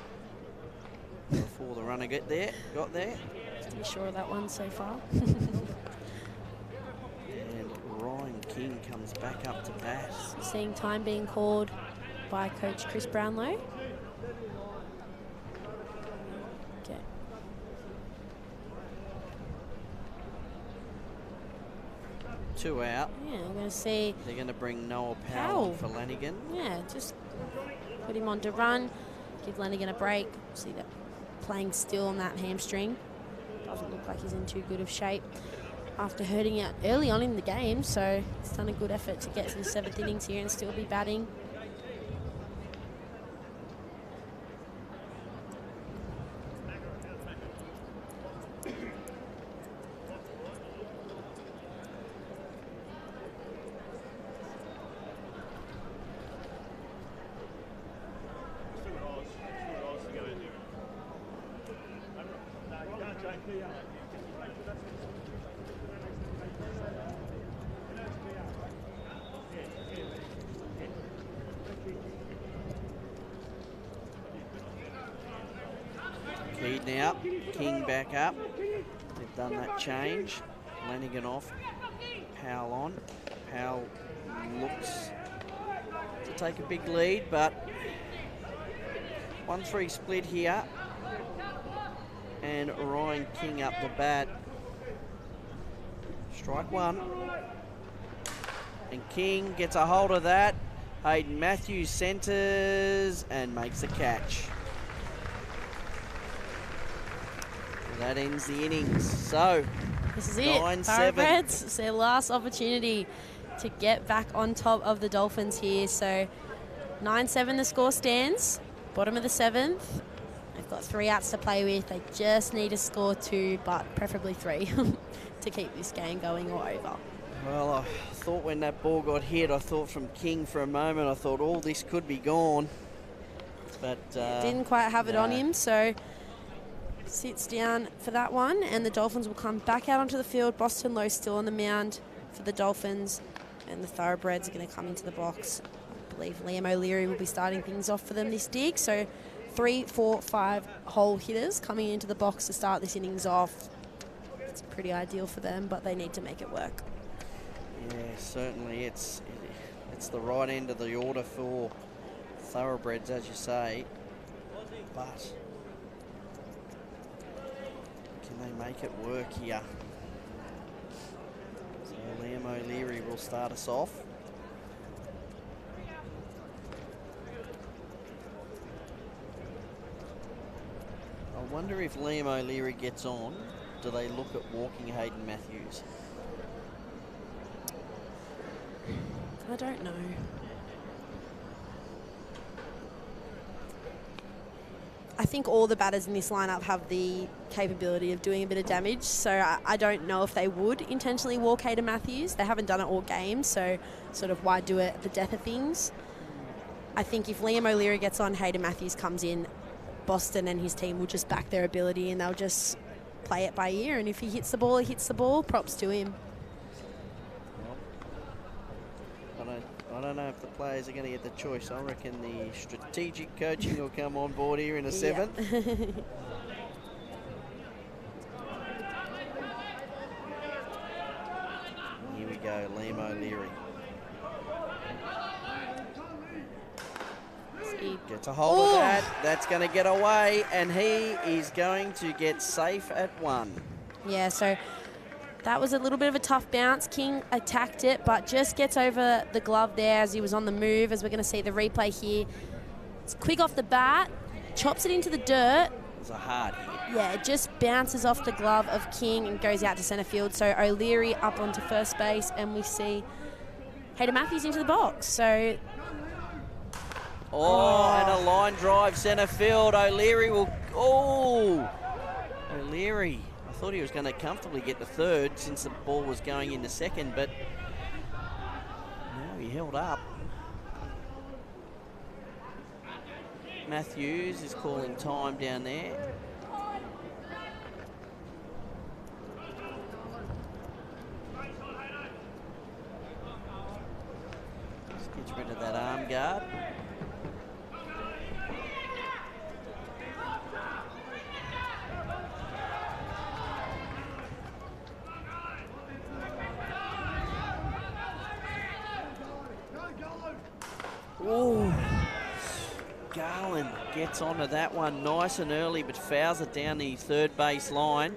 before the runner got there. Just to be sure of that one so far. And Ryan King comes back up to bat. Seeing time being called by Coach Chris Brownlow. Okay. Two out. Yeah, we're going to see. They're going to bring Noah Powell on for Lanigan. Yeah, just put him on to run, give Lanigan a break. See that playing still on that hamstring. Doesn't look like he's in too good of shape after hurting it early on in the game. So he's done a good effort to get to the 7th innings here and still be batting. Keed now, King back up. They've done that change. Lanigan off, Powell on. Powell looks to take a big lead, but 1-3 split here. And Ryan King up the bat. Strike one. And King gets a hold of that. Hayden Matthews centres and makes a catch. That ends the innings. So, this is it. 9-7. Thoroughbreds, it's their last opportunity to get back on top of the Dolphins here. So, 9-7 the score stands. Bottom of the 7th. They've got 3 outs to play with. They just need to score 2, but preferably 3 to keep this game going or over. Well, I thought when that ball got hit, I thought from King for a moment, I thought all this could be gone. But didn't quite have it on him, so sits down for that one, and the Dolphins will come back out onto the field. Boston Low still on the mound for the Dolphins, and the Thoroughbreds are going to come into the box. I believe Liam O'Leary will be starting things off for them this dig, so 3, 4, 5 hole hitters coming into the box to start this innings off. It's pretty ideal for them, but they need to make it work. Yeah, certainly it's the right end of the order for Thoroughbreds, as you say, but can they make it work here? So Liam O'Leary will start us off. I wonder if Liam O'Leary gets on, do they look at walking Hayden Matthews? I don't know. I think all the batters in this lineup have the capability of doing a bit of damage, so I don't know if they would intentionally walk Hayden Matthews. They haven't done it all game, so sort of why do it at the death of things? I think if Liam O'Leary gets on, Hayden Matthews comes in, Boston and his team will just back their ability and they'll just play it by ear, and if he hits the ball, he hits the ball. Props to him. I don't know if the players are going to get the choice. I reckon the strategic coaching will come on board here in a 7th. Here we go, Liam O'Leary. Gets a hold of that. That's going to get away, and he is going to get safe at 1. Yeah, so that was a little bit of a tough bounce. King attacked it, but just gets over the glove there as he was on the move, as we're going to see the replay here. It's quick off the bat, chops it into the dirt. It was a hard hit. Yeah, it just bounces off the glove of King and goes out to centre field. So O'Leary up onto first base, and we see Hayden Matthews into the box. So... and a line drive centre field. O'Leary will... O'Leary. I thought he was going to comfortably get the 3rd since the ball was going into 2nd, but no, he held up. Matthews is calling time down there. Just gets rid of that arm guard. Ooh, Garland gets onto that one nice and early, but fouls it down the 3rd base line.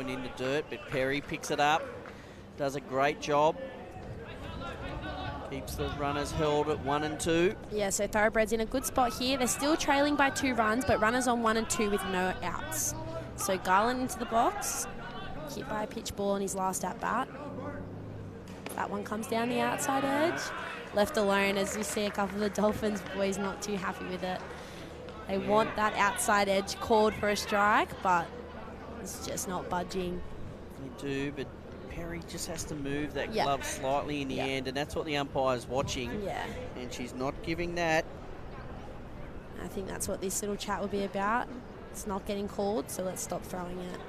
In the dirt, but Perry picks it up, does a great job, keeps the runners held at 1 and 2. Yeah, so Thoroughbreds in a good spot here. They're still trailing by 2 runs, but runners on 1 and 2 with no outs. So Garland into the box, hit by a pitch ball on his last at bat. That one comes down the outside edge, left alone, as you see a couple of the Dolphins boys not too happy with it. They want that outside edge called for a strike, but it's just not budging. They do, but Perry just has to move that glove slightly in the end, and that's what the umpire's watching. Yeah. And she's not giving that. I think that's what this little chat will be about. It's not getting called, so let's stop throwing it.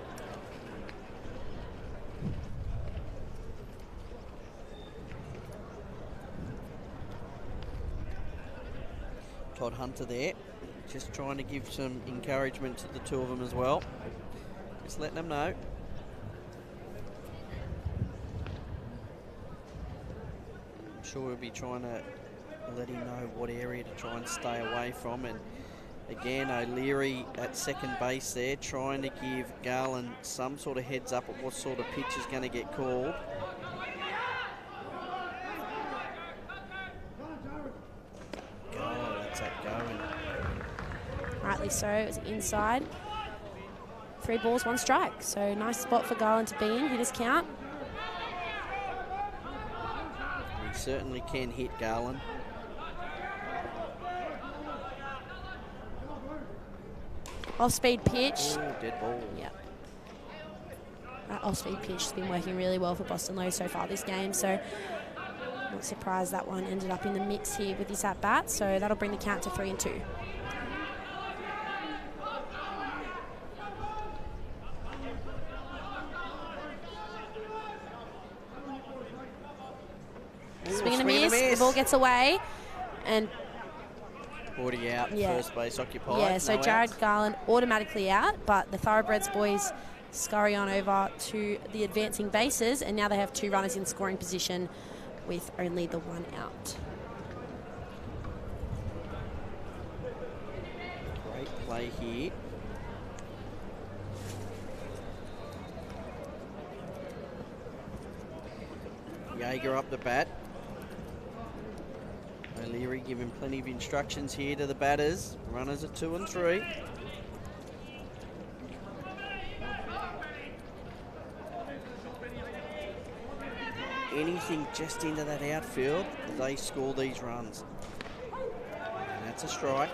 Todd Hunter there, just trying to give some encouragement to the 2 of them as well. Just letting them know. I'm sure we'll be trying to let him know what area to try and stay away from. And again, O'Leary at 2nd base there, trying to give Garland some sort of heads up at what sort of pitch is going to get called. believe so. It was inside. 3 balls, 1 strike. So nice spot for Garland to be in. Hitters count. He certainly can hit, Garland. Off-speed pitch. Ooh, dead ball. Yeah. That off-speed pitch has been working really well for Boston Low so far this game. So not surprised that one ended up in the mix here with his at-bat. So that'll bring the count to 3-2. Swing and a miss. The ball gets away. And already out, first base occupied. yeah, so no Jared outs. Garland automatically out, but the Thoroughbreds boys scurry on over to the advancing bases, and now they have 2 runners in scoring position with only the 1 out. Great play here. Jaeger up the bat. O'Leary giving plenty of instructions here to the batters. Runners at 2 and 3. Anything just into that outfield, they score these runs. And that's a strike.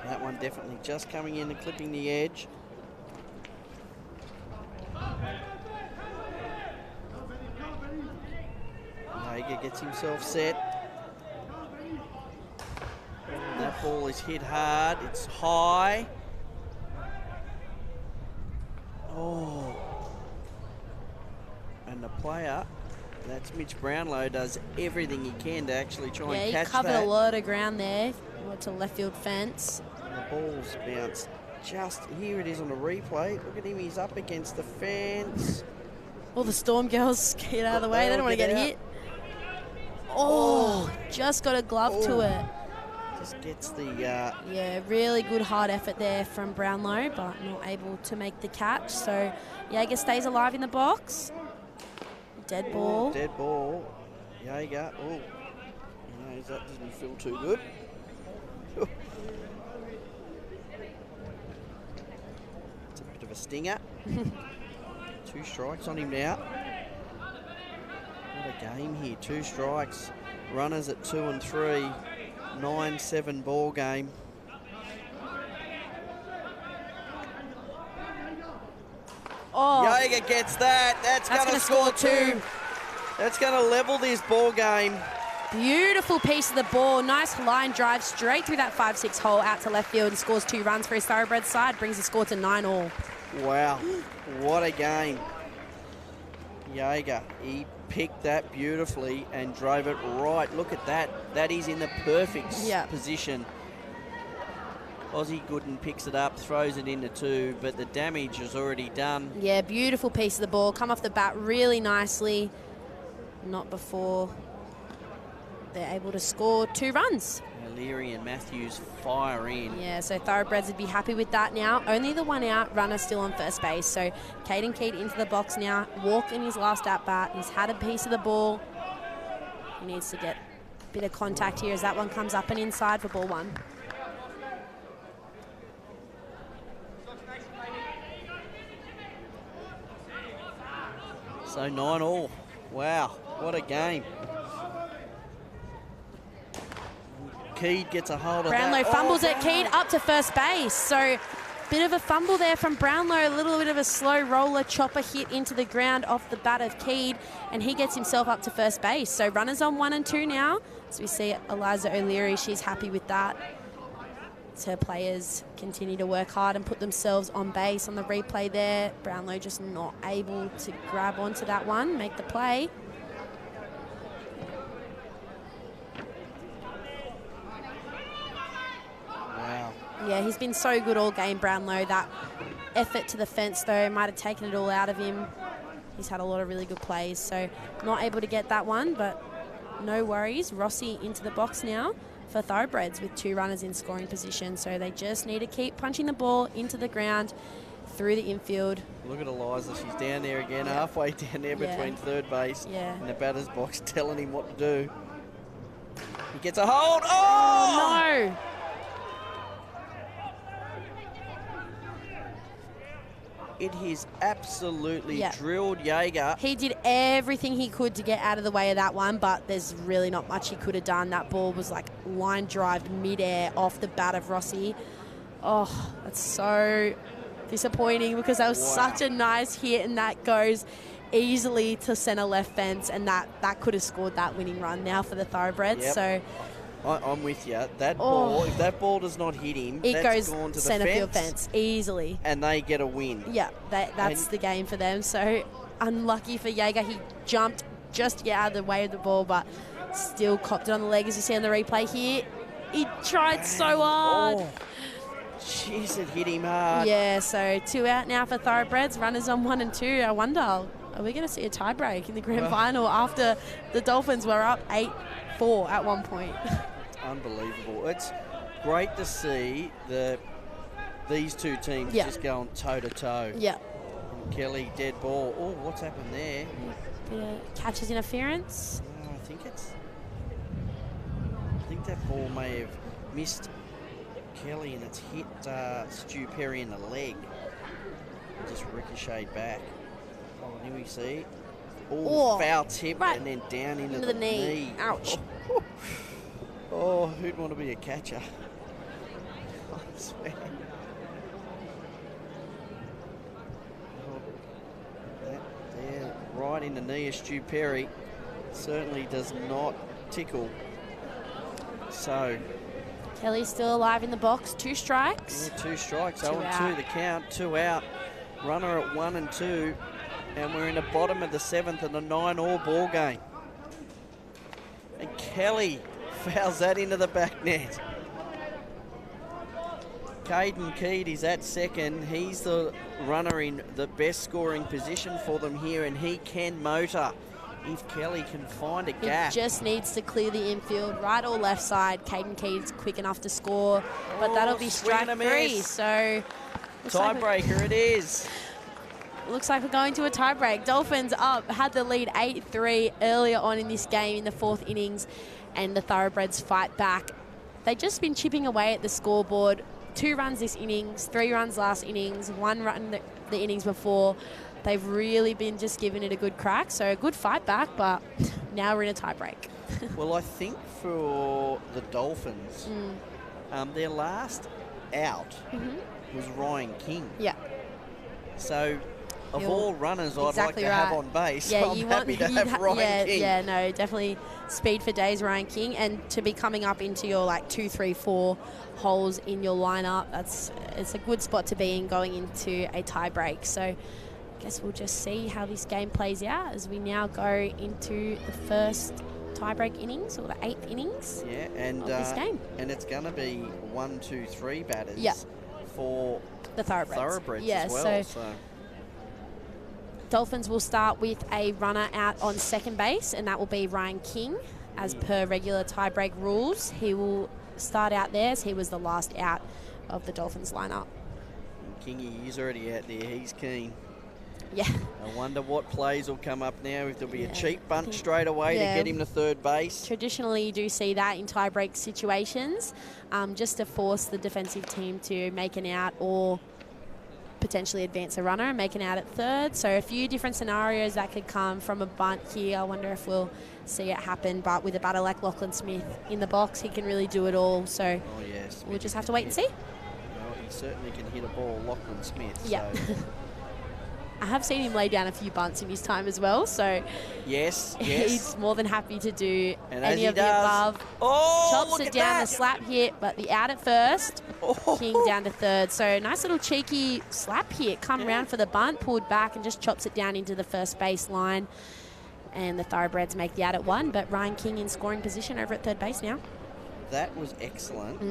That one definitely just coming in and clipping the edge. Jaeger gets himself set. That ball is hit hard. It's high. Oh. And the player, that's Mitch Brownlow, does everything he can to actually try and catch that. Yeah, he covered a lot of ground there. Went to left field fence. And the ball's bounced just, here it is on the replay. Look at him, he's up against the fence. All the Storm girls get out of the way. They don't want to get hit. Oh, just got a glove to it. Just gets the... yeah, really good hard effort there from Brownlow, but not able to make the catch. So Jaeger stays alive in the box. Dead ball. Dead ball. Jaeger. Oh, that doesn't feel too good. It's a bit of a stinger. 2 strikes on him now. What a game here. 2 strikes. Runners at 2 and 3. 9-7 ball game. Oh, Jaeger gets that. That's going to score 2. That's going to level this ball game. Beautiful piece of the ball. Nice line drive straight through that 5-6 hole out to left field and scores 2 runs for his Thoroughbreds side. Brings the score to 9-all. Wow, what a game. Jaeger, he picked that beautifully and drove it right. Look at that. That is in the perfect position. Aussie Gooden picks it up, throws it into 2, but the damage is already done. Yeah, beautiful piece of the ball. Come off the bat really nicely. Not before they're able to score 2 runs. O'Leary and Matthews fire in. Yeah, so Thoroughbreds would be happy with that now. Only the 1 out, runner still on first base. So Caden Keat into the box now. Walk in his last at-bat. He's had a piece of the ball. He needs to get a bit of contact here as that one comes up and inside for ball 1. So 9-all. Wow, what a game. Keed gets a hold of Brownlow that. fumbles it. Keed up to first base. So bit of a fumble there from Brownlow. A little bit of a slow roller chopper hit into the ground off the bat of Keed, and he gets himself up to first base. So runners on 1 and 2 now. As we see Eliza O'Leary, she's happy with that. As her players continue to work hard and put themselves on base on the replay there. Brownlow just not able to grab onto that one, make the play. Wow. Yeah, he's been so good all game, Brownlow. That effort to the fence, though, might have taken it all out of him. He's had a lot of really good plays, so not able to get that one, but no worries. Rossi into the box now for Thoroughbreds with 2 runners in scoring position, so they just need to keep punching the ball into the ground through the infield. Look at Eliza, she's down there again, halfway down there between third base and the batter's box, telling him what to do. He gets a hold. Oh! No! It has absolutely Yeah. drilled Jaeger. He did everything he could to get out of the way of that one, but there's really not much he could have done. That ball was like line drived mid-air off the bat of Rossi. Oh, that's so disappointing because that was such a nice hit, and that goes easily to centre left fence, and that could have scored that winning run now for the Thoroughbreds. Yep. So I'm with you. That ball, if that ball does not hit him, it that's goes gone to the centre field fence, fence easily. and they get a win. Yeah, that's the game for them. So unlucky for Jaeger. He jumped just to get out of the way of the ball, but still copped it on the leg, as you see on the replay here. He tried so hard. Oh, jeez, it hit him hard. Yeah, so 2 out now for Thoroughbreds. Runners on 1 and 2. I wonder, are we going to see a tiebreak in the grand final after the Dolphins were up 8-4 at one point? Unbelievable. It's great to see these two teams just going toe-to-toe. Yeah. And Kelly, dead ball. Oh, what's happened there? Catches interference. I think that ball may have missed Kelly, and it's hit Stu Perry in the leg. Just ricocheted back. Oh, here we see. Oh, foul tip, and then down into the knee. Ouch. Oh, who'd want to be a catcher? I swear. There, right in the knee of Stu Perry. Certainly does not tickle. So Kelly's still alive in the box. 2 strikes. Yeah, 2 strikes. 2 0-2 the count. 2 out. Runner at 1 and 2. And we're in the bottom of the 7th in a 9-all ball game. And Kelly fouls that into the back net. Caden Keed is at second. He's the runner in the best scoring position for them here, and he can motor if Kelly can find a gap. He just needs to clear the infield, right or left side. Caden Keed's quick enough to score, but that'll be strike 3. So tiebreaker it is. Looks like we're going to a tiebreak. Dolphins up, had the lead 8-3 earlier on in this game in the 4th innings, and the Thoroughbreds fight back. They've just been chipping away at the scoreboard. 2 runs this innings, 3 runs last innings, 1 run the innings before. They've really been just giving it a good crack. So a good fight back, but now we're in a tiebreak. Well, I think for the Dolphins, their last out was Ryan King. Yeah. So of all runners I'd like to right. have on base, yeah, I'm happy to have Ryan King. Yeah, no, definitely speed for days, Ryan King. And to be coming up into your like 2, 3, 4 holes in your lineup, it's a good spot to be in going into a tiebreak. So I guess we'll just see how this game plays out as we now go into the first tiebreak innings, or the 8th innings of this game. And it's going to be 1, 2, 3 batters for the Thoroughbreds. As well. So Dolphins will start with a runner out on second base, and that will be Ryan King. As per regular tiebreak rules, he will start out there as he was the last out of the Dolphins lineup. Kingy is already out there. He's keen. Yeah. I wonder what plays will come up now, if there'll be a cheap bunt straight away to get him to third base. Traditionally, you do see that in tiebreak situations, just to force the defensive team to make an out or potentially advance a runner and make an out at third. So a few different scenarios that could come from a bunt here. I wonder if we'll see it happen, but with a batter like Lachlan Smith in the box, he can really do it all. So we'll just have to wait and see. Well, he certainly can hit a ball, Lachlan Smith. Yeah. So. I have seen him lay down a few bunts in his time as well, so yes, he's more than happy to do any of the does. above. Oh, chops it down, the slap hit, but the out at first, King down to third. So nice little cheeky slap hit, come round for the bunt, pulled back and just chops it down into the first base line. And the Thoroughbreds make the out at 1, but Ryan King in scoring position over at third base now. That was excellent.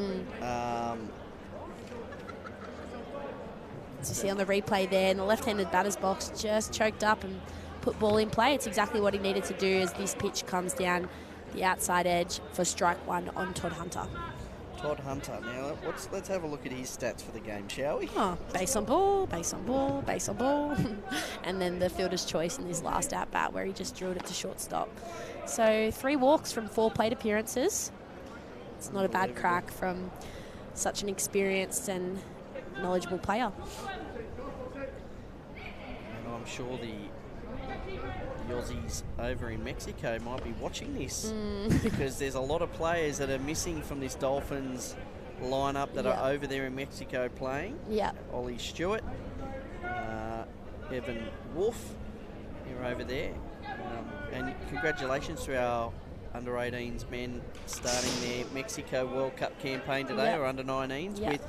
As you see on the replay there, in the left-handed batter's box, just choked up and put ball in play. It's exactly what he needed to do as this pitch comes down the outside edge for strike 1 on Todd Hunter. Todd Hunter. Now, let's have a look at his stats for the game, shall we? Oh, base on ball, base on ball, base on ball. And then the fielder's choice in his last at-bat where he just drilled it to shortstop. So 3 walks from 4 plate appearances. It's not a bad crack from such an experienced and knowledgeable player. I'm sure the Aussies over in Mexico might be watching this because there's a lot of players that are missing from this Dolphins lineup that are over there in Mexico playing. Yeah. Ollie Stewart, Evan Wolf, you're over there. And congratulations to our under-18s men starting their Mexico World Cup campaign today, or under-19s, with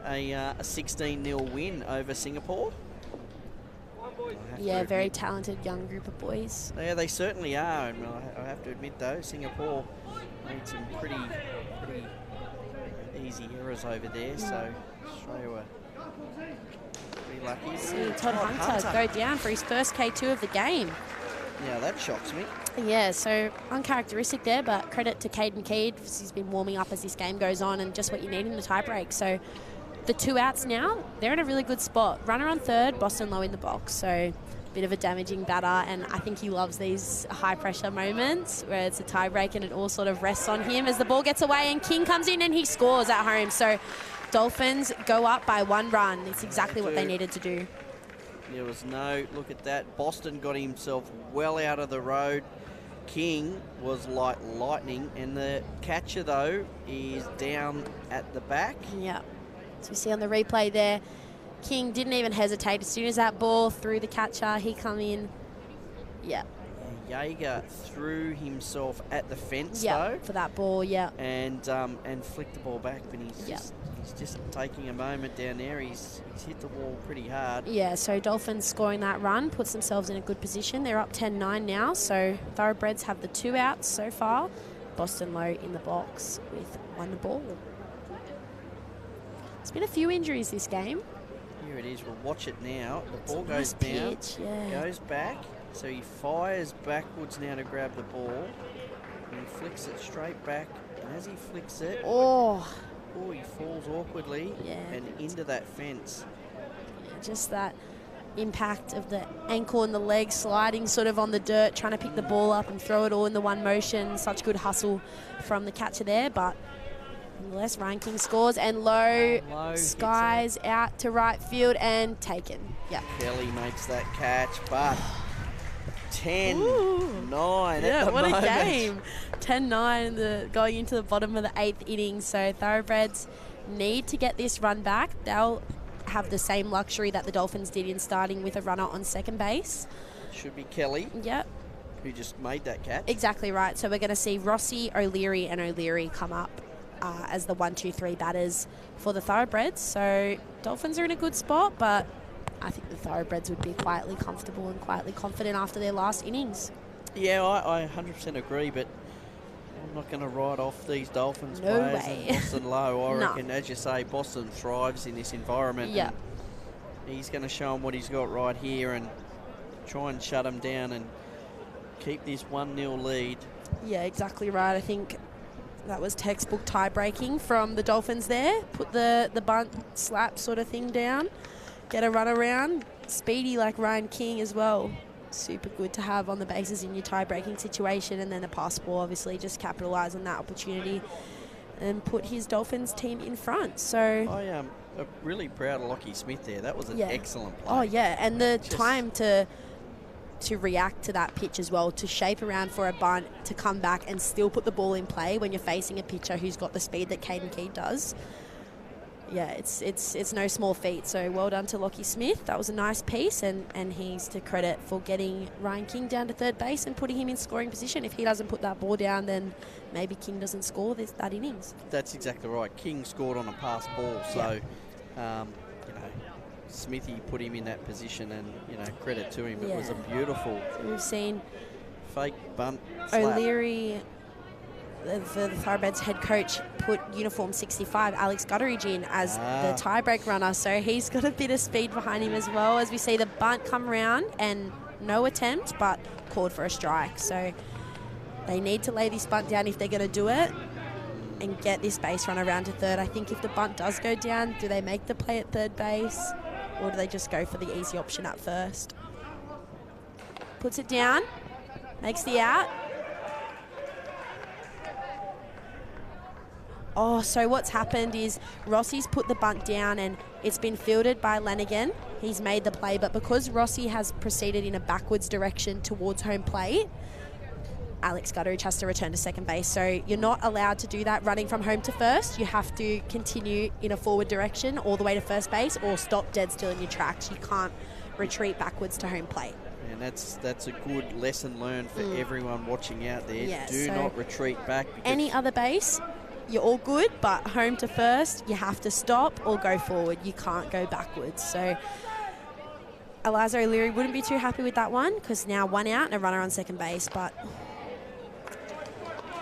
a 16-0 win over Singapore. Yeah, very talented young group of boys. Yeah, they certainly are. And I have to admit, though, Singapore made some pretty easy errors over there. So Australia were pretty lucky. See Todd Hunter go down for his first K2 of the game. Yeah, that shocks me. Yeah, so uncharacteristic there, but credit to Caden Keed. He's been warming up as this game goes on and just what you need in the tiebreak. So the 2 outs now, they're in a really good spot. Runner on third, Boston Low in the box. So bit of a damaging batter, and I think he loves these high-pressure moments where it's a tiebreak and it all sort of rests on him as the ball gets away and King comes in and he scores at home. So Dolphins go up by 1 run. It's exactly what they needed to do. There was no, look at that. Boston got himself well out of the road. King was like lightning, and the catcher, though, is down at the back. Yeah. So we see on the replay there, King didn't even hesitate. As soon as that ball threw the catcher, he come in. Yeah. Jaeger threw himself at the fence, though. For that ball, and flicked the ball back, but he's just taking a moment down there. He's hit the wall pretty hard. Yeah, so Dolphins scoring that run puts themselves in a good position. They're up 10-9 now, so Thoroughbreds have the 2 outs so far. Boston Low in the box with 1 ball. There's been a few injuries this game. Here it is. We'll watch it now. The ball goes down, pitch, goes back. So he fires backwards now to grab the ball. And he flicks it straight back. And as he flicks it, he falls awkwardly and into that fence. Just that impact of the ankle and the leg sliding sort of on the dirt, trying to pick the ball up and throw it all in the one motion. Such good hustle from the catcher there, but nonetheless, Ryan King scores, and Low skies out to right field and taken. Yeah. Kelly makes that catch, but 10-9 at the what moment. a game. 10-9 going into the bottom of the 8th inning. So Thoroughbreds need to get this run back. They'll have the same luxury that the Dolphins did in starting with a runner on second base. Should be Kelly. Yep. Who just made that catch. Exactly right. So we're going to see Rossi, O'Leary and O'Leary come up as the 1, 2, 3 batters for the Thoroughbreds. So Dolphins are in a good spot, but I think the Thoroughbreds would be quietly comfortable and quietly confident after their last innings. Yeah, I 100% agree, but I'm not going to write off these Dolphins players and Boston Low. I reckon, as you say, Boston thrives in this environment. Yeah. He's going to show them what he's got right here and try and shut them down and keep this 1-0 lead. Yeah, exactly right. I think that was textbook tie-breaking from the Dolphins there. Put the bunt slap sort of thing down. Get a run around. Speedy like Ryan King as well. Super good to have on the bases in your tie-breaking situation. And then a pass ball, obviously, just capitalise on that opportunity and put his Dolphins team in front. So I am really proud of Lockie Smith there. That was an excellent play. Oh, yeah. And the time to react to that pitch as well, to shape around for a bunt, to come back and still put the ball in play when you're facing a pitcher who's got the speed that Caden Keed does. Yeah, it's no small feat. So well done to Lockie Smith. That was a nice piece, and he's to credit for getting Ryan King down to third base and putting him in scoring position. If he doesn't put that ball down, then maybe King doesn't score that innings. That's exactly right. King scored on a pass ball, so Smithy put him in that position, and credit to him. It was a beautiful. So we've seen fake bunt slap. O'Leary, the Thoroughbreds head coach, put uniform 65 Alex Gutteridge in as the tiebreak runner, so he's got a bit of speed behind him as well. As we see the bunt come around and no attempt, but called for a strike. So they need to lay this bunt down if they're going to do it and get this base run around to third. I think if the bunt does go down, do they make the play at third base, or do they just go for the easy option at first? Puts it down, makes the out. Oh, so what's happened is Rossi's put the bunt down and it's been fielded by Lanigan. He's made the play, but because Rossi has proceeded in a backwards direction towards home plate, Alex Gutteridge has to return to second base. So you're not allowed to do that running from home to first. You have to continue in a forward direction all the way to first base or stop dead still in your tracks. You can't retreat backwards to home plate. And that's a good lesson learned for everyone watching out there. Yeah, do not retreat back. Any other base, you're all good, but home to first, you have to stop or go forward. You can't go backwards. So Eliza O'Leary wouldn't be too happy with that one because now 1 out and a runner on second base, but...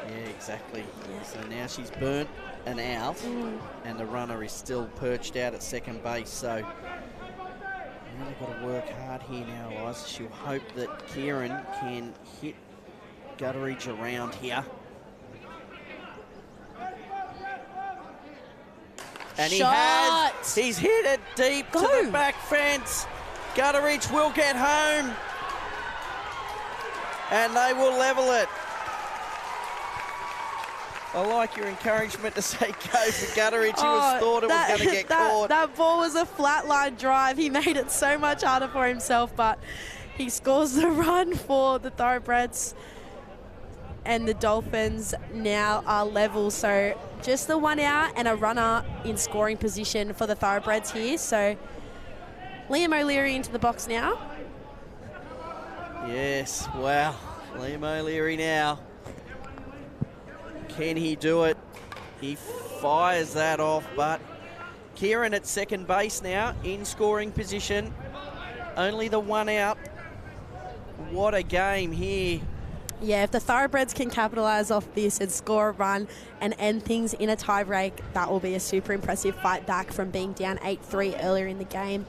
Yeah, exactly. Yeah. So now she's burnt an out and the runner is still perched out at second base. So really got to work hard here now, Eliza. She'll hope that Kieran can hit Gutteridge around here. And he has. He's hit it deep to the back fence. Gutteridge will get home. And they will level it. I like your encouragement to say go for Gutteridge. He thought it was going to get caught. That ball was a flat line drive. He made it so much harder for himself, but he scores the run for the Thoroughbreds. And the Dolphins now are level. So just the 1 out and a runner in scoring position for the Thoroughbreds here. So Liam O'Leary into the box now. Yes, wow. Liam O'Leary now. Can he do it? He fires that off, but Kieran at second base now in scoring position. Only the 1 out. What a game here. Yeah, if the Thoroughbreds can capitalise off this and score a run and end things in a tiebreak, that will be a super impressive fight back from being down 8-3 earlier in the game.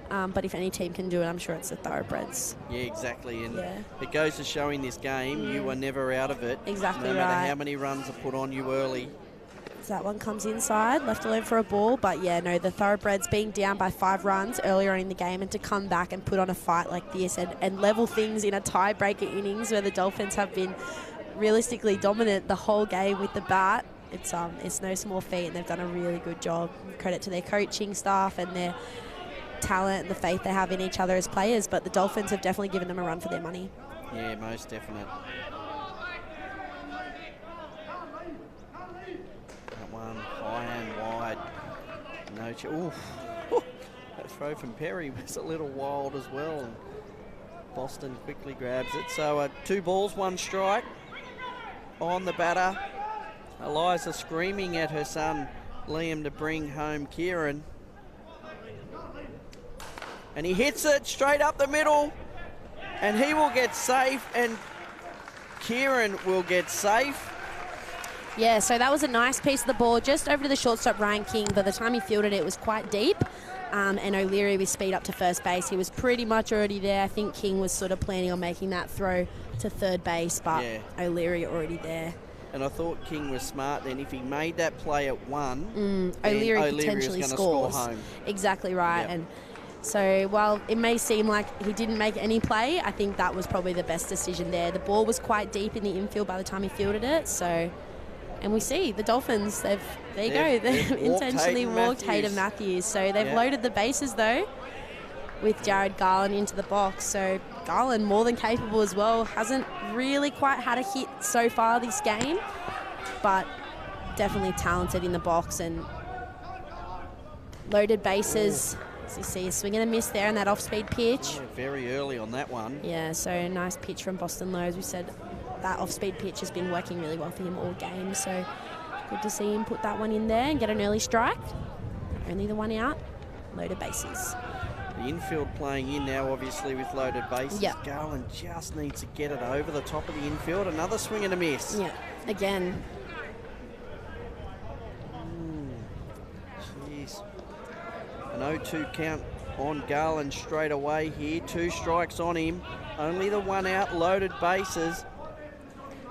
But if any team can do it, I'm sure it's the Thoroughbreds. Yeah, exactly. And it goes to show in this game, you are never out of it. Exactly right. No matter how many runs are put on you early. So that one comes inside, left alone for a ball. But yeah, no, the Thoroughbreds being down by 5 runs earlier on in the game and to come back and put on a fight like this and level things in a tiebreaker innings where the Dolphins have been realistically dominant the whole game with the bat. It's no small feat, and they've done a really good job. Credit to their coaching staff and their talent and the faith they have in each other as players, but the Dolphins have definitely given them a run for their money. Yeah, most definite. That one high and wide. No, that throw from Perry was a little wild as well, and Boston quickly grabs it. So 2 balls, 1 strike on the batter. Eliza screaming at her son Liam to bring home Kieran. And he hits it straight up the middle, and he will get safe, and Kieran will get safe. Yeah, so that was a nice piece of the ball, just over to the shortstop Ryan King. By the time he fielded it, it was quite deep, and O'Leary with speed up to first base. He was pretty much already there. I think King was sort of planning on making that throw to third base, but O'Leary already there. And I thought King was smart then. If he made that play at 1, O'Leary potentially scores. Score home. Exactly right. Yep. And so while it may seem like he didn't make any play, I think that was probably the best decision there. The ball was quite deep in the infield by the time he fielded it. So, and we see the Dolphins, they've intentionally walked Hayden Matthews. So they've loaded the bases though with Jared Garland into the box. So Garland more than capable as well. Hasn't really quite had a hit so far this game, but definitely talented in the box and loaded bases. So you see a swing and a miss there and that off-speed pitch. Yeah, very early on that one. Yeah, so a nice pitch from Boston Lowe. As we said, that off-speed pitch has been working really well for him all game. So good to see him put that one in there and get an early strike. Only the 1 out, loaded bases. The infield playing in now, obviously, with loaded bases. Yep. Garland just needs to get it over the top of the infield. Another swing and a miss. Yeah, again. Jeez. An 0-2 count on Garland straight away here. 2 strikes on him. Only the 1 out, loaded bases.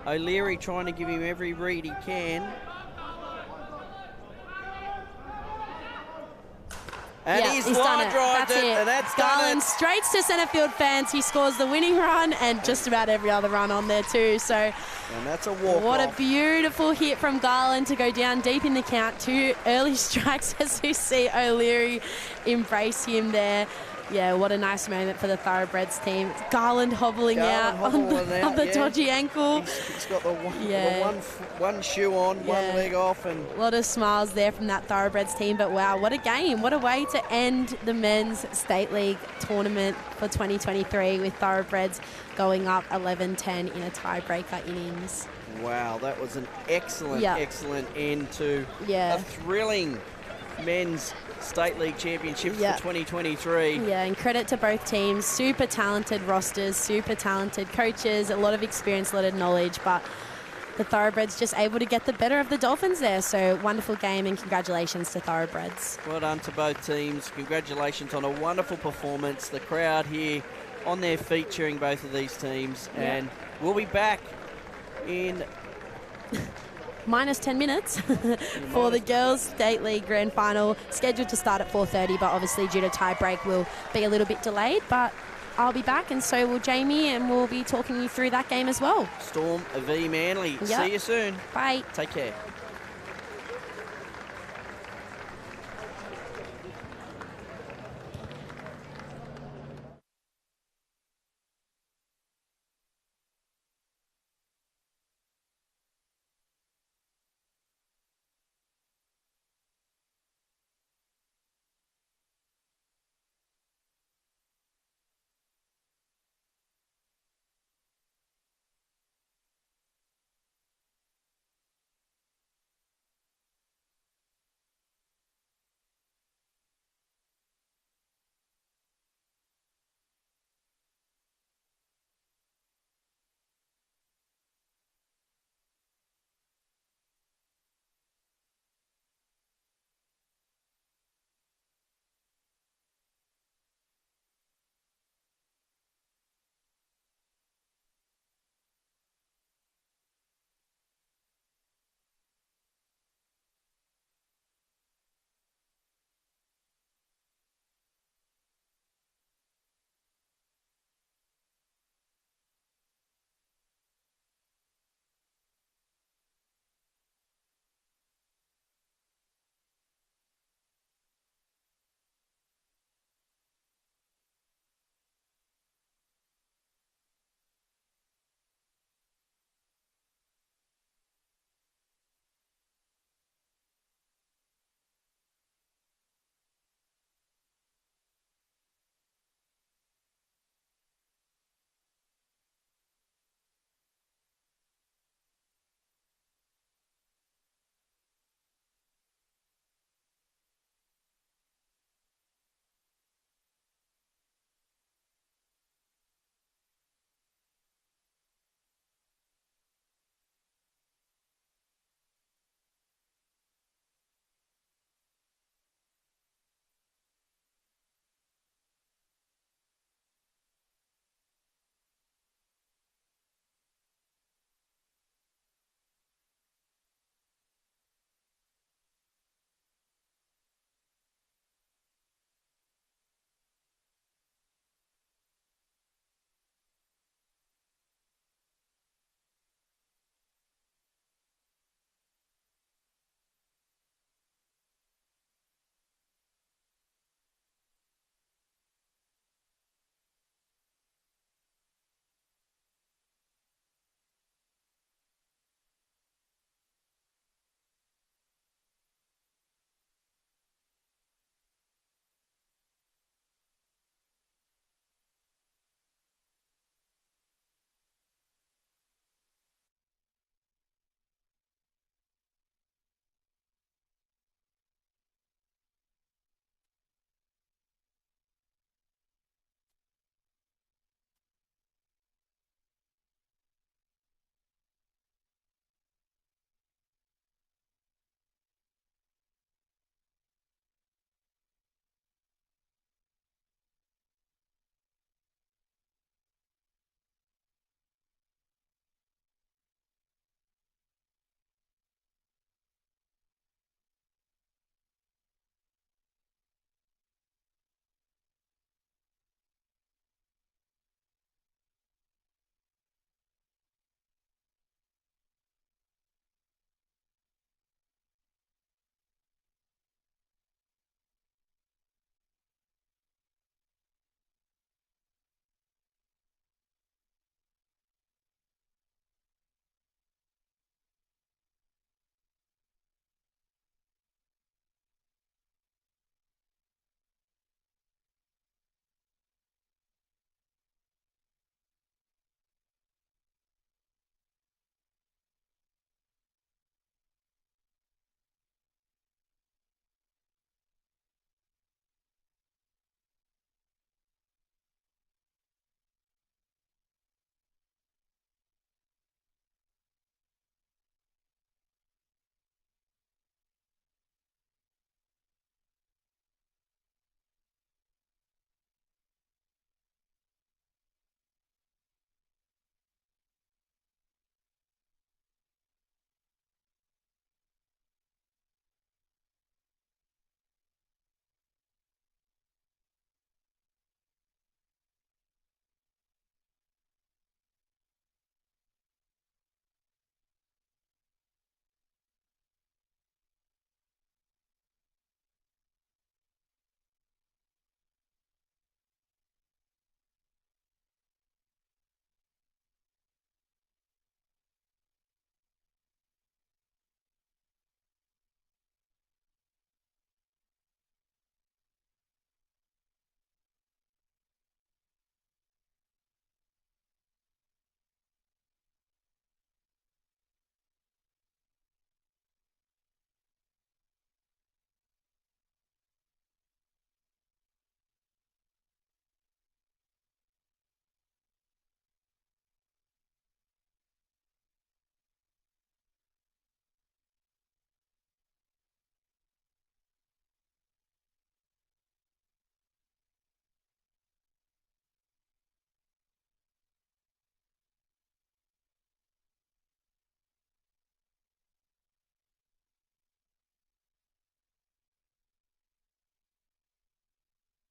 O'Leary trying to give him every read he can. And Yeah, he's done line it. drive That's it. and that's Garland done straight to centre field fans. He scores the winning run and just about every other run on there too. So it. And that's a walk what a off. beautiful hit from Garland to go down deep in the count. 2 early strikes as we see O'Leary embrace him there. Yeah, what a nice moment for the Thoroughbreds team. Garland hobbling out on the dodgy ankle. He's got the Yeah. one shoe on, one Yeah. leg off, and A lot of smiles there from that Thoroughbreds team, but wow, what a game. What a way to end the men's State League tournament for 2023 with Thoroughbreds going up 11-10 in a tiebreaker innings. wow, that was an excellent, Yeah. excellent end to Yeah. a thrilling men's State League Championships Yeah. for 2023. Yeah, and credit to both teams. Super talented rosters, super talented coaches, a lot of experience, a lot of knowledge, but the Thoroughbreds just able to get the better of the Dolphins there. So wonderful game and congratulations to Thoroughbreds. Well done to both teams. Congratulations on a wonderful performance. The crowd here on their feet cheering both of these teams. Yeah. And we'll be back in Minus 10 minutes for the Girls State League Grand Final, scheduled to start at 4:30, but obviously due to tie-break will be a little bit delayed, but I'll be back and so will Jamie, and we'll be talking you through that game as well. Storm v Manly. Yep. See you soon. Bye. Take care.